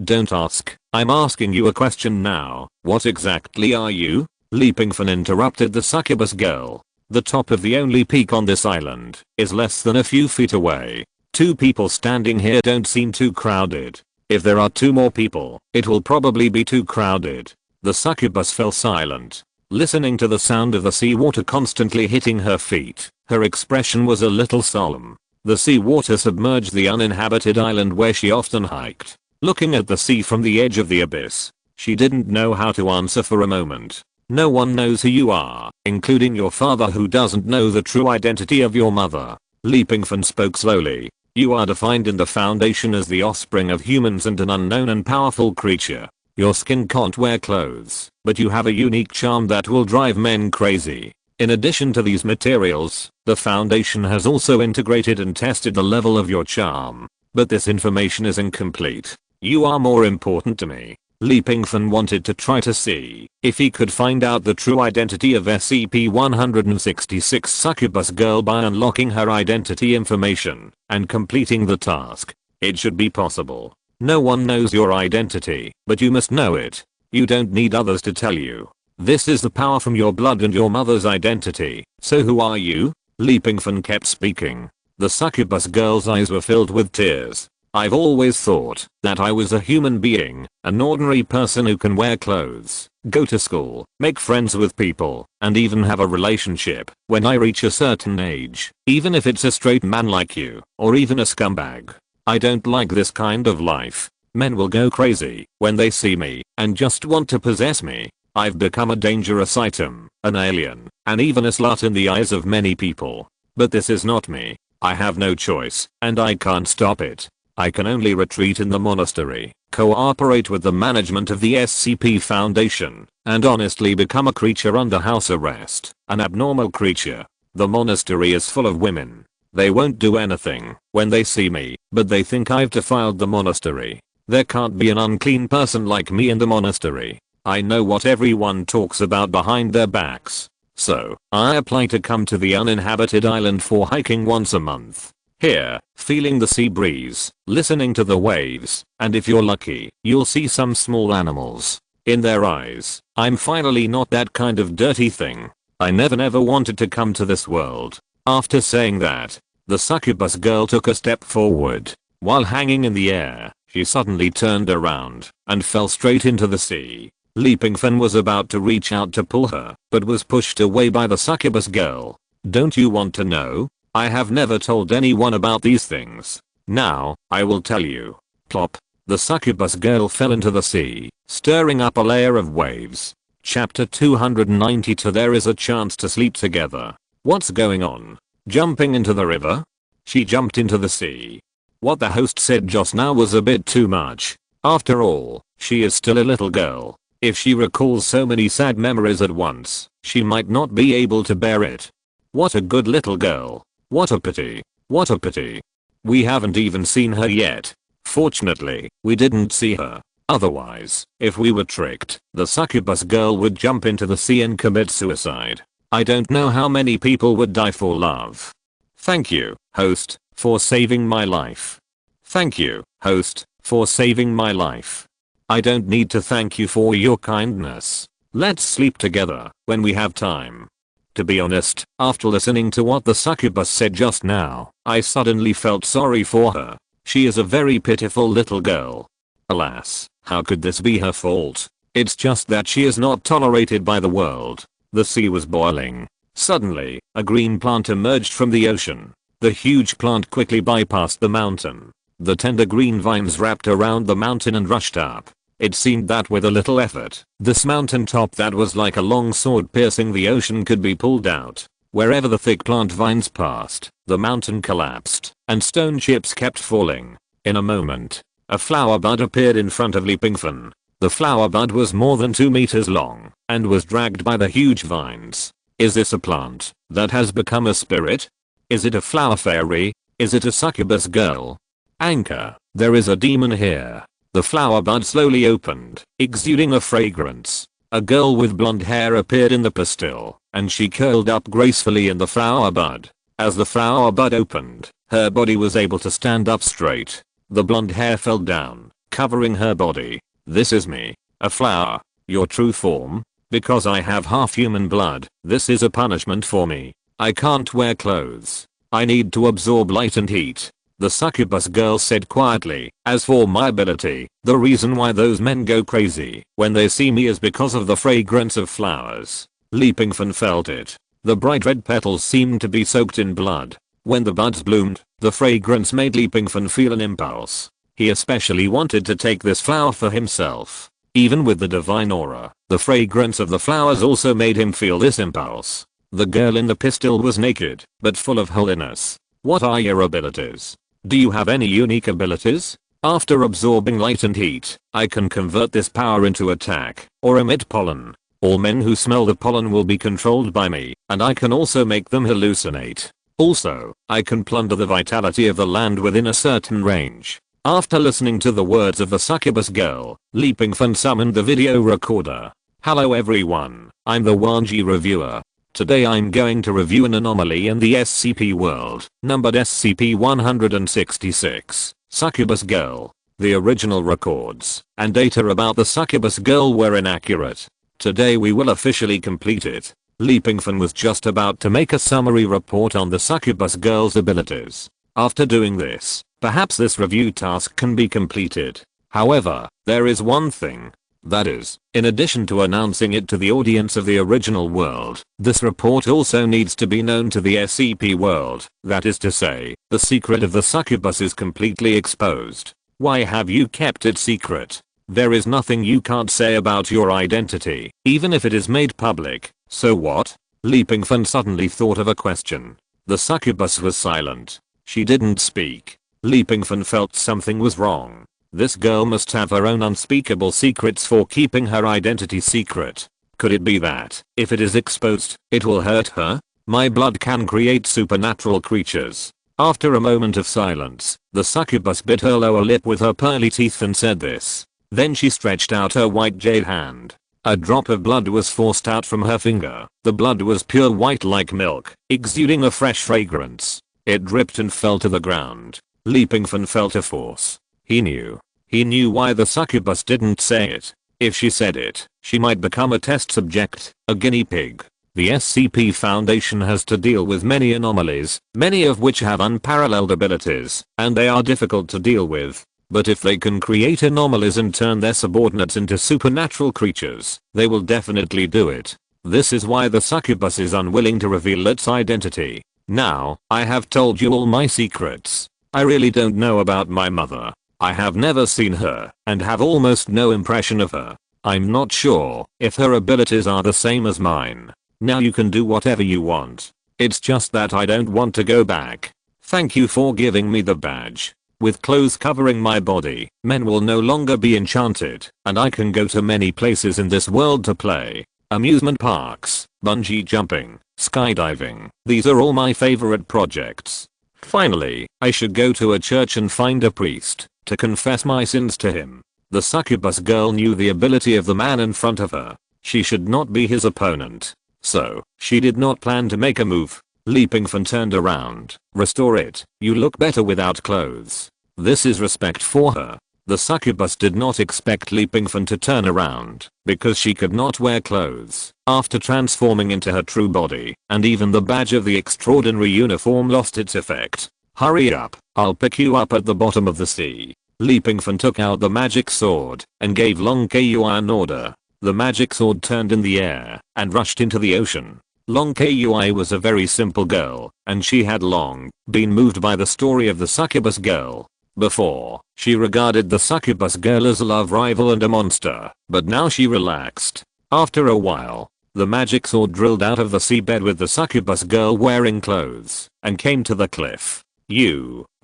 Don't ask. I'm asking you a question now. What exactly are you? Pingfan interrupted the succubus girl. The top of the only peak on this island is less than a few feet away. 2 people standing here don't seem too crowded. If there are 2 more people, it will probably be too crowded. The succubus fell silent, listening to the sound of the seawater constantly hitting her feet. Her expression was a little solemn. The seawater submerged the uninhabited island where she often hiked. Looking at the sea from the edge of the abyss, she didn't know how to answer for a moment. No one knows who you are, including your father, who doesn't know the true identity of your mother. Pingfan spoke slowly. You are defined in the Foundation as the offspring of humans and an unknown and powerful creature. Your skin can't wear clothes, but you have a unique charm that will drive men crazy. In addition to these materials, the Foundation has also integrated and tested the level of your charm. But this information is incomplete. You are more important to me. Pingfan wanted to try to see if he could find out the true identity of SCP-166 Succubus Girl by unlocking her identity information and completing the task. It should be possible. No one knows your identity, but you must know it. You don't need others to tell you. This is the power from your blood and your mother's identity. So who are you? Pingfan kept speaking. The succubus girl's eyes were filled with tears. I've always thought that I was a human being, an ordinary person who can wear clothes, go to school, make friends with people, and even have a relationship when I reach a certain age, even if it's a straight man like you, or even a scumbag. I don't like this kind of life. Men will go crazy when they see me and just want to possess me. I've become a dangerous item, an alien, and even a slut in the eyes of many people. But this is not me. I have no choice, and I can't stop it. I can only retreat in the monastery, cooperate with the management of the SCP Foundation, and honestly become a creature under house arrest, an abnormal creature. The monastery is full of women. They won't do anything when they see me, but they think I've defiled the monastery. There can't be an unclean person like me in the monastery. I know what everyone talks about behind their backs. So, I apply to come to the uninhabited island for hiking once a month. Here, feeling the sea breeze, listening to the waves, and if you're lucky, you'll see some small animals. In their eyes, I'm finally not that kind of dirty thing. I never wanted to come to this world. After saying that, the succubus girl took a step forward. While hanging in the air, she suddenly turned around and fell straight into the sea. Pingfan was about to reach out to pull her, but was pushed away by the succubus girl. Don't you want to know? I have never told anyone about these things. Now, I will tell you. Plop. The succubus girl fell into the sea, stirring up a layer of waves. Chapter 292. There is a chance to sleep together. What's going on? Jumping into the river? She jumped into the sea. What the host said just now was a bit too much. After all, she is still a little girl. If she recalls so many sad memories at once, she might not be able to bear it. What a good little girl. What a pity. What a pity. We haven't even seen her yet. Fortunately, we didn't see her. Otherwise, if we were tricked, the succubus girl would jump into the sea and commit suicide. I don't know how many people would die for love. Thank you, host, for saving my life. Thank you, host, for saving my life. I don't need to thank you for your kindness. Let's sleep together when we have time. To be honest, after listening to what the succubus said just now, I suddenly felt sorry for her. She is a very pitiful little girl. Alas, how could this be her fault? It's just that she is not tolerated by the world. The sea was boiling. Suddenly, a green plant emerged from the ocean. The huge plant quickly bypassed the mountain. The tender green vines wrapped around the mountain and rushed up. It seemed that with a little effort, this mountain top that was like a long sword piercing the ocean could be pulled out. Wherever the thick plant vines passed, the mountain collapsed, and stone chips kept falling. In a moment, a flower bud appeared in front of Pingfan. The flower bud was more than 2 meters long, and was dragged by the huge vines. Is this a plant that has become a spirit? Is it a flower fairy? Is it a succubus girl? Anchor, there is a demon here. The flower bud slowly opened, exuding a fragrance. A girl with blonde hair appeared in the pistil, and she curled up gracefully in the flower bud. As the flower bud opened, her body was able to stand up straight. The blonde hair fell down, covering her body. This is me, a flower, your true form. Because I have half human blood, this is a punishment for me. I can't wear clothes. I need to absorb light and heat. The succubus girl said quietly. As for my ability, the reason why those men go crazy when they see me is because of the fragrance of flowers. Pingfan felt it. The bright red petals seemed to be soaked in blood. When the buds bloomed, the fragrance made Pingfan feel an impulse. He especially wanted to take this flower for himself. Even with the divine aura, the fragrance of the flowers also made him feel this impulse. The girl in the pistil was naked, but full of holiness. What are your abilities? Do you have any unique abilities? After absorbing light and heat, I can convert this power into attack, or emit pollen. All men who smell the pollen will be controlled by me, and I can also make them hallucinate. Also, I can plunder the vitality of the land within a certain range. After listening to the words of the succubus girl, Pingfan summoned the video recorder. Hello everyone, I'm the Wanji reviewer. Today I'm going to review an anomaly in the SCP world, numbered SCP-166, Succubus Girl. The original records and data about the succubus girl were inaccurate. Today we will officially complete it. Pingfan was just about to make a summary report on the succubus girl's abilities. After doing this, perhaps this review task can be completed. However, there is one thing. That is, in addition to announcing it to the audience of the original world, this report also needs to be known to the SCP world. That is to say, the secret of the succubus is completely exposed. Why have you kept it secret? There is nothing you can't say about your identity, even if it is made public. So what? Pingfan suddenly thought of a question. The succubus was silent. She didn't speak. Pingfan felt something was wrong. This girl must have her own unspeakable secrets for keeping her identity secret. Could it be that, if it is exposed, it will hurt her? My blood can create supernatural creatures. After a moment of silence, the succubus bit her lower lip with her pearly teeth and said this. Then she stretched out her white jade hand. A drop of blood was forced out from her finger. The blood was pure white like milk, exuding a fresh fragrance. It dripped and fell to the ground. Pingfan felt a force. He knew. He knew why the succubus didn't say it. If she said it, she might become a test subject, a guinea pig. The SCP Foundation has to deal with many anomalies, many of which have unparalleled abilities, and they are difficult to deal with. But if they can create anomalies and turn their subordinates into supernatural creatures, they will definitely do it. This is why the succubus is unwilling to reveal its identity. Now, I have told you all my secrets. I really don't know about my mother. I have never seen her, and have almost no impression of her. I'm not sure if her abilities are the same as mine. Now you can do whatever you want. It's just that I don't want to go back. Thank you for giving me the badge. With clothes covering my body, men will no longer be enchanted, and I can go to many places in this world to play. Amusement parks, bungee jumping, skydiving. These are all my favorite projects. Finally, I should go to a church and find a priest to confess my sins to him. The succubus girl knew the ability of the man in front of her. She should not be his opponent. So, she did not plan to make a move. Pingfan turned around. Restore it. You look better without clothes. This is respect for her. The succubus did not expect Pingfan to turn around, because she could not wear clothes after transforming into her true body, and even the badge of the extraordinary uniform lost its effect. Hurry up, I'll pick you up at the bottom of the sea. Pingfan took out the magic sword and gave Long Kui an order. The magic sword turned in the air and rushed into the ocean. Long Kui was a very simple girl, and she had long been moved by the story of the succubus girl. Before, she regarded the succubus girl as a love rival and a monster, but now she relaxed. After a while, the magic sword drilled out of the seabed with the succubus girl wearing clothes and came to the cliff.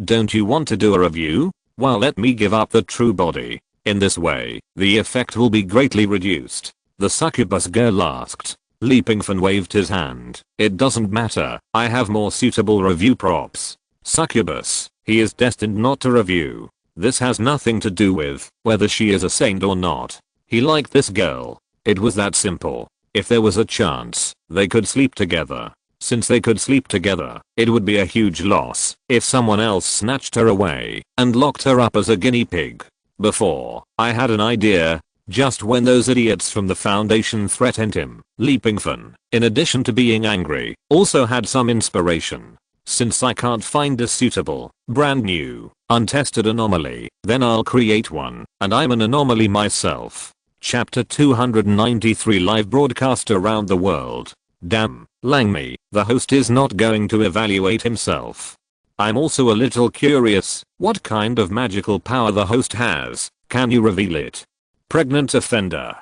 Don't you want to do a review? Well, let me give up the true body. In this way, the effect will be greatly reduced. The succubus girl asked. Pingfan waved his hand. It doesn't matter, I have more suitable review props. Succubus, he is destined not to review. This has nothing to do with whether she is a saint or not. He liked this girl. It was that simple. If there was a chance, they could sleep together. Since they could sleep together, it would be a huge loss if someone else snatched her away and locked her up as a guinea pig. Before, I had an idea. Just when those idiots from the Foundation threatened him, Pingfan, in addition to being angry, also had some inspiration. Since I can't find a suitable, brand new, untested anomaly, then I'll create one, and I'm an anomaly myself. Chapter 293 Live broadcast around the world. Damn, Langme, the host is not going to evaluate himself. I'm also a little curious, what kind of magical power the host has, can you reveal it? Pregnant offender,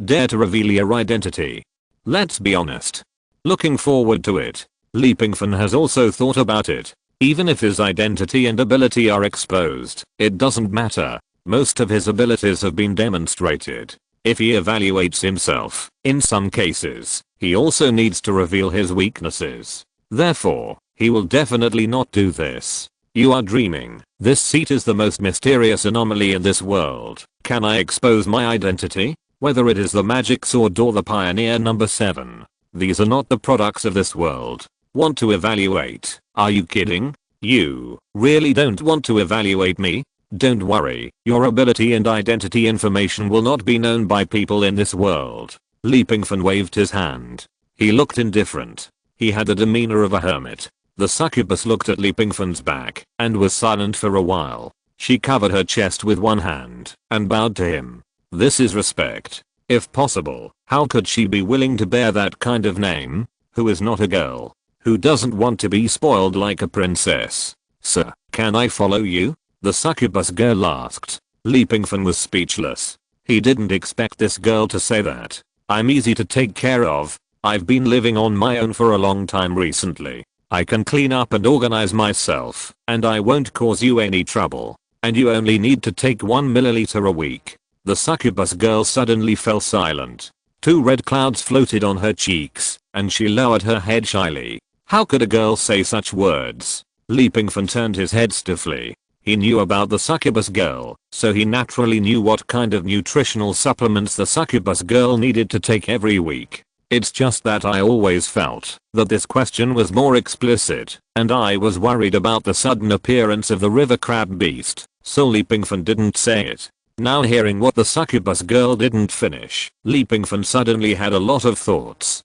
dare to reveal your identity. Let's be honest. Looking forward to it. Pingfan has also thought about it. Even if his identity and ability are exposed, it doesn't matter. Most of his abilities have been demonstrated. If he evaluates himself, in some cases, he also needs to reveal his weaknesses. Therefore, he will definitely not do this. You are dreaming. This seat is the most mysterious anomaly in this world. Can I expose my identity? Whether it is the magic sword or the Pioneer number 7. These are not the products of this world. Want to evaluate? Are you kidding? You really don't want to evaluate me? Don't worry, your ability and identity information will not be known by people in this world. Pingfan waved his hand. He looked indifferent. He had the demeanor of a hermit. The succubus looked at Li Pingfan's back and was silent for a while. She covered her chest with one hand and bowed to him. This is respect. If possible, how could she be willing to bear that kind of name? Who is not a girl? Who doesn't want to be spoiled like a princess? Sir, can I follow you? The succubus girl asked. Li Pingfan was speechless. He didn't expect this girl to say that. I'm easy to take care of. I've been living on my own for a long time recently. I can clean up and organize myself, and I won't cause you any trouble. And you only need to take 1 milliliter a week. The succubus girl suddenly fell silent. 2 red clouds floated on her cheeks, and she lowered her head shyly. How could a girl say such words? Li Pingfan turned his head stiffly. He knew about the succubus girl, so he naturally knew what kind of nutritional supplements the succubus girl needed to take every week. It's just that I always felt that this question was more explicit, and I was worried about the sudden appearance of the river crab beast, so Li Pingfan didn't say it. Now hearing what the succubus girl didn't finish, Li Pingfan suddenly had a lot of thoughts.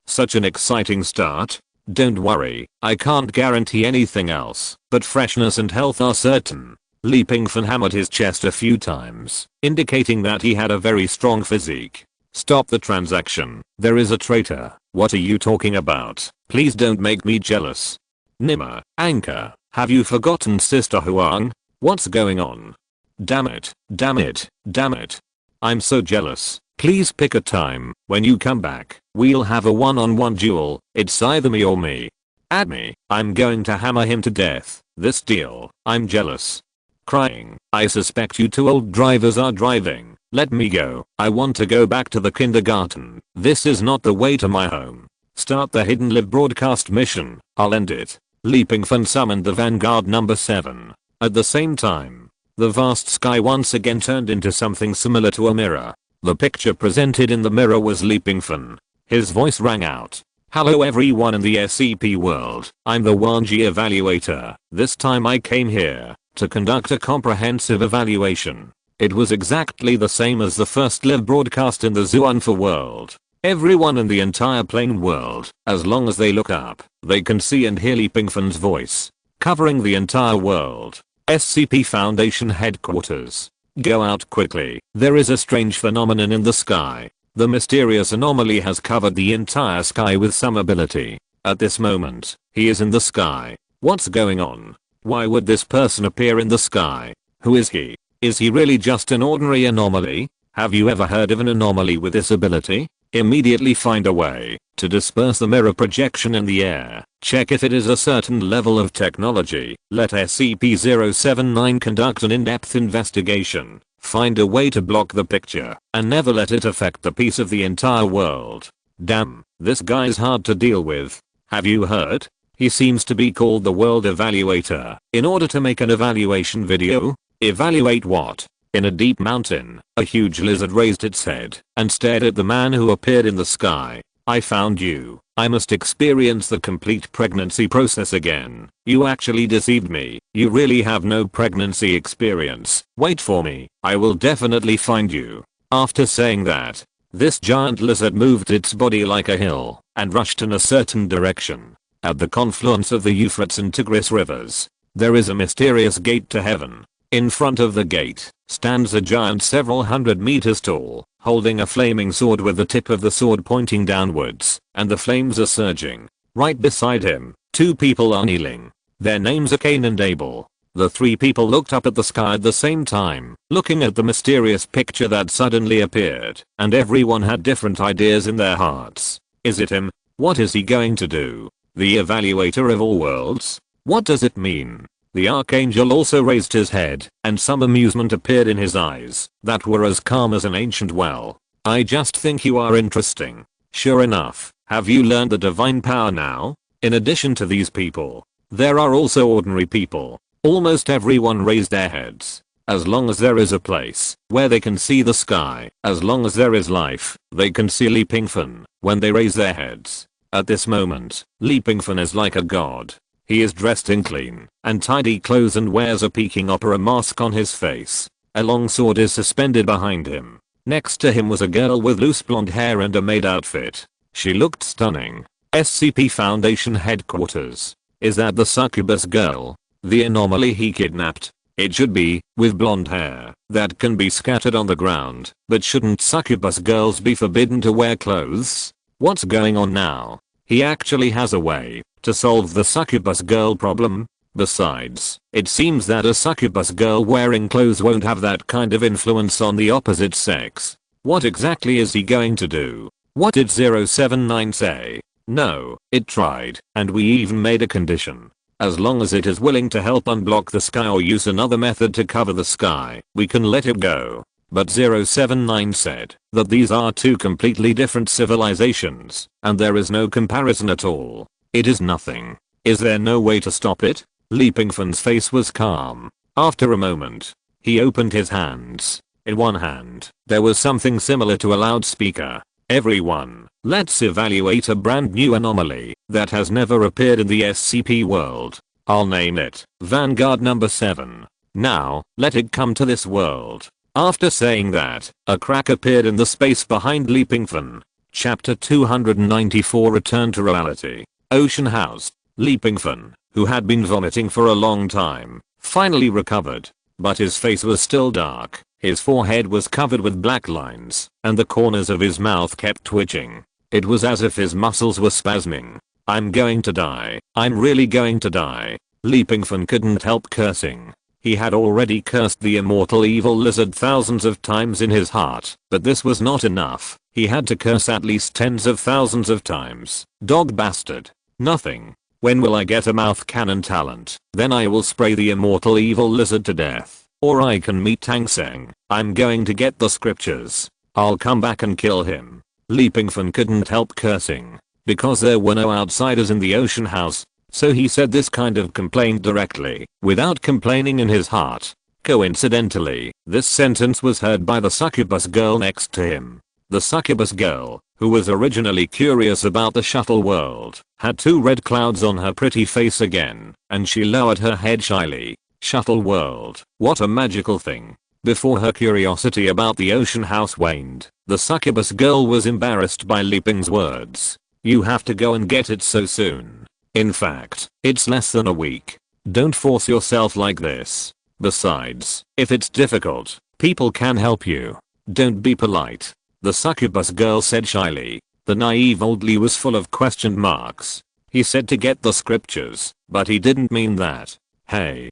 Such an exciting start. Don't worry, I can't guarantee anything else, but freshness and health are certain. Li Pingfan hammered his chest a few times, indicating that he had a very strong physique. Stop the transaction. There is a traitor. What are you talking about? Please don't make me jealous. Nima, Anchor, have you forgotten Sister Huang? What's going on? Damn it, damn it, damn it. I'm so jealous. Please pick a time. When you come back, we'll have a one-on-one duel. It's either me or me. Add me. I'm going to hammer him to death. This deal. I'm jealous. Crying. I suspect you 2 old drivers are driving. Let me go. I want to go back to the kindergarten. This is not the way to my home. Start the hidden live broadcast mission. I'll end it. Li Pingfan summoned the Vanguard number 7. At the same time, the vast sky once again turned into something similar to a mirror. The picture presented in the mirror was Li Pingfan. His voice rang out. Hello everyone in the SCP world. I'm the Wanji evaluator. This time I came here to conduct a comprehensive evaluation. It was exactly the same as the first live broadcast in the Zuanfa world. Everyone in the entire plane world, as long as they look up, they can see and hear Li Pingfan's voice. Covering the entire world. SCP Foundation headquarters. Go out quickly. There is a strange phenomenon in the sky. The mysterious anomaly has covered the entire sky with some ability. At this moment, he is in the sky. What's going on? Why would this person appear in the sky? Who is he? Is he really just an ordinary anomaly? Have you ever heard of an anomaly with this ability? Immediately find a way to disperse the mirror projection in the air. Check if it is a certain level of technology. Let SCP-079 conduct an in-depth investigation. Find a way to block the picture and never let it affect the peace of the entire world. Damn, this guy's hard to deal with. Have you heard? He seems to be called the World Evaluator. In order to make an evaluation video, evaluate what? In a deep mountain, a huge lizard raised its head and stared at the man who appeared in the sky. I found you. I must experience the complete pregnancy process again. You actually deceived me. You really have no pregnancy experience. Wait for me. I will definitely find you. After saying that, this giant lizard moved its body like a hill and rushed in a certain direction. At the confluence of the Euphrates and Tigris rivers, there is a mysterious gate to heaven. In front of the gate stands a giant several hundred meters tall, holding a flaming sword with the tip of the sword pointing downwards, and the flames are surging. Right beside him, 2 people are kneeling. Their names are Cain and Abel. The 3 people looked up at the sky at the same time, looking at the mysterious picture that suddenly appeared, and everyone had different ideas in their hearts. Is it him? What is he going to do? The evaluator of all worlds? What does it mean? The Archangel also raised his head, and some amusement appeared in his eyes that were as calm as an ancient well. I just think you are interesting. Sure enough, have you learned the divine power now? In addition to these people, there are also ordinary people. Almost everyone raised their heads. As long as there is a place where they can see the sky, as long as there is life, they can see Li Pingfan when they raise their heads. At this moment, Li Pingfan is like a god. He is dressed in clean and tidy clothes and wears a Peking opera mask on his face. A long sword is suspended behind him. Next to him was a girl with loose blonde hair and a maid outfit. She looked stunning. SCP Foundation headquarters. Is that the succubus girl? The anomaly he kidnapped? It should be, with blonde hair, that can be scattered on the ground, but shouldn't succubus girls be forbidden to wear clothes? What's going on now? He actually has a way to solve the succubus girl problem? Besides, it seems that a succubus girl wearing clothes won't have that kind of influence on the opposite sex. What exactly is he going to do? What did 079 say? No, it tried, and we even made a condition. As long as it is willing to help unblock the sky or use another method to cover the sky, we can let it go. But 079 said that these are two completely different civilizations, and there is no comparison at all. It is nothing. Is there no way to stop it? Leapingfan's face was calm. After a moment, he opened his hands. In one hand, there was something similar to a loudspeaker. Everyone, let's evaluate a brand new anomaly that has never appeared in the SCP world. I'll name it Vanguard number 7. Now, let it come to this world. After saying that, a crack appeared in the space behind Leapingfan. Chapter 294 Return to Reality. Ocean House. Leapingfan, who had been vomiting for a long time, finally recovered. But his face was still dark. His forehead was covered with black lines, and the corners of his mouth kept twitching. It was as if his muscles were spasming. I'm going to die. I'm really going to die. Leapingfan couldn't help cursing. He had already cursed the immortal evil lizard thousands of times in his heart, but this was not enough. He had to curse at least tens of thousands of times. Dog bastard. Nothing. When will I get a mouth cannon talent? Then I will spray the immortal evil lizard to death. Or I can meet Tang Seng. I'm going to get the scriptures. I'll come back and kill him. Leapingfan couldn't help cursing. Because there were no outsiders in the ocean house, so he said this kind of complaint directly, without complaining in his heart. Coincidentally, this sentence was heard by the succubus girl next to him. The succubus girl, who was originally curious about the shuttle world, had two red clouds on her pretty face again, and she lowered her head shyly. Shuttle world, what a magical thing. Before her curiosity about the ocean house waned, the succubus girl was embarrassed by Leaping's words. You have to go and get it so soon. In fact, it's less than a week. Don't force yourself like this. Besides, if it's difficult, people can help you. Don't be polite. The succubus girl said shyly. The naive old Lee was full of question marks. He said to get the scriptures, but he didn't mean that. Hey,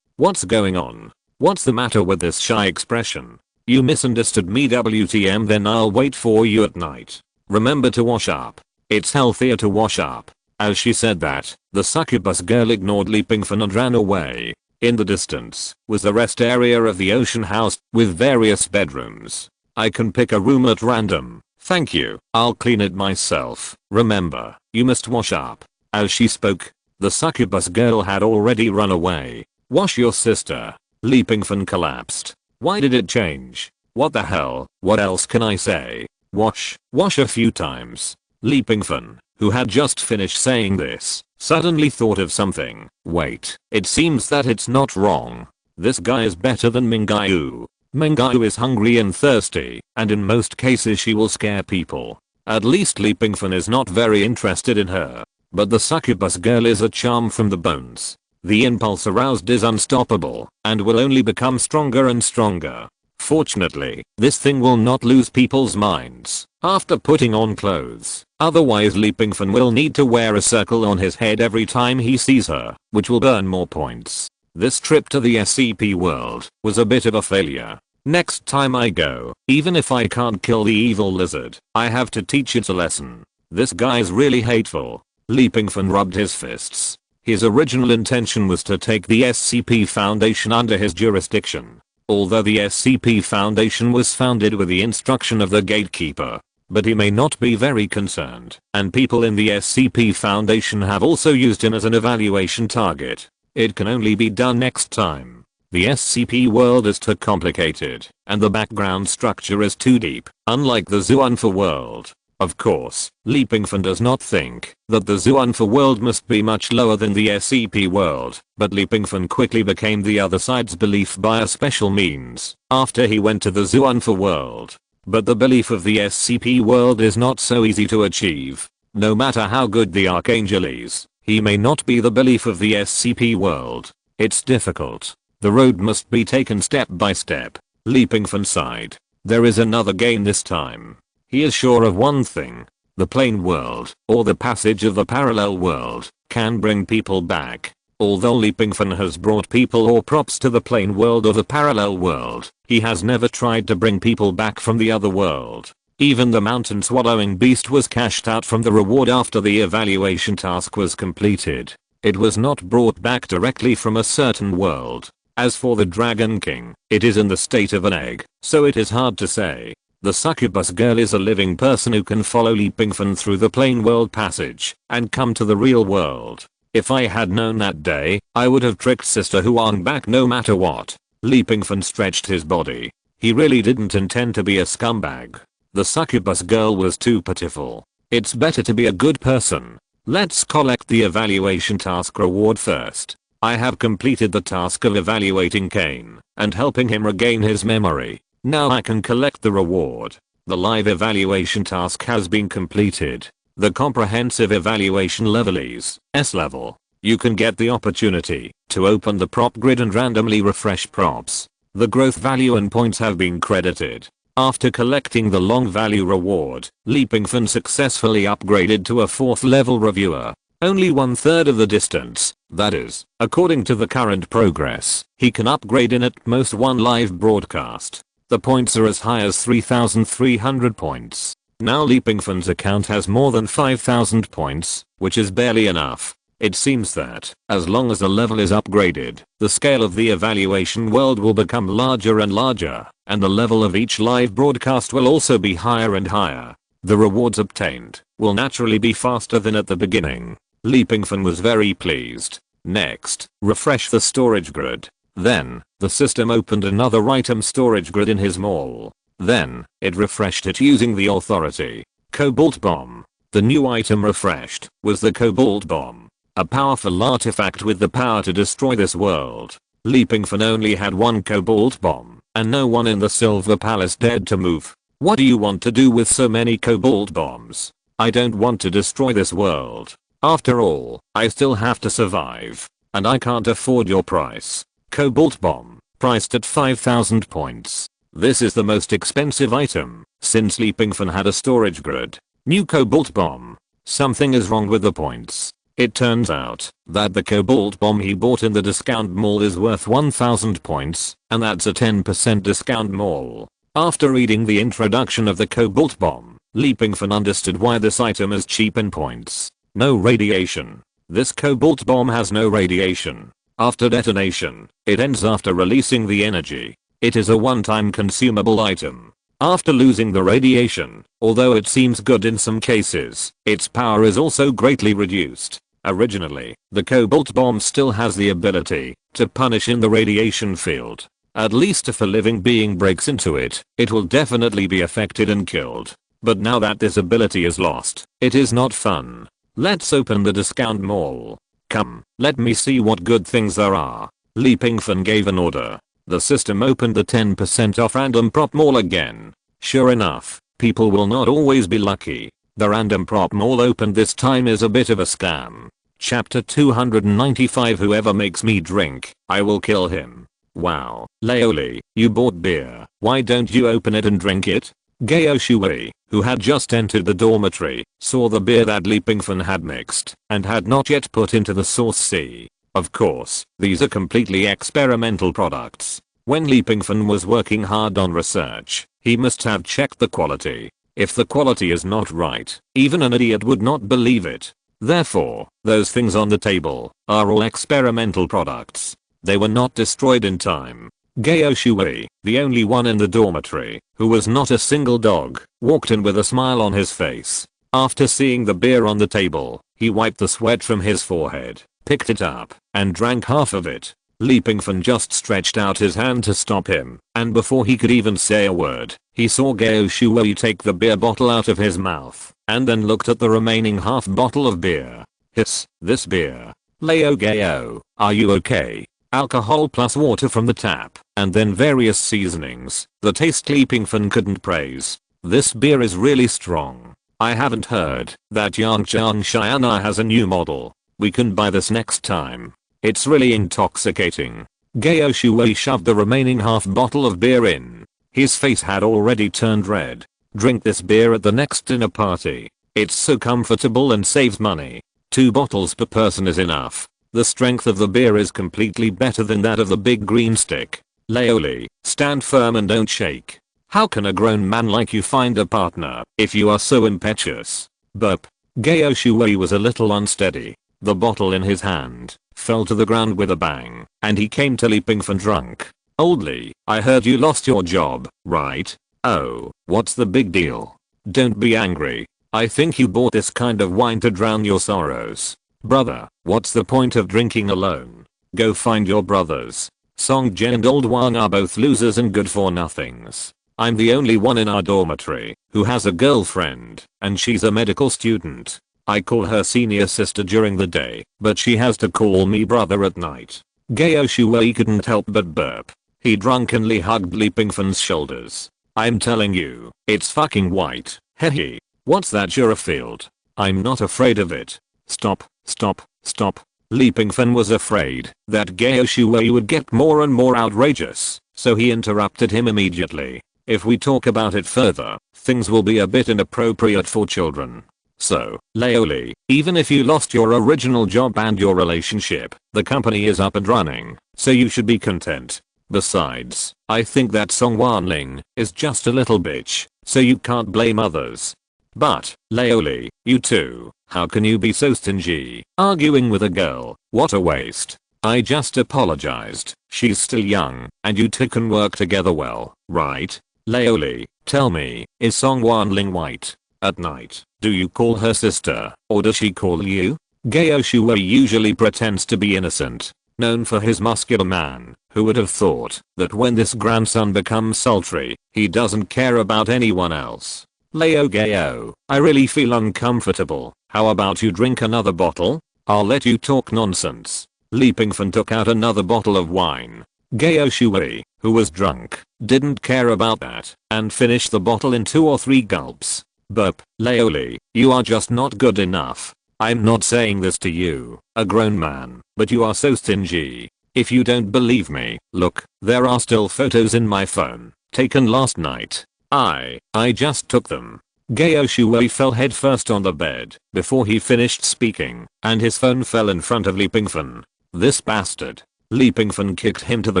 what's going on? What's the matter with this shy expression? You misunderstood me WTM, then I'll wait for you at night. Remember to wash up. It's healthier to wash up. As she said that, the succubus girl ignored Leapingfan and ran away. In the distance was the rest area of the ocean house with various bedrooms. I can pick a room at random. Thank you. I'll clean it myself. Remember, you must wash up. As she spoke, the succubus girl had already run away. Wash your sister. Leapingfan collapsed. Why did it change? What the hell? What else can I say? Wash a few times. Leapingfan, who had just finished saying this, suddenly thought of something. Wait, it seems that it's not wrong. This guy is better than Mingayu. Mingayu is hungry and thirsty, and in most cases she will scare people. At least Leapingfan is not very interested in her. But the succubus girl is a charm from the bones. The impulse aroused is unstoppable, and will only become stronger and stronger. Fortunately, this thing will not lose people's minds after putting on clothes. Otherwise Leapingfan will need to wear a circle on his head every time he sees her, which will burn more points. This trip to the SCP world was a bit of a failure. Next time I go, even if I can't kill the evil lizard, I have to teach it a lesson. This guy's really hateful. Leapingfan rubbed his fists. His original intention was to take the SCP Foundation under his jurisdiction. Although the SCP Foundation was founded with the instruction of the gatekeeper. But he may not be very concerned, and people in the SCP Foundation have also used him as an evaluation target. It can only be done next time. The SCP world is too complicated, and the background structure is too deep, unlike the Zuanfa world. Of course, Leapingfan does not think that the Zuanfa world must be much lower than the SCP world, but Leapingfan quickly became the other side's belief by a special means after he went to the Zuanfa world. But the belief of the SCP world is not so easy to achieve. No matter how good the Archangel is, He may not be the belief of the SCP world. It's difficult. The road must be taken step by step. Pingfan sighed. There is another gain this time. He is sure of one thing. The plane world, or the passage of the parallel world, can bring people back. Although Pingfan has brought people or props to the plane world or the parallel world, he has never tried to bring people back from the other world. Even the mountain swallowing beast was cashed out from the reward after the evaluation task was completed. It was not brought back directly from a certain world. As for the Dragon King, it is in the state of an egg, so it is hard to say. The succubus girl is a living person who can follow Pingfan through the plane world passage and come to the real world. If I had known that day, I would have tricked Sister Huang back no matter what. Pingfan stretched his body. He really didn't intend to be a scumbag. The succubus girl was too pitiful. It's better to be a good person. Let's collect the evaluation task reward first. I have completed the task of evaluating Kane and helping him regain his memory. Now I can collect the reward. The live evaluation task has been completed. The comprehensive evaluation level is S level. You can get the opportunity to open the prop grid and randomly refresh props. The growth value and points have been credited. After collecting the long value reward, Pingfan successfully upgraded to a 4th level reviewer. Only 1/3 of the distance, that is, according to the current progress, he can upgrade in at most one live broadcast. The points are as high as 3,300 points. Now Pingfan's account has more than 5,000 points, which is barely enough. It seems that, as long as the level is upgraded, the scale of the evaluation world will become larger and larger, and the level of each live broadcast will also be higher and higher. The rewards obtained will naturally be faster than at the beginning. Pingfan was very pleased. Next, refresh the storage grid. Then, the system opened another item storage grid in his mall. Then, it refreshed it using the authority. Cobalt Bomb. The new item refreshed was the Cobalt Bomb. A powerful artifact with the power to destroy this world. Pingfan only had one Cobalt Bomb, and no one in the Silver Palace dared to move. What do you want to do with so many Cobalt Bombs? I don't want to destroy this world. After all, I still have to survive. And I can't afford your price. Cobalt Bomb, priced at 5,000 points. This is the most expensive item, since Pingfan had a storage grid. New Cobalt Bomb. Something is wrong with the points. It turns out that the Cobalt Bomb he bought in the discount mall is worth 1,000 points, and that's a 10% discount mall. After reading the introduction of the Cobalt Bomb, Pingfan understood why this item is cheap in points. No radiation. This Cobalt Bomb has no radiation. After detonation, it ends after releasing the energy. It is a one-time consumable item. After losing the radiation, although it seems good in some cases, its power is also greatly reduced. Originally, the Cobalt Bomb still has the ability to punish in the radiation field. At least if a living being breaks into it, it will definitely be affected and killed. But now that this ability is lost, it is not fun. Let's open the discount mall. Come, let me see what good things there are. Pingfan gave an order. The system opened the 10% off random prop mall again. Sure enough, people will not always be lucky. The random prop mall opened this time is a bit of a scam. Chapter 295 Whoever makes me drink, I will kill him. Wow, Laoli, you bought beer. Why don't you open it and drink it? Gao Shui, who had just entered the dormitory, saw the beer that Pingfan had mixed and had not yet put into the Source C. Of course, these are completely experimental products. When Pingfan was working hard on research, he must have checked the quality. If the quality is not right, even an idiot would not believe it. Therefore, those things on the table are all experimental products. They were not destroyed in time. Gao Shui, the only one in the dormitory who was not a single dog, walked in with a smile on his face. After seeing the beer on the table, he wiped the sweat from his forehead, picked it up, and drank half of it. Pingfan just stretched out his hand to stop him, and before he could even say a word, he saw Gao Shui take the beer bottle out of his mouth, and then looked at the remaining half bottle of beer. Hiss, this beer. Leo Gao, are you okay? Alcohol plus water from the tap, and then various seasonings. The taste Pingfan couldn't praise. This beer is really strong. I haven't heard that Yangchang Shiana has a new model. We can buy this next time. It's really intoxicating. Gayo Shuei shoved the remaining half bottle of beer in. His face had already turned red. Drink this beer at the next dinner party. It's so comfortable and saves money. 2 bottles per person is enough. The strength of the beer is completely better than that of the big green stick. Laoli, stand firm and don't shake. How can a grown man like you find a partner if you are so impetuous? Burp. Gayo Shuei was a little unsteady. The bottle in his hand fell to the ground with a bang, and he came to leaping from drunk. Oldly, I heard you lost your job, right? Oh, what's the big deal? Don't be angry. I think you bought this kind of wine to drown your sorrows. Brother, what's the point of drinking alone? Go find your brothers. Song Jae and Old Wang are both losers and good for nothings. I'm the only one in our dormitory who has a girlfriend, and she's a medical student. I call her senior sister during the day, but she has to call me brother at night. Gayo Shuei couldn't help but burp. He drunkenly hugged Li Pingfan's shoulders. I'm telling you, it's fucking white. Hehe. What's that, you're a field? I'm not afraid of it. Stop, stop, stop. Li Pingfan was afraid that Gayo Shuei would get more and more outrageous, so he interrupted him immediately. If we talk about it further, things will be a bit inappropriate for children. So, Laoli, even if you lost your original job and your relationship, the company is up and running, so you should be content. Besides, I think that Song Wanling is just a little bitch, so you can't blame others. But, Laoli, you too, how can you be so stingy, arguing with a girl? What a waste. I just apologized. She's still young, and you two can work together well, right? Laoli, tell me, is Song Wanling white? At night, do you call her sister, or does she call you? Gayo Shuei usually pretends to be innocent. Known for his muscular man, who would have thought that when this grandson becomes sultry, he doesn't care about anyone else. Leo Gayo, I really feel uncomfortable. How about you drink another bottle? I'll let you talk nonsense. Li Pingfan took out another bottle of wine. Gayo Shuei, who was drunk, didn't care about that, and finished the bottle in 2 or 3 gulps. Burp. Laoli, you are just not good enough. I'm not saying this to you, a grown man, but you are so stingy. If you don't believe me, look, there are still photos in my phone, taken last night. I just took them. Gayo Shuei fell headfirst on the bed before he finished speaking, and his phone fell in front of Li Pingfan. This bastard. Li Pingfan kicked him to the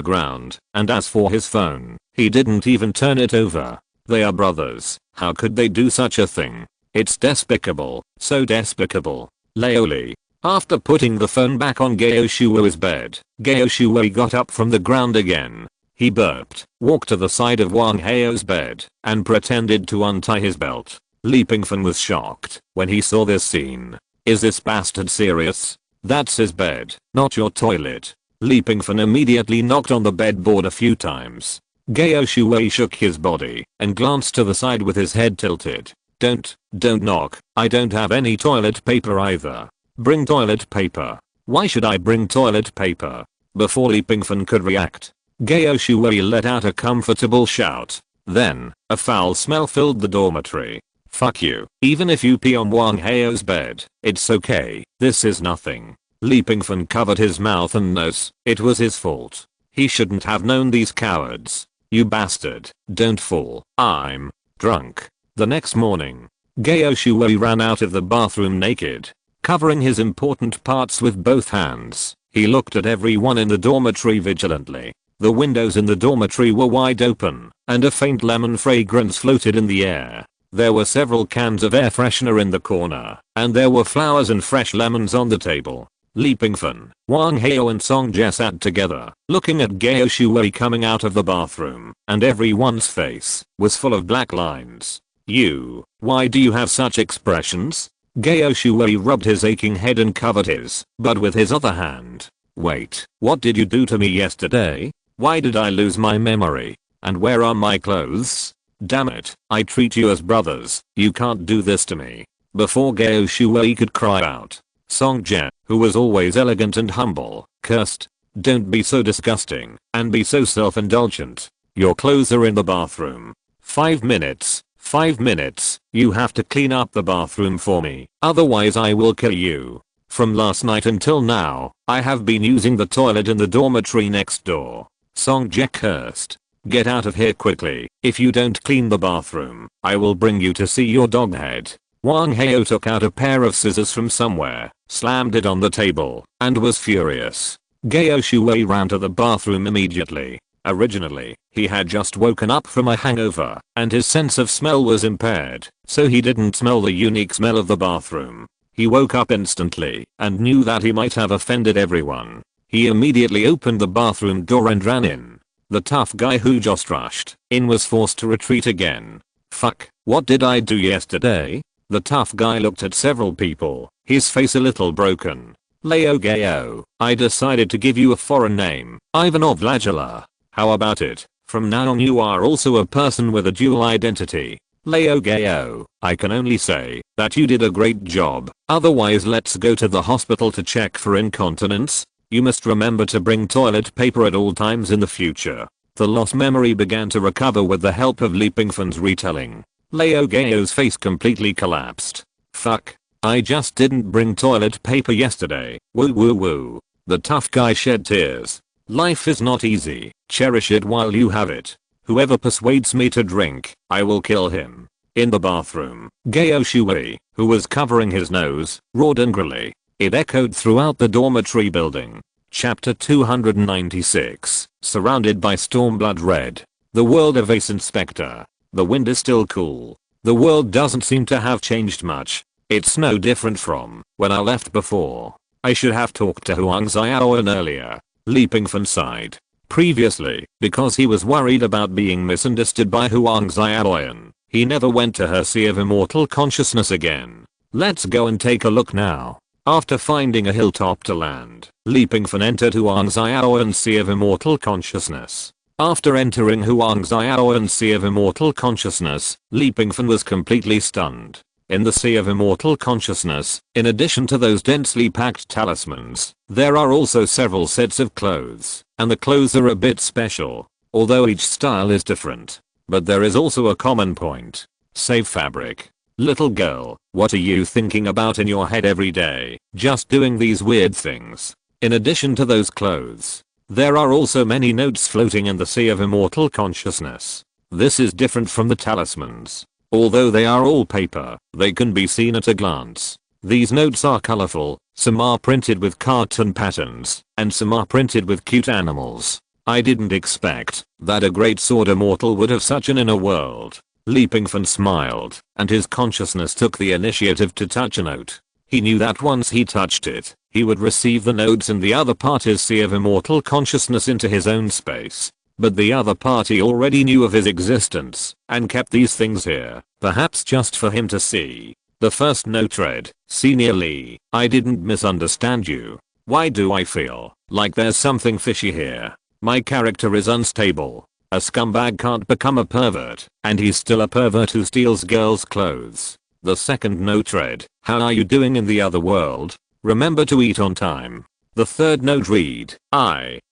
ground, and as for his phone, he didn't even turn it over. They are brothers. How could they do such a thing? It's despicable, so despicable. Laoli. After putting the phone back on Gayo Shuei's bed, Gayo Shuei got up from the ground again. He burped, walked to the side of Wang Hao's bed, and pretended to untie his belt. Li Pingfan was shocked when he saw this scene. Is this bastard serious? That's his bed, not your toilet. Li Pingfan immediately knocked on the bedboard a few times. Gayo Shuei shook his body and glanced to the side with his head tilted. Don't knock. I don't have any toilet paper either. Bring toilet paper. Why should I bring toilet paper? Before Li Pingfan could react, Gayo Shuei let out a comfortable shout. Then, a foul smell filled the dormitory. Fuck you. Even if you pee on Wang Hao's bed, it's okay. This is nothing. Li Pingfan covered his mouth and nose. It was his fault. He shouldn't have known these cowards. You bastard. Don't fall. I'm drunk. The next morning, Gayo Shuei ran out of the bathroom naked, covering his important parts with both hands. He looked at everyone in the dormitory vigilantly. The windows in the dormitory were wide open, and a faint lemon fragrance floated in the air. There were several cans of air freshener in the corner, and there were flowers and fresh lemons on the table. Li Pingfan, Wang Hao and Song Jie sat together, looking at Gayo Shuei coming out of the bathroom, and everyone's face was full of black lines. Why do you have such expressions? Gayo Shuei rubbed his aching head and covered his butt with his other hand. Wait, what did you do to me yesterday? Why did I lose my memory? And where are my clothes? Damn it, I treat you as brothers, you can't do this to me. Before Gayo Shuei could cry out, Song Jie, who was always elegant and humble, cursed. Don't be so disgusting, and be so self-indulgent. Your clothes are in the bathroom. 5 minutes. 5 minutes. You have to clean up the bathroom for me, otherwise I will kill you. From last night until now, I have been using the toilet in the dormitory next door. Song Jack Hurst. Get out of here quickly. If you don't clean the bathroom, I will bring you to see your dog head. Wang Heo took out a pair of scissors from somewhere, slammed it on the table, and was furious. Gao Shui ran to the bathroom immediately. Originally, he had just woken up from a hangover, and his sense of smell was impaired, so he didn't smell the unique smell of the bathroom. He woke up instantly, and knew that he might have offended everyone. He immediately opened the bathroom door and ran in. The tough guy who just rushed in was forced to retreat again. Fuck, what did I do yesterday? The tough guy looked at several people, his face a little broken. Leo Gao, I decided to give you a foreign name, Ivanov Lagula. How about it? From now on you are also a person with a dual identity. Leo Gao, I can only say that you did a great job, otherwise let's go to the hospital to check for incontinence. You must remember to bring toilet paper at all times in the future. The lost memory began to recover with the help of Li Pingfan's retelling. Leo Gao's face completely collapsed. Fuck. I just didn't bring toilet paper yesterday. Woo woo woo. The tough guy shed tears. Life is not easy. Cherish it while you have it. Whoever persuades me to drink, I will kill him. In the bathroom, Gao Shui, who was covering his nose, roared angrily. It echoed throughout the dormitory building. Chapter 296. Surrounded by Stormblood Red. The world of Ace Inspector. The wind is still cool. The world doesn't seem to have changed much. It's no different from when I left before. I should have talked to Huang Xiaoan earlier. Li Pingfan sighed. Previously, because he was worried about being misunderstood by Huang Xiaoyan, he never went to her Sea of Immortal Consciousness again. Let's go and take a look now. After finding a hilltop to land, Li Pingfan entered Huang Xiaoyan's Sea of Immortal Consciousness. After entering Huang Xiaoyan's Sea of Immortal Consciousness, Li Pingfan was completely stunned. In the Sea of Immortal Consciousness, in addition to those densely packed talismans, there are also several sets of clothes, and the clothes are a bit special, although each style is different. But there is also a common point. Save fabric. Little girl, what are you thinking about in your head every day? Just doing these weird things. In addition to those clothes, there are also many notes floating in the Sea of Immortal Consciousness. This is different from the talismans. Although they are all paper, they can be seen at a glance. These notes are colorful, some are printed with cartoon patterns, and some are printed with cute animals. I didn't expect that a great sword immortal would have such an inner world. Li Pingfan smiled, and his consciousness took the initiative to touch a note. He knew that once he touched it, he would receive the nodes in the other party's Sea of Immortal Consciousness into his own space. But the other party already knew of his existence, and kept these things here, perhaps just for him to see. The first note read, Senior Lee, I didn't misunderstand you. Why do I feel like there's something fishy here? My character is unstable. A scumbag can't become a pervert, and he's still a pervert who steals girls' clothes. The second note read, how are you doing in the other world? Remember to eat on time. The third note read,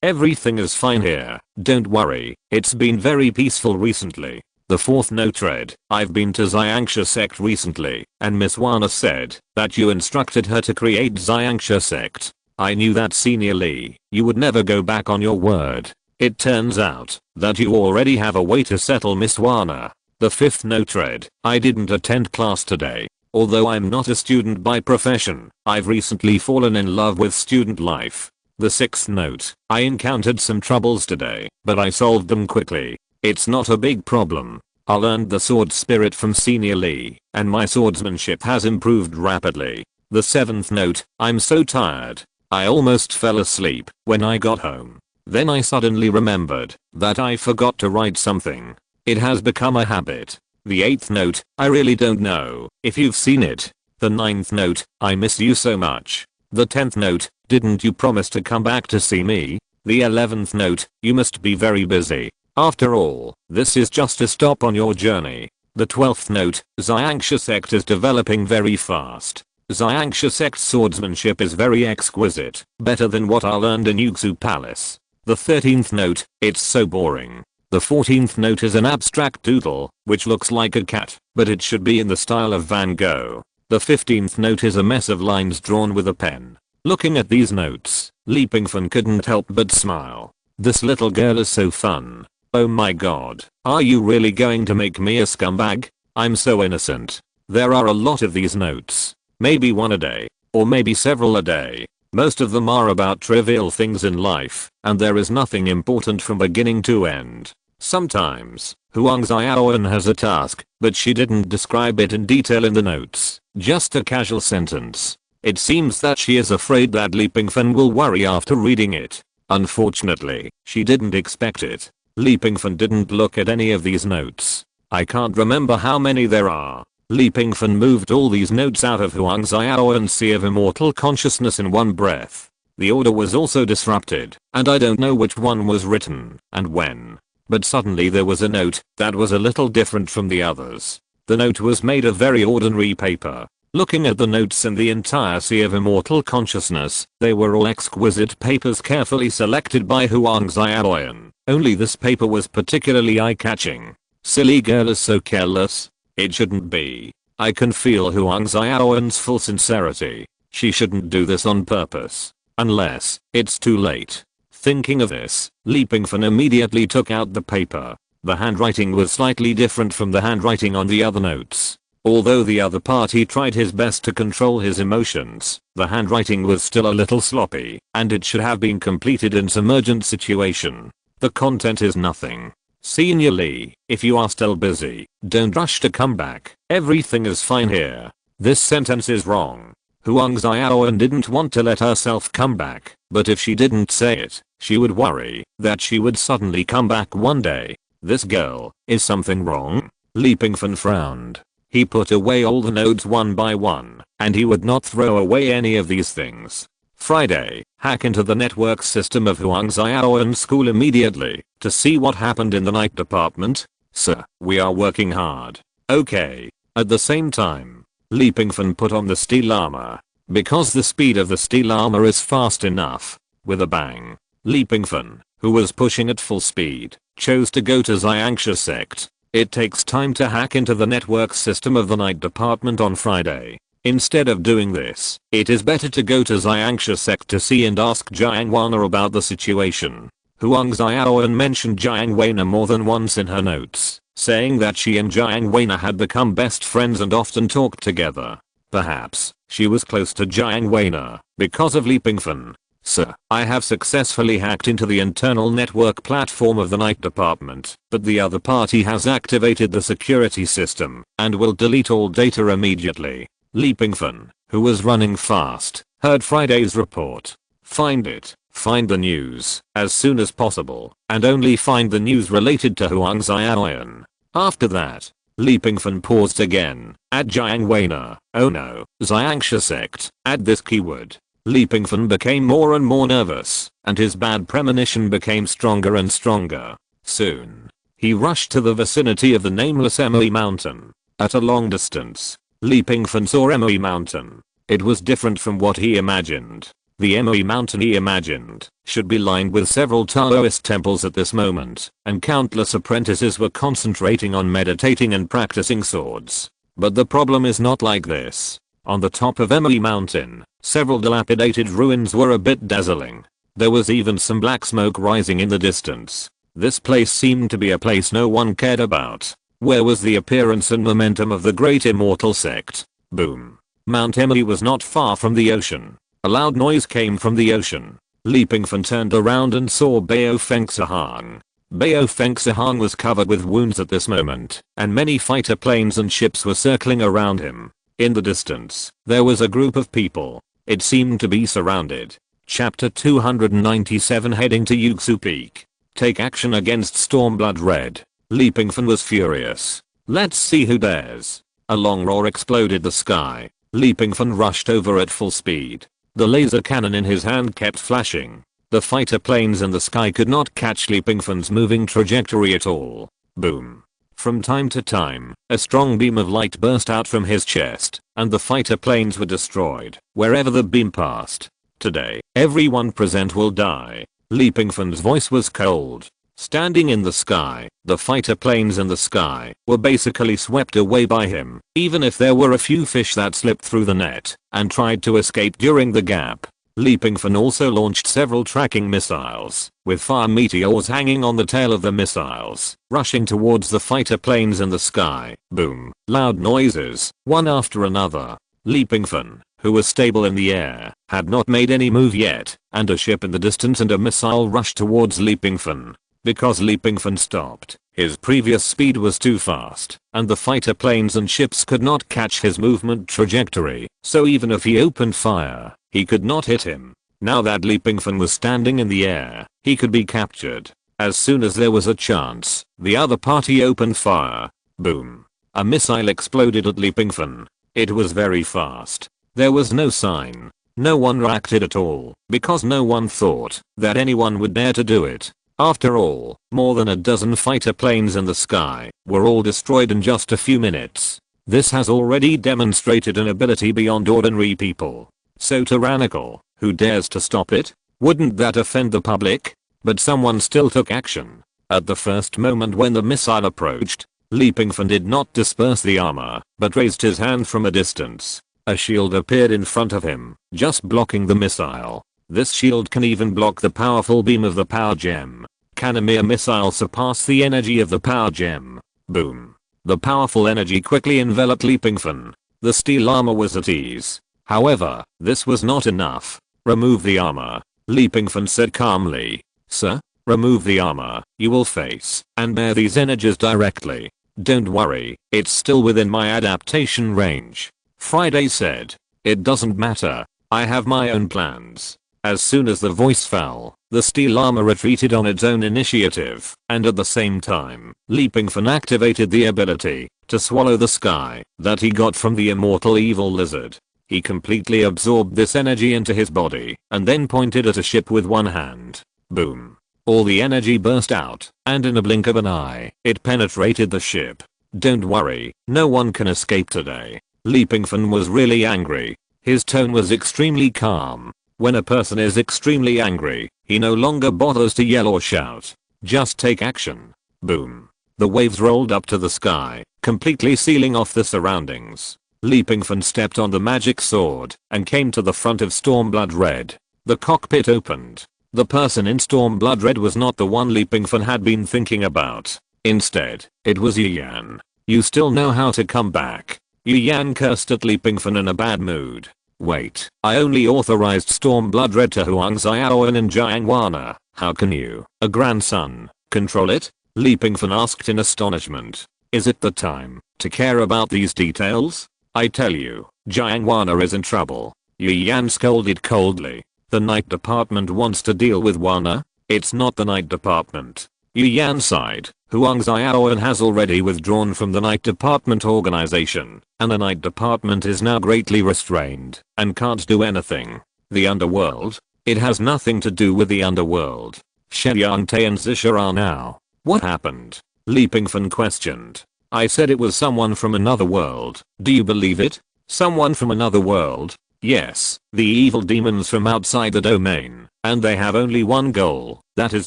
everything is fine here, don't worry, it's been very peaceful recently. The fourth note read, I've been to Xianxia sect recently, and Miss Wana said that you instructed her to create Xianxia sect. I knew that, Senior Lee, you would never go back on your word. It turns out that you already have a way to settle Miss Wana. The fifth note read, I didn't attend class today. Although I'm not a student by profession, I've recently fallen in love with student life. The sixth note, I encountered some troubles today, but I solved them quickly. It's not a big problem. I learned the sword spirit from Senior Lee, and my swordsmanship has improved rapidly. The seventh note, I'm so tired. I almost fell asleep when I got home. Then I suddenly remembered that I forgot to write something. It has become a habit. The eighth note, I really don't know if you've seen it. The ninth note, I miss you so much. The 10th note, didn't you promise to come back to see me? The 11th note, you must be very busy. After all, this is just a stop on your journey. The 12th note, Xianxia sect is developing very fast. Xianxia sect's swordsmanship is very exquisite, better than what I learned in Yuxu Palace. The 13th note, it's so boring. The 14th note is an abstract doodle, which looks like a cat, but it should be in the style of Van Gogh. The 15th note is a mess of lines drawn with a pen. Looking at these notes, Pingfan couldn't help but smile. This little girl is so fun. Oh my god, are you really going to make me a scumbag? I'm so innocent. There are a lot of these notes. Maybe one a day. Or maybe several a day. Most of them are about trivial things in life, and there is nothing important from beginning to end. Sometimes, Huang Xiaoyan has a task, but she didn't describe it in detail in the notes, just a casual sentence. It seems that she is afraid that Pingfan will worry after reading it. Unfortunately, she didn't expect it. Pingfan didn't look at any of these notes. I can't remember how many there are. Pingfan moved all these notes out of Huang Xiaoyan's sea of immortal consciousness in one breath. The order was also disrupted, and I don't know which one was written and when. But suddenly there was a note that was a little different from the others. The note was made of very ordinary paper. Looking at the notes in the entire sea of immortal consciousness, they were all exquisite papers carefully selected by Huang Xiaoyan. Only this paper was particularly eye-catching. Silly girl is so careless. It shouldn't be. I can feel Huang Xiaoyan's full sincerity. She shouldn't do this on purpose. Unless it's too late. Thinking of this, Pingfan immediately took out the paper. The handwriting was slightly different from the handwriting on the other notes. Although the other party tried his best to control his emotions, the handwriting was still a little sloppy, and it should have been completed in some urgent situation. The content is nothing. Senior Lee, if you are still busy, don't rush to come back. Everything is fine here. This sentence is wrong. Huang Xiaoyan didn't want to let herself come back, but if she didn't say it, she would worry that she would suddenly come back one day. This girl, is something wrong? Pingfan frowned. He put away all the notes one by one, and he would not throw away any of these things. Friday, hack into the network system of Huang Xiaoyan's school immediately to see what happened in the night department. Sir, we are working hard. Okay. At the same time, Pingfan put on the steel armor. Because the speed of the steel armor is fast enough. With a bang, Pingfan, who was pushing at full speed, chose to go to Xiangsha sect. It takes time to hack into the network system of the night department on Friday. Instead of doing this, it is better to go to Xiangsha sect to see and ask Jiang Wana about the situation. Huang Xiaoyan mentioned Jiang Wana more than once in her notes, saying that she and Jiang Wana had become best friends and often talked together. Perhaps, she was close to Jiang Wana because of Pingfan. Sir, I have successfully hacked into the internal network platform of the night department, but the other party has activated the security system and will delete all data immediately. Pingfan, who was running fast, heard Friday's report. Find it. Find the news as soon as possible, and only find the news related to Huang Xiaoyan. After that, Pingfan paused again, at Jiang Wana. Oh no, Xiangsha sect. At this keyword, Pingfan became more and more nervous, and his bad premonition became stronger and stronger. Soon, he rushed to the vicinity of the nameless Emoe Mountain. At a long distance, Pingfan saw Emoe Mountain. It was different from what he imagined. The Emoe Mountain he imagined should be lined with several Taoist temples at this moment, and countless apprentices were concentrating on meditating and practicing swords. But the problem is not like this. On the top of Emoe Mountain, several dilapidated ruins were a bit dazzling. There was even some black smoke rising in the distance. This place seemed to be a place no one cared about. Where was the appearance and momentum of the great immortal sect? Boom. Mount Emoe was not far from the ocean. A loud noise came from the ocean. Pingfan turned around and saw Bao Fengsahang. Bao Fengsahang was covered with wounds at this moment, and many fighter planes and ships were circling around him. In the distance, there was a group of people. It seemed to be surrounded. Chapter 297 heading to Yuxu Peak. Take action against Stormblood Red. Pingfan was furious. Let's see who dares. A long roar exploded the sky. Pingfan rushed over at full speed. The laser cannon in his hand kept flashing. The fighter planes in the sky could not catch Pingfan's moving trajectory at all. Boom. From time to time, a strong beam of light burst out from his chest, and the fighter planes were destroyed wherever the beam passed. Today, everyone present will die. Pingfan's voice was cold. Standing in the sky, the fighter planes in the sky were basically swept away by him, even if there were a few fish that slipped through the net and tried to escape during the gap. Pingfan also launched several tracking missiles, with fire meteors hanging on the tail of the missiles, rushing towards the fighter planes in the sky. Boom. Loud noises, one after another. Pingfan, who was stable in the air, had not made any move yet, and a ship in the distance and a missile rushed towards Pingfan. Because Pingfan stopped, his previous speed was too fast, and the fighter planes and ships could not catch his movement trajectory, so even if he opened fire, he could not hit him. Now that Pingfan was standing in the air, he could be captured. As soon as there was a chance, the other party opened fire. Boom. A missile exploded at Pingfan. It was very fast. There was no sign. No one reacted at all, because no one thought that anyone would dare to do it. After all, more than a dozen fighter planes in the sky were all destroyed in just a few minutes. This has already demonstrated an ability beyond ordinary people. So tyrannical, who dares to stop it? Wouldn't that offend the public? But someone still took action. At the first moment when the missile approached, Pingfan did not disperse the armor, but raised his hand from a distance. A shield appeared in front of him, just blocking the missile. This shield can even block the powerful beam of the power gem. Can a mere missile surpass the energy of the power gem? Boom. The powerful energy quickly enveloped Pingfan. The steel armor was at ease. However, this was not enough. Remove the armor. Pingfan said calmly. Sir? Remove the armor. You will face and bear these energies directly. Don't worry, it's still within my adaptation range. Friday said. It doesn't matter. I have my own plans. As soon as the voice fell, the steel armor retreated on its own initiative, and at the same time, Pingfan activated the ability to swallow the sky that he got from the immortal evil lizard. He completely absorbed this energy into his body, and then pointed at a ship with one hand. Boom. All the energy burst out, and in a blink of an eye, it penetrated the ship. Don't worry, no one can escape today. Pingfan was really angry. His tone was extremely calm. When a person is extremely angry, he no longer bothers to yell or shout. Just take action. Boom. The waves rolled up to the sky, completely sealing off the surroundings. Pingfan stepped on the magic sword and came to the front of Stormblood Red. The cockpit opened. The person in Stormblood Red was not the one Pingfan had been thinking about. Instead, it was Yan. You still know how to come back. Yan cursed at Pingfan in a bad mood. Wait, I only authorized Stormblood Red to Huang Xiaoan and Jiangwana. How can you, a grandson, control it? Pingfan asked in astonishment. Is it the time to care about these details? I tell you, Jiangwana is in trouble. Yan scolded coldly. The night department wants to deal with Wana? It's not the night department. Yan sighed. Huang Xiaoan has already withdrawn from the night department organization, and the night department is now greatly restrained and can't do anything. The underworld? It has nothing to do with the underworld. Shenyangte and Zisha are now. What happened? Pingfan questioned. I said it was someone from another world. Do you believe it? Someone from another world? Yes, the evil demons from outside the domain, and they have only one goal, that is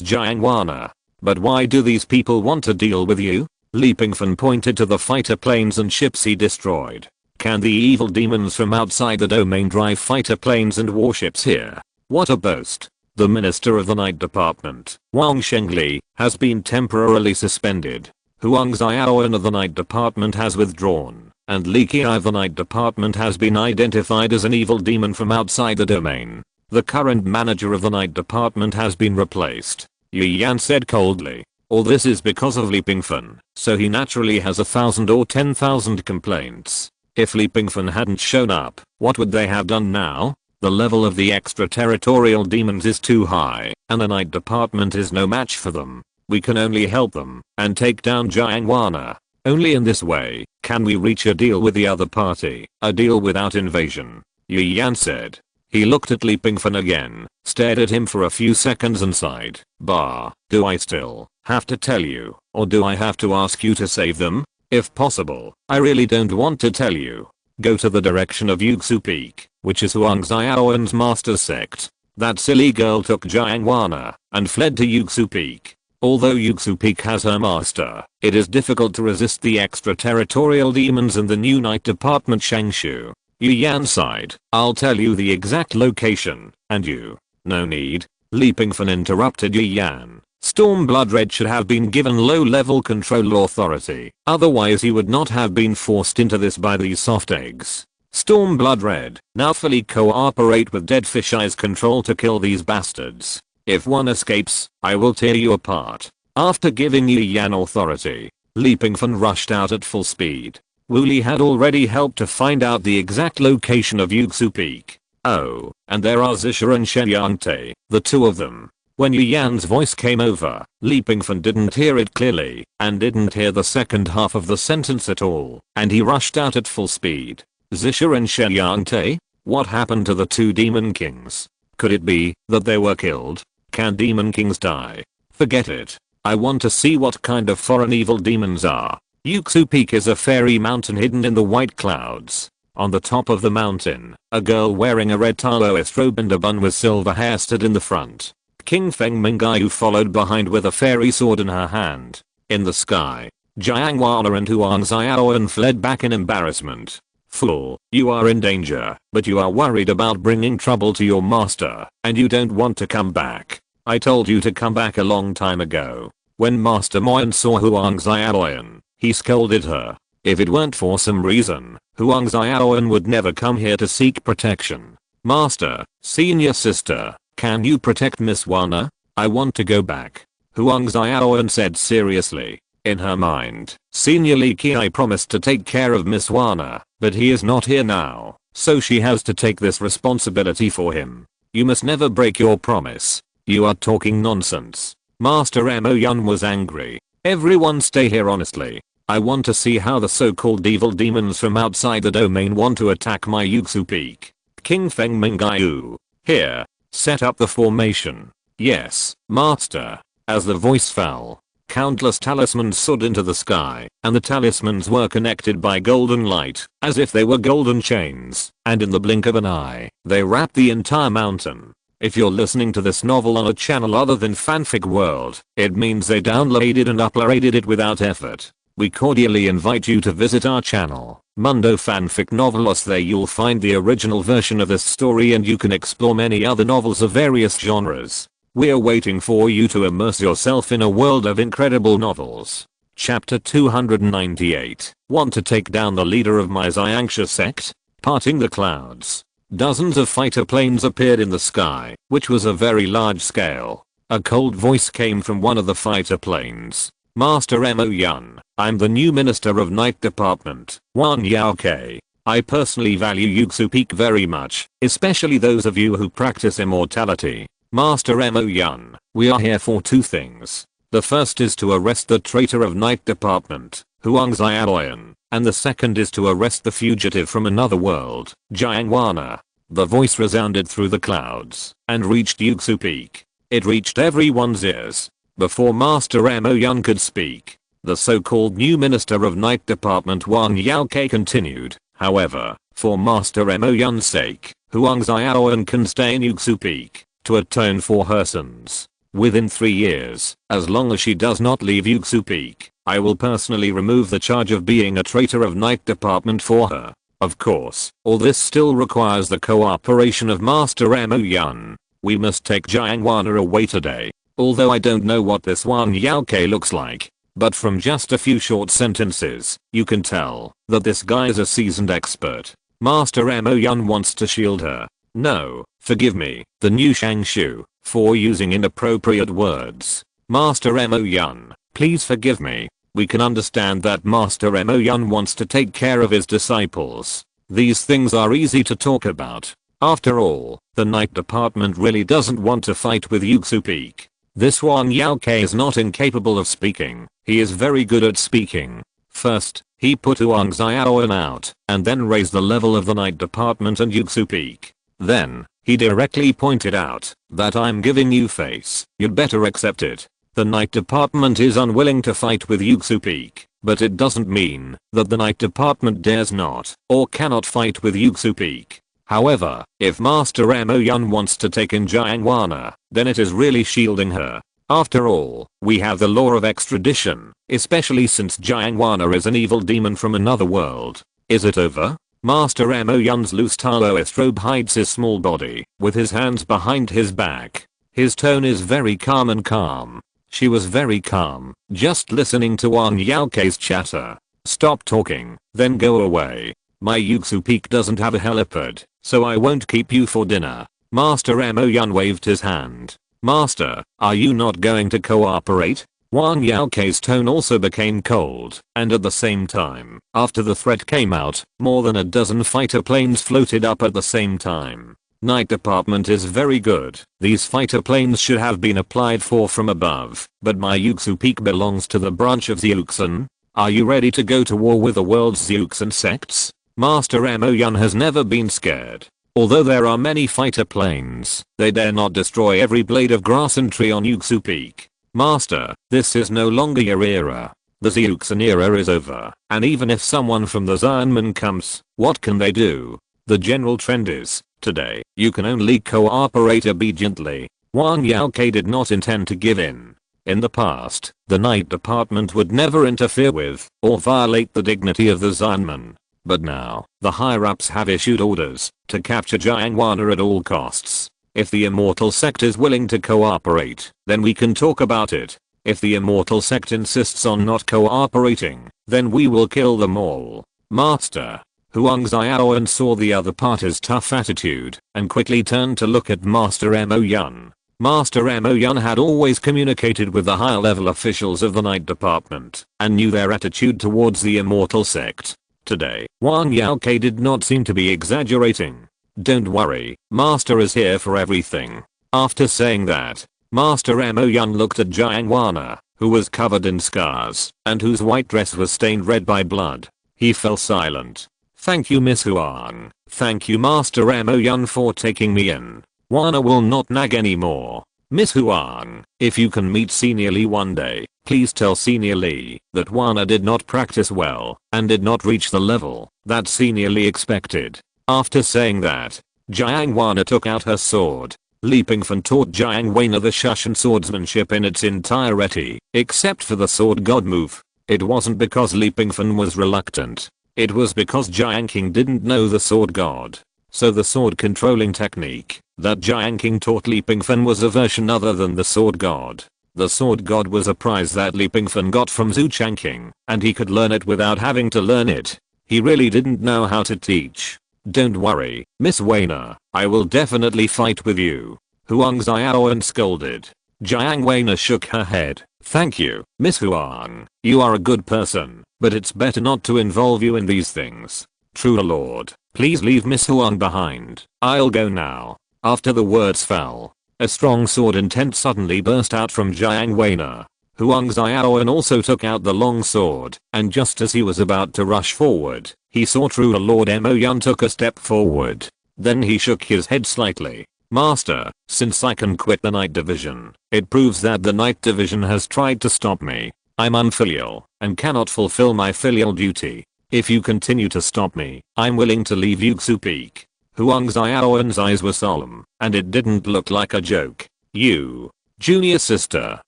Jiangwana. But why do these people want to deal with you? Pingfan pointed to the fighter planes and ships he destroyed. Can the evil demons from outside the domain drive fighter planes and warships here? What a boast. The Minister of the Night Department, Wang Shengli, has been temporarily suspended. Huang Xiaoan of the Night Department has withdrawn, and Li Qi of the Night Department has been identified as an evil demon from outside the domain. The current manager of the Night Department has been replaced. Yan said coldly. All this is because of Pingfan, so he naturally has 1,000 or 10,000 complaints. If Pingfan hadn't shown up, what would they have done now? The level of the extraterritorial demons is too high, and the Night Department is no match for them. We can only help them and take down Jiangwana. Only in this way can we reach a deal with the other party, a deal without invasion. Yan said. He looked at Pingfan again, stared at him for a few seconds and sighed. Bah, do I still have to tell you, or do I have to ask you to save them? If possible, I really don't want to tell you. Go to the direction of Yuxu Peak, which is Huang Xiaoan's master sect. That silly girl took Jiangwana and fled to Yuxu Peak. Although Yuxu Peak has her master, it is difficult to resist the extraterritorial demons in the new night department Shangshu. Yu Yan sighed. I'll tell you the exact location, and you. No need. Li Pingfan interrupted Yu Yan. Stormblood Red should have been given low-level control authority, otherwise he would not have been forced into this by these soft eggs. Stormblood Red, now fully cooperate with Dead Fish Eye's control to kill these bastards. If one escapes, I will tear you apart. After giving Yu Yan authority, Li Pingfan rushed out at full speed. Wu Li had already helped to find out the exact location of Yuxu Peak. Oh, and there are Zisha and Shen Yangte, the two of them. When Yu Yan's voice came over, Li Pingfan didn't hear it clearly, and didn't hear the second half of the sentence at all, and he rushed out at full speed. Zisha and Shen Yangte? What happened to the two demon kings? Could it be that they were killed? Can demon kings die? Forget it. I want to see what kind of foreign evil demons are. Yuxu Peak is a fairy mountain hidden in the white clouds. On the top of the mountain, a girl wearing a red Taoist robe and a bun with silver hair stood in the front. King Feng Mingayu followed behind with a fairy sword in her hand. In the sky, Jiangwana and Huang Xiaoan fled back in embarrassment. Fool, you are in danger, but you are worried about bringing trouble to your master, and you don't want to come back. I told you to come back a long time ago. When Master Moyan saw Huang Xiaoan, he scolded her. If it weren't for some reason, Huang Xiaoan would never come here to seek protection. Master, senior sister, can you protect Miss Wana? I want to go back. Huang Xiaoan said seriously. In her mind, Senior Li Qi promised to take care of Miss Wana, but he is not here now, so she has to take this responsibility for him. You must never break your promise. You are talking nonsense. Master Mo Yun was angry. Everyone stay here honestly. I want to see how the so-called evil demons from outside the domain want to attack my Yuxu Peak. King Feng Mingayu. Here. Set up the formation. Yes, master. As the voice fell, countless talismans soared into the sky, and the talismans were connected by golden light, as if they were golden chains, and in the blink of an eye, they wrapped the entire mountain. If you're listening to this novel on a channel other than Fanfic World, it means they downloaded and uploaded it without effort. We cordially invite you to visit our channel, Mundo Fanfic Novelos. There you'll find the original version of this story and you can explore many other novels of various genres. We're waiting for you to immerse yourself in a world of incredible novels. Chapter 298. Want to take down the leader of my Xianxia sect? Parting the clouds. Dozens of fighter planes appeared in the sky, which was a very large scale. A cold voice came from one of the fighter planes. Master Mo Yun, I'm the new Minister of Night Department, Wan Yaokei. I personally value Yuxu Peak very much, especially those of you who practice immortality. Master Mo Yun, we are here for two things. The first is to arrest the traitor of Night Department, Huang Xiaoyan, and the second is to arrest the fugitive from another world, Jiangwana. The voice resounded through the clouds and reached Yuxu Peak. It reached everyone's ears. Before Master Mo Yun could speak, the so-called new Minister of Night Department Wang Yaokei continued. However, for Master Mo Yun's sake, Huang Xiaoyan can stay in Yuxu Peak to atone for her sins. Within 3 years, as long as she does not leave Yuxu Peak, I will personally remove the charge of being a traitor of Night Department for her. Of course, all this still requires the cooperation of Master Mo Yun. We must take Jiangwana away today. Although I don't know what this Wan Yaokei looks like, but from just a few short sentences, you can tell that this guy is a seasoned expert. Master Mo Yun wants to shield her. No, forgive me, the new Shangshu, for using inappropriate words. Master Mo Yun, please forgive me. We can understand that Master Mo Yun wants to take care of his disciples. These things are easy to talk about. After all, the Night Department really doesn't want to fight with Yuxu Peak. This Wang Yaokei is not incapable of speaking, he is very good at speaking. First, he put Huang Xiaoyan out, and then raised the level of the Night Department and Yuxu Peak. Then, he directly pointed out that I'm giving you face, you'd better accept it. The Night Department is unwilling to fight with Yuxu Peak, but it doesn't mean that the Night Department dares not or cannot fight with Yuxu Peak. However, if Master Mo Yun wants to take in Jiangwana, then it is really shielding her. After all, we have the law of extradition, especially since Jiangwana is an evil demon from another world. Is it over? Master Mo Yun's loose Taoist robe hides his small body, with his hands behind his back. His tone is very calm and calm. She was very calm, just listening to Wan Yaokei's chatter. Stop talking, then go away. My Yuxu Peak doesn't have a helipad, so I won't keep you for dinner. Master Mo Yun waved his hand. Master, are you not going to cooperate? Wan Yaokei's tone also became cold, and at the same time, after the threat came out, more than a dozen fighter planes floated up at the same time. Night Department is very good. These fighter planes should have been applied for from above, but my Yuxu Peak belongs to the branch of Zeuxan. Are you ready to go to war with the world's Zeuxan sects? Master Mo Yun has never been scared. Although there are many fighter planes, they dare not destroy every blade of grass and tree on Yuxu Peak. Master, this is no longer your era. The Zeuxan era is over, and even if someone from the Xianmen comes, what can they do? The general trend is, today, you can only cooperate obediently. Wan Yaokei did not intend to give in. In the past, the Night Department would never interfere with, or violate the dignity of the Xianmen. But now, the higher-ups have issued orders to capture Jiangwana at all costs. If the Immortal Sect is willing to cooperate, then we can talk about it. If the Immortal Sect insists on not cooperating, then we will kill them all. Master. Huang Xiaoan saw the other party's tough attitude and quickly turned to look at Master Mo Yun. Master Mo Yun had always communicated with the higher level officials of the Night Department and knew their attitude towards the Immortal Sect. Today, Wan Yaokei did not seem to be exaggerating. Don't worry, Master is here for everything. After saying that, Master Mo Yun looked at Jiangwana, who was covered in scars and whose white dress was stained red by blood. He fell silent. Thank you, Miss Huang. Thank you, Master Mo Yun, for taking me in. Wana will not nag anymore. Miss Huang, if you can meet Senior Lee one day, please tell Senior Lee that Wana did not practice well and did not reach the level that Senior Lee expected. After saying that, Jiangwana took out her sword. Li Pingfan taught Jiangwana the Shushan swordsmanship in its entirety, except for the sword god move. It wasn't because Li Pingfan was reluctant. It was because Jiangking didn't know the sword god. So the sword controlling technique that Jiangking taught Li Pingfan was a version other than the sword god. The sword god was a prize that Li Pingfan got from Zhu Changqing, and he could learn it without having to learn it. He really didn't know how to teach. Don't worry, Miss Weina, I will definitely fight with you. Huang Xiaoan scolded. Jiang Weina shook her head. Thank you, Miss Huang. You are a good person, but it's better not to involve you in these things. True Lord, please leave Miss Huang behind. I'll go now. After the words fell, a strong sword intent suddenly burst out from Jiang Weina. Huang Xiaoan also took out the long sword, and just as he was about to rush forward, he saw True Lord Mo Yun took a step forward. Then he shook his head slightly. Master, since I can quit the Night Division, it proves that the Night Division has tried to stop me. I'm unfilial and cannot fulfill my filial duty. If you continue to stop me, I'm willing to leave Yuxu Peak. Huang Xiaoan's eyes were solemn, and it didn't look like a joke. You, junior sister,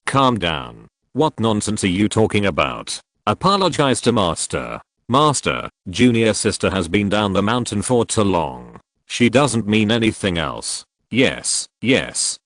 calm down. What nonsense are you talking about? Apologize to Master. Master, junior sister has been down the mountain for too long. She doesn't mean anything else. Yes,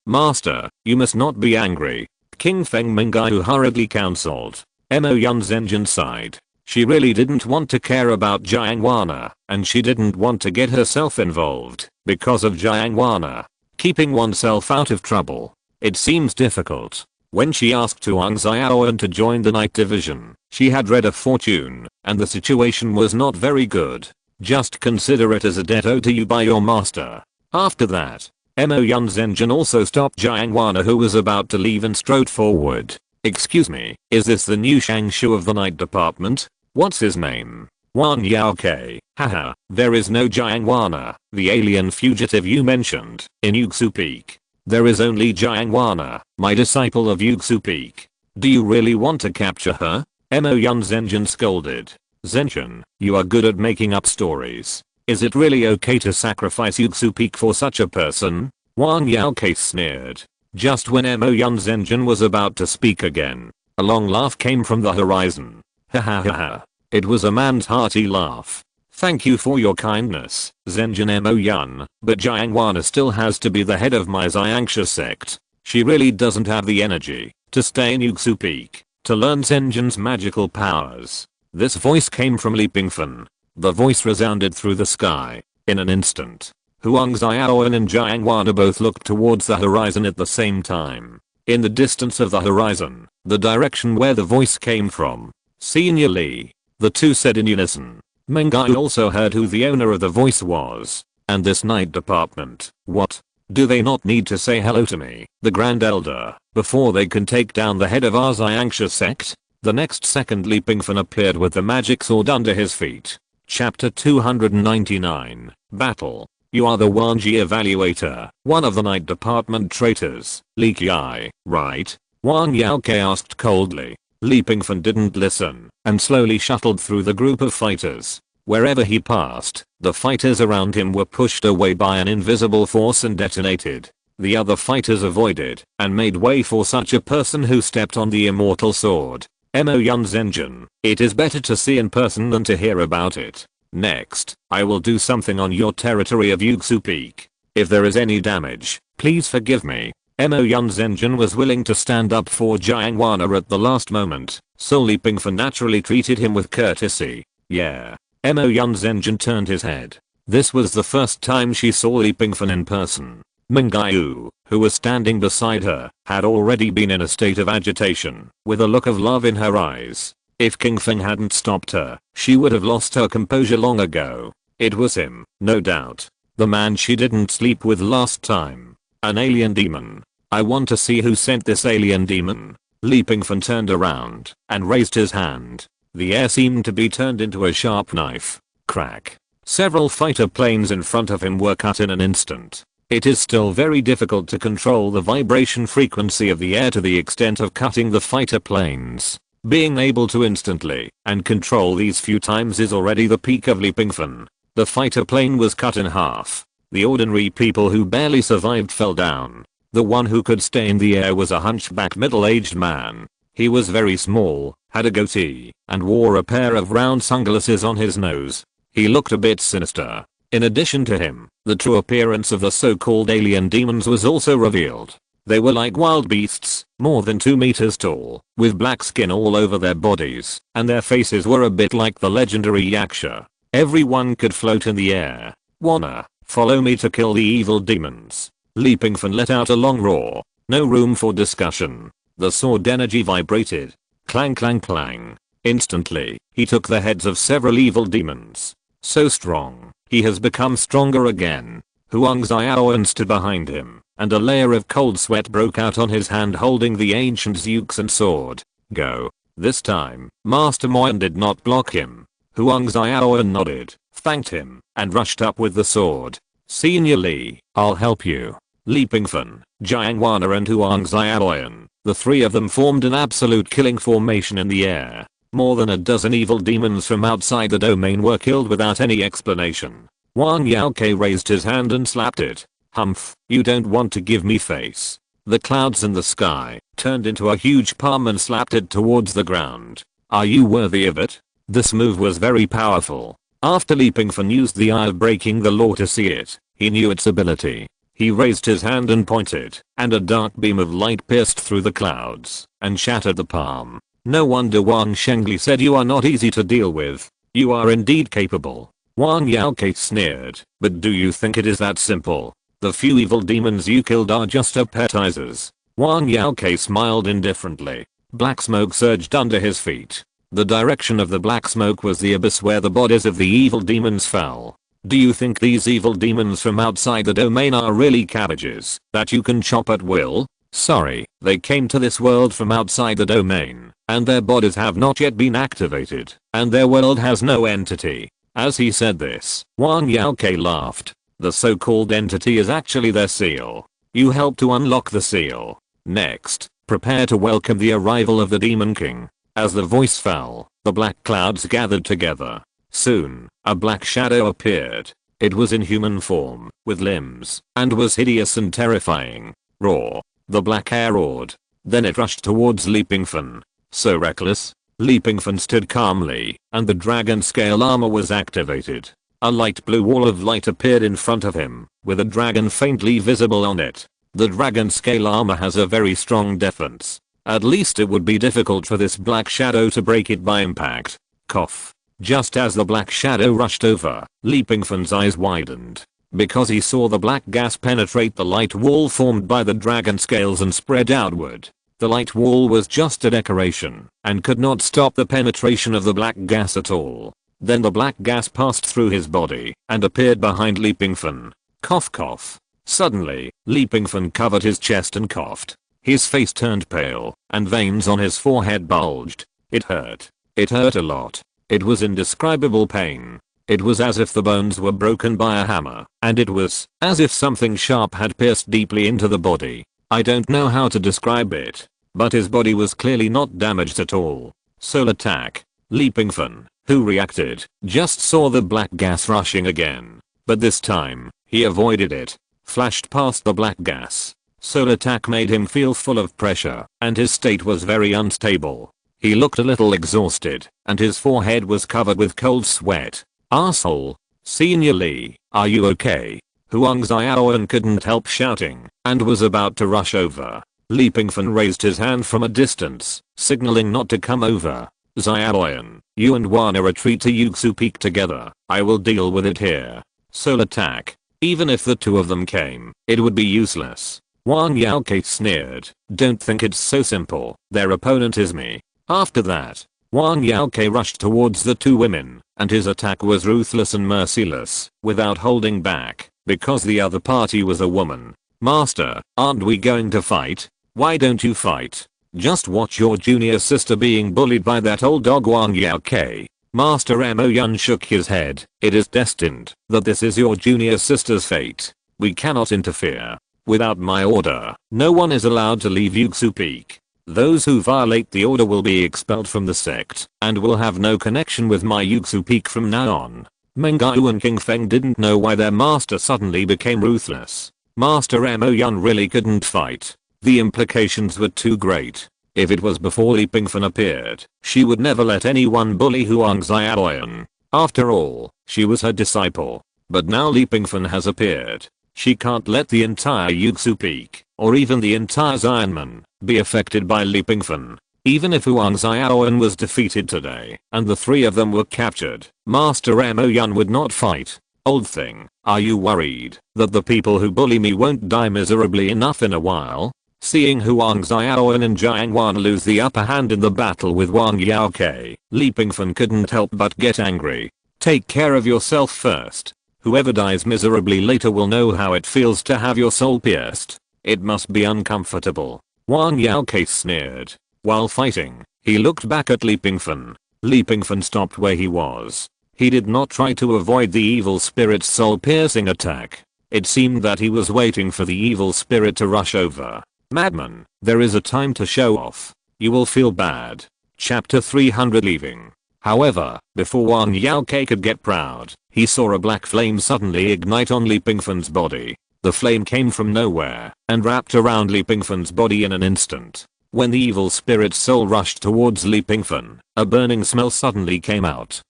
Master, you must not be angry. King Feng Mingai who hurriedly counseled. Mo Yun's engine sighed. She really didn't want to care about Jiangwana, and she didn't want to get herself involved because of Jiangwana. Keeping oneself out of trouble. It seems difficult. When she asked Huang Xiaoan to join the Night Division, she had read a fortune, and the situation was not very good. Just consider it as a debt owed to you by your master. After that, Mo Yun's engine also stopped Jiangwana, who was about to leave, and strode forward. Excuse me, is this the new Shangshu of the Night Department? What's his name? Wan Yaokei. Haha, there is no Jiangwana, the alien fugitive you mentioned, in Yuxu Peak. There is only Jiangwana, my disciple of Yuxu Peak. Do you really want to capture her? Mo Yun's engine scolded. Zenshin, you are good at making up stories. Is it really okay to sacrifice Yuxu Peak for such a person? Wan Yaokei sneered. Just when Mo Yun's engine was about to speak again, a long laugh came from the horizon. Ha ha ha ha. It was a man's hearty laugh. Thank you for your kindness, Zenjin Mo Yun, but Jiangwana still has to be the head of my Xianxia sect. She really doesn't have the energy to stay in Yuxu Peak to learn Zenjin's magical powers. This voice came from Li Pingfan. The voice resounded through the sky. In an instant, Huang Xiaoan and Jiangwana both looked towards the horizon at the same time. In the distance of the horizon, the direction where the voice came from, Senior Li, the two said in unison. Mengai also heard who the owner of the voice was. And this night department, what? Do they not need to say hello to me, the Grand Elder, before they can take down the head of our Xianxia sect? The next second Li Pingfan appeared with the magic sword under his feet. Chapter 299, Battle. You are the Wanji evaluator, one of the night department traitors, Li Qiai, right? Wang Yaoke asked coldly. Li Pingfan didn't listen, and slowly shuttled through the group of fighters. Wherever he passed, the fighters around him were pushed away by an invisible force and detonated. The other fighters avoided, and made way for such a person who stepped on the immortal sword. Mo Yun's engine. It is better to see in person than to hear about it. Next, I will do something on your territory of Yuxu Peak. If there is any damage, please forgive me. Mo Yun's engine was willing to stand up for Jiangwana at the last moment, so Li Pingfan naturally treated him with courtesy. Yeah. Mo Yun's engine turned his head. This was the first time she saw Li Pingfan in person. Mengaiu, who was standing beside her, had already been in a state of agitation, with a look of love in her eyes. If King Feng hadn't stopped her, she would have lost her composure long ago. It was him, no doubt. The man she didn't sleep with last time. An alien demon. I want to see who sent this alien demon. Li Pingfan turned around and raised his hand. The air seemed to be turned into a sharp knife. Crack. Several fighter planes in front of him were cut in an instant. It is still very difficult to control the vibration frequency of the air to the extent of cutting the fighter planes. Being able to instantly and control these few times is already the peak of Li Pingfan. The fighter plane was cut in half. The ordinary people who barely survived fell down. The one who could stay in the air was a hunchback middle-aged man. He was very small, had a goatee, and wore a pair of round sunglasses on his nose. He looked a bit sinister. In addition to him, the true appearance of the so-called alien demons was also revealed. They were like wild beasts, more than 2 meters tall, with black skin all over their bodies, and their faces were a bit like the legendary Yaksha. Everyone could float in the air. Wanna follow me to kill the evil demons? Li Pingfan let out a long roar. No room for discussion. The sword energy vibrated. Clang clang clang. Instantly, he took the heads of several evil demons. So strong, he has become stronger again. Huang Xiaoan stood behind him, and a layer of cold sweat broke out on his hand holding the ancient Xuxin sword. Go. This time, Master Moyan did not block him. Huang Xiaoan nodded, thanked him, and rushed up with the sword. Senior Li, I'll help you. Li Pingfan, Jiangwana and Huang Xiaoyan, the three of them formed an absolute killing formation in the air. More than a dozen evil demons from outside the domain were killed without any explanation. Wang Yaoke raised his hand and slapped it. Humph, you don't want to give me face. The clouds in the sky turned into a huge palm and slapped it towards the ground. Are you worthy of it? This move was very powerful. After Li Pingfan used the eye of breaking the law to see it, he knew its ability. He raised his hand and pointed, and a dark beam of light pierced through the clouds and shattered the palm. No wonder Wang Shengli said you are not easy to deal with. You are indeed capable. Wang Yaoke sneered, but do you think it is that simple? The few evil demons you killed are just appetizers. Wang Yaoke smiled indifferently. Black smoke surged under his feet. The direction of the black smoke was the abyss where the bodies of the evil demons fell. Do you think these evil demons from outside the domain are really cabbages that you can chop at will? Sorry, they came to this world from outside the domain, and their bodies have not yet been activated, and their world has no entity. As he said this, Wang Yaoke laughed. The so-called entity is actually their seal. You help to unlock the seal. Next, prepare to welcome the arrival of the Demon King. As the voice fell, the black clouds gathered together. Soon, a black shadow appeared. It was in human form, with limbs, and was hideous and terrifying. Roar. The black hair roared. Then it rushed towards Pingfan. So reckless. Pingfan stood calmly, and the dragon scale armor was activated. A light blue wall of light appeared in front of him, with a dragon faintly visible on it. The dragon scale armor has a very strong defense. At least it would be difficult for this black shadow to break it by impact. Cough. Just as the black shadow rushed over, Pingfan's eyes widened. Because he saw the black gas penetrate the light wall formed by the dragon scales and spread outward. The light wall was just a decoration, and could not stop the penetration of the black gas at all. Then the black gas passed through his body, and appeared behind Pingfan. Cough cough. Suddenly, Pingfan covered his chest and coughed. His face turned pale, and veins on his forehead bulged. It hurt. It hurt a lot. It was indescribable pain. It was as if the bones were broken by a hammer, and it was as if something sharp had pierced deeply into the body. I don't know how to describe it, but his body was clearly not damaged at all. Soul attack. Pingfan, who reacted, just saw the black gas rushing again. But this time, he avoided it. Flashed past the black gas. Soul attack made him feel full of pressure, and his state was very unstable. He looked a little exhausted, and his forehead was covered with cold sweat. Arsehole. Senior Lee, are you okay? Huang Xiaoyan couldn't help shouting, and was about to rush over. Pingfan raised his hand from a distance, signaling not to come over. Xiaoyan, you and Wana retreat to Yuxu Peak together. I will deal with it here. Soul attack. Even if the two of them came, it would be useless. Wang Yaoke sneered. Don't think it's so simple. Their opponent is me. After that, Wang Yaoke rushed towards the two women, and his attack was ruthless and merciless, without holding back, because the other party was a woman. Master, aren't we going to fight? Why don't you fight? Just watch your junior sister being bullied by that old dog. Wang Yaoke. Master Mo Yun shook his head. It is destined that this is your junior sister's fate. We cannot interfere. Without my order, no one is allowed to leave Yuxu Peak. Those who violate the order will be expelled from the sect, and will have no connection with my Yuxu Peak from now on. Mengayu and King Feng didn't know why their master suddenly became ruthless. Master Mo Yun really couldn't fight. The implications were too great. If it was before Pingfan appeared, she would never let anyone bully Huang Xiaoyan. After all, she was her disciple. But now Pingfan has appeared. She can't let the entire Yuxu Peak, or even the entire Xianmen, be affected by Pingfan. Even if Huang Xiaoyan was defeated today, and the three of them were captured, Master Mo Yun would not fight. Old thing, are you worried that the people who bully me won't die miserably enough in a while? Seeing Huang Xiaoyan and Jiang Wan lose the upper hand in the battle with Wang Yaoke, Pingfan couldn't help but get angry. Take care of yourself first. Whoever dies miserably later will know how it feels to have your soul pierced. It must be uncomfortable. Wang Yaoke sneered. While fighting, he looked back at Pingfan. Pingfan stopped where he was. He did not try to avoid the evil spirit's soul-piercing attack. It seemed that he was waiting for the evil spirit to rush over. Madman, there is a time to show off. You will feel bad. Chapter 300 Leaving. However, before Wang Yaoke could get proud, he saw a black flame suddenly ignite on Pingfan's body. The flame came from nowhere and wrapped around Pingfan's body in an instant. When the evil spirit's soul rushed towards Pingfan, a burning smell suddenly came out.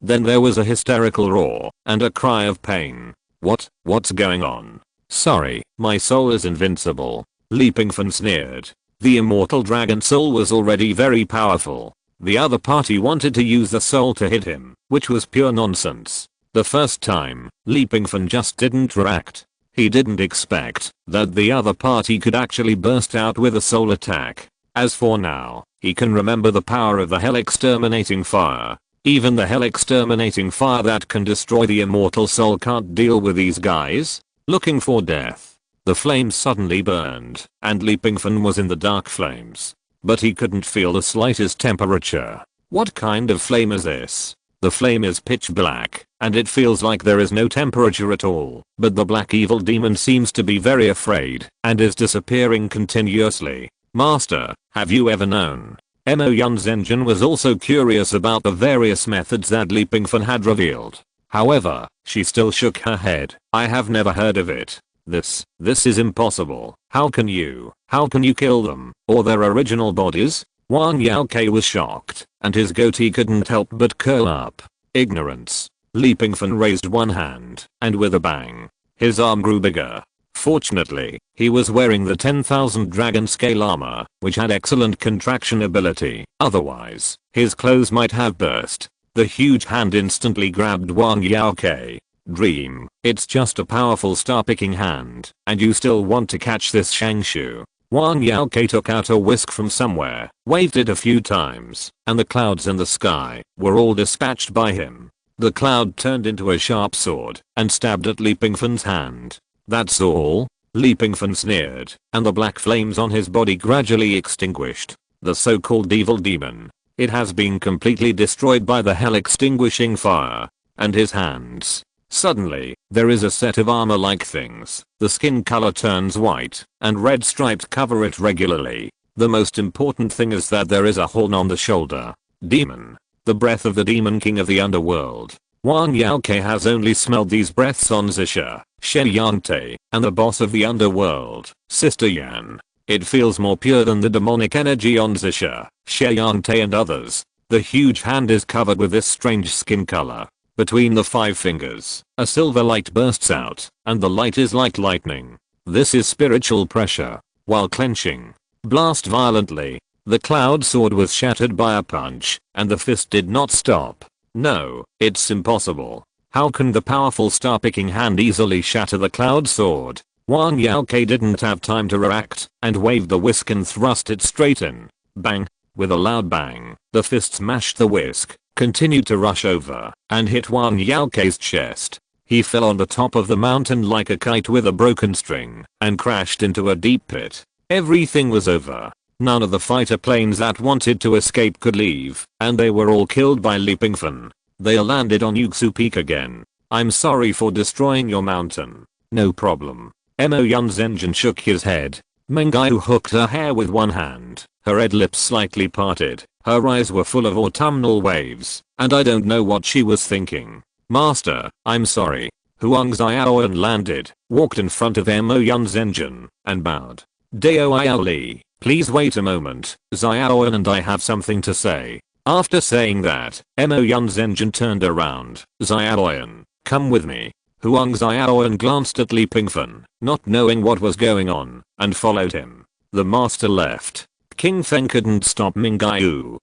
Then there was a hysterical roar and a cry of pain. What's going on? Sorry, my soul is invincible. Pingfan sneered. The immortal dragon soul was already very powerful. The other party wanted to use the soul to hit him, which was pure nonsense. The first time, Pingfan just didn't react. He didn't expect that the other party could actually burst out with a soul attack. As for now, he can remember the power of the hell exterminating fire. Even the hell exterminating fire that can destroy the immortal soul can't deal with these guys. Looking for death. The flames suddenly burned, and Pingfan was in the dark flames. But he couldn't feel the slightest temperature. What kind of flame is this? The flame is pitch black, and it feels like there is no temperature at all. But the black evil demon seems to be very afraid, and is disappearing continuously. Master, have you ever known? Mo Yun's engine was also curious about the various methods that Pingfan had revealed. However, she still shook her head. I have never heard of it. This is impossible. How can you kill them, or their original bodies? Wang Yaokei was shocked, and his goatee couldn't help but curl up. Ignorance. Li Pingfan raised one hand, and with a bang, his arm grew bigger. Fortunately, he was wearing the 10,000 dragon scale armor, which had excellent contraction ability. Otherwise, his clothes might have burst. The huge hand instantly grabbed Wang Yaokei. Dream, it's just a powerful star-picking hand, and you still want to catch this Shangshu. Wang Yaokei took out a whisk from somewhere, waved it a few times, and the clouds in the sky were all dispatched by him. The cloud turned into a sharp sword and stabbed at Li Pingfan's hand. That's all? Li Pingfan sneered, and the black flames on his body gradually extinguished. The so-called evil demon. It has been completely destroyed by the hell extinguishing fire. And his hands. Suddenly, there is a set of armor-like things. The skin color turns white, and red stripes cover it regularly. The most important thing is that there is a horn on the shoulder. Demon. The breath of the demon king of the underworld. Wang Yaokei has only smelled these breaths on Zisha, She Yangte, and the boss of the underworld, Sister Yan. It feels more pure than the demonic energy on Zisha, She Yangte and others. The huge hand is covered with this strange skin color. Between the 5 fingers, a silver light bursts out, and the light is like lightning. This is spiritual pressure. While clenching, blast violently, the cloud sword was shattered by a punch, and the fist did not stop. No, it's impossible. How can the powerful star-picking hand easily shatter the cloud sword? Wang Yaokei didn't have time to react, and waved the whisk and thrust it straight in. Bang. With a loud bang, the fist smashed the whisk, continued to rush over, and hit Wang Yaokei's chest. He fell on the top of the mountain like a kite with a broken string, and crashed into a deep pit. Everything was over. None of the fighter planes that wanted to escape could leave, and they were all killed by Li Pingfan. They landed on Yuxu Peak again. I'm sorry for destroying your mountain. No problem. Mo Yun's engine shook his head. Mengayu hooked her hair with one hand, her red lips slightly parted, her eyes were full of autumnal waves, and I don't know what she was thinking. Master, I'm sorry. Huang Xiaoyan landed, walked in front of Mo Yun's engine, and bowed. Dao Li. Please wait a moment, Xiaoyan and I have something to say. After saying that, Mo Yun's engine turned around. Xiaoyan, come with me. Huang Xiaoyan glanced at Li Pingfan, not knowing what was going on, and followed him. The master left. King Feng couldn't stop Mingayu.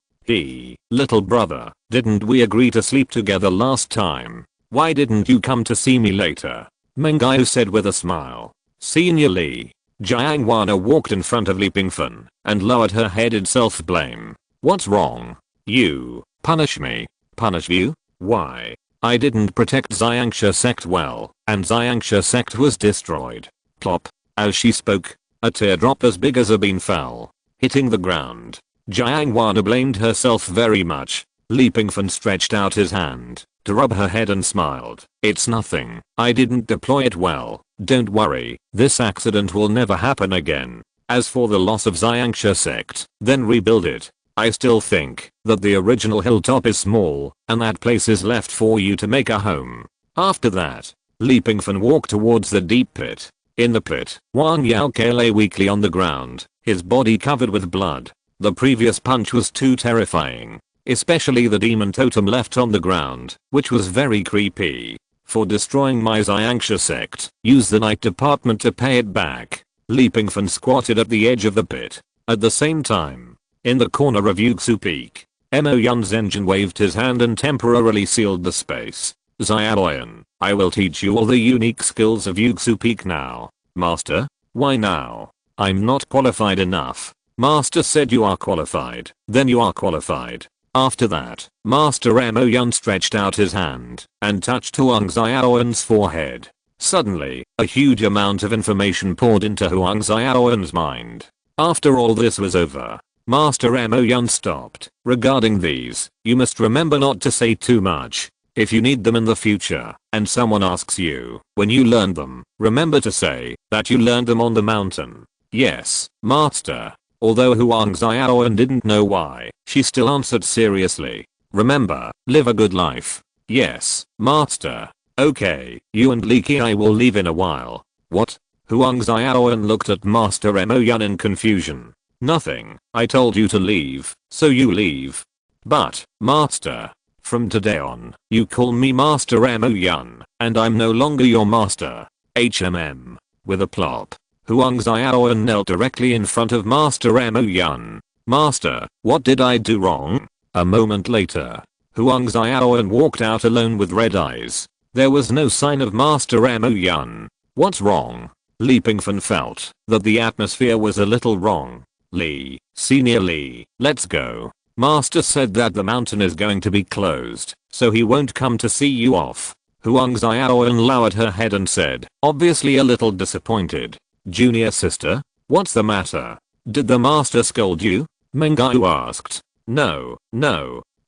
Little brother, didn't we agree to sleep together last time? Why didn't you come to see me later? Mingayu said with a smile. Senior Li. Jiang Wana walked in front of Li Pingfan and lowered her head in self-blame. What's wrong? You. Punish me. Punish you? Why? I didn't protect Xiangsha sect well, and Xiangsha sect was destroyed. Plop. As she spoke, a teardrop as big as a bean fell, hitting the ground. Jiang Wana blamed herself very much. Li Pingfan stretched out his hand to rub her head and smiled. It's nothing. I didn't deploy it well. Don't worry. This accident will never happen again. As for the loss of Xiangsha sect, then rebuild it. I still think that the original hilltop is small, and that place is left for you to make a home. After that, Li Pingfan walked towards the deep pit. In the pit, Wang Yaokei lay weakly on the ground, his body covered with blood. The previous punch was too terrifying, especially the demon totem left on the ground, which was very creepy. For destroying my Xiangsha sect, use the night department to pay it back. Li Pingfan squatted at the edge of the pit. At the same time, in the corner of Yuxu Peak, Mo Yun's engine waved his hand and temporarily sealed the space. Xiaoyan, I will teach you all the unique skills of Yuxu Peak now. Master? Why now? I'm not qualified enough. Master said you are qualified. Then you are qualified. After that, Master Mo Yun stretched out his hand and touched Huang Xiaoyan's forehead. Suddenly, a huge amount of information poured into Huang Xiaoyan's mind. After all this was over, Master Mo Yun stopped. Regarding these, you must remember not to say too much. If you need them in the future, and someone asks you when you learned them, remember to say that you learned them on the mountain. Yes, Master. Although Huang Xiaoyan didn't know why, she still answered seriously. Remember, live a good life. Yes, Master. Okay, you and Li Qi will leave in a while. What? Huang Xiaoyan looked at Master Mo Yun in confusion. Nothing, I told you to leave, so you leave. But, Master, from today on, you call me Master Mo Yun, and I'm no longer your master. HMM. With a plop, Huang Xiaoyan knelt directly in front of Master Mo Yun. Master, what did I do wrong? A moment later, Huang Xiaoyan walked out alone with red eyes. There was no sign of Master Mo Yun. What's wrong? Li Pingfan felt that the atmosphere was a little wrong. Li, Senior Li, let's go. Master said that the mountain is going to be closed, so he won't come to see you off. Huang Xiaoyan lowered her head and said, obviously a little disappointed. Junior sister? What's the matter? Did the master scold you? Mengai asked. No.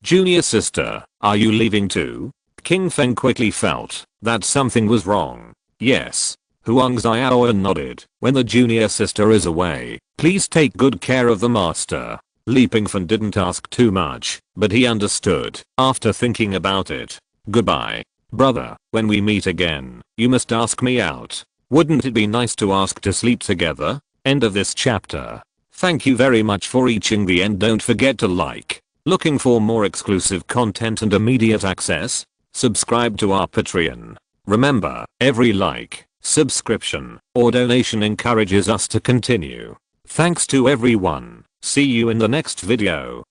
Junior sister, are you leaving too? King Feng quickly felt that something was wrong. Yes. Huang Xiaoyan nodded. When the junior sister is away, please take good care of the master. Li Pingfan didn't ask too much, but he understood after thinking about it. Goodbye. Brother, when we meet again, you must ask me out. Wouldn't it be nice to ask to sleep together? End of this chapter. Thank you very much for reaching the end. Don't forget to like. Looking for more exclusive content and immediate access? Subscribe to our Patreon. Remember, every like, subscription, or donation encourages us to continue. Thanks to everyone. See you in the next video.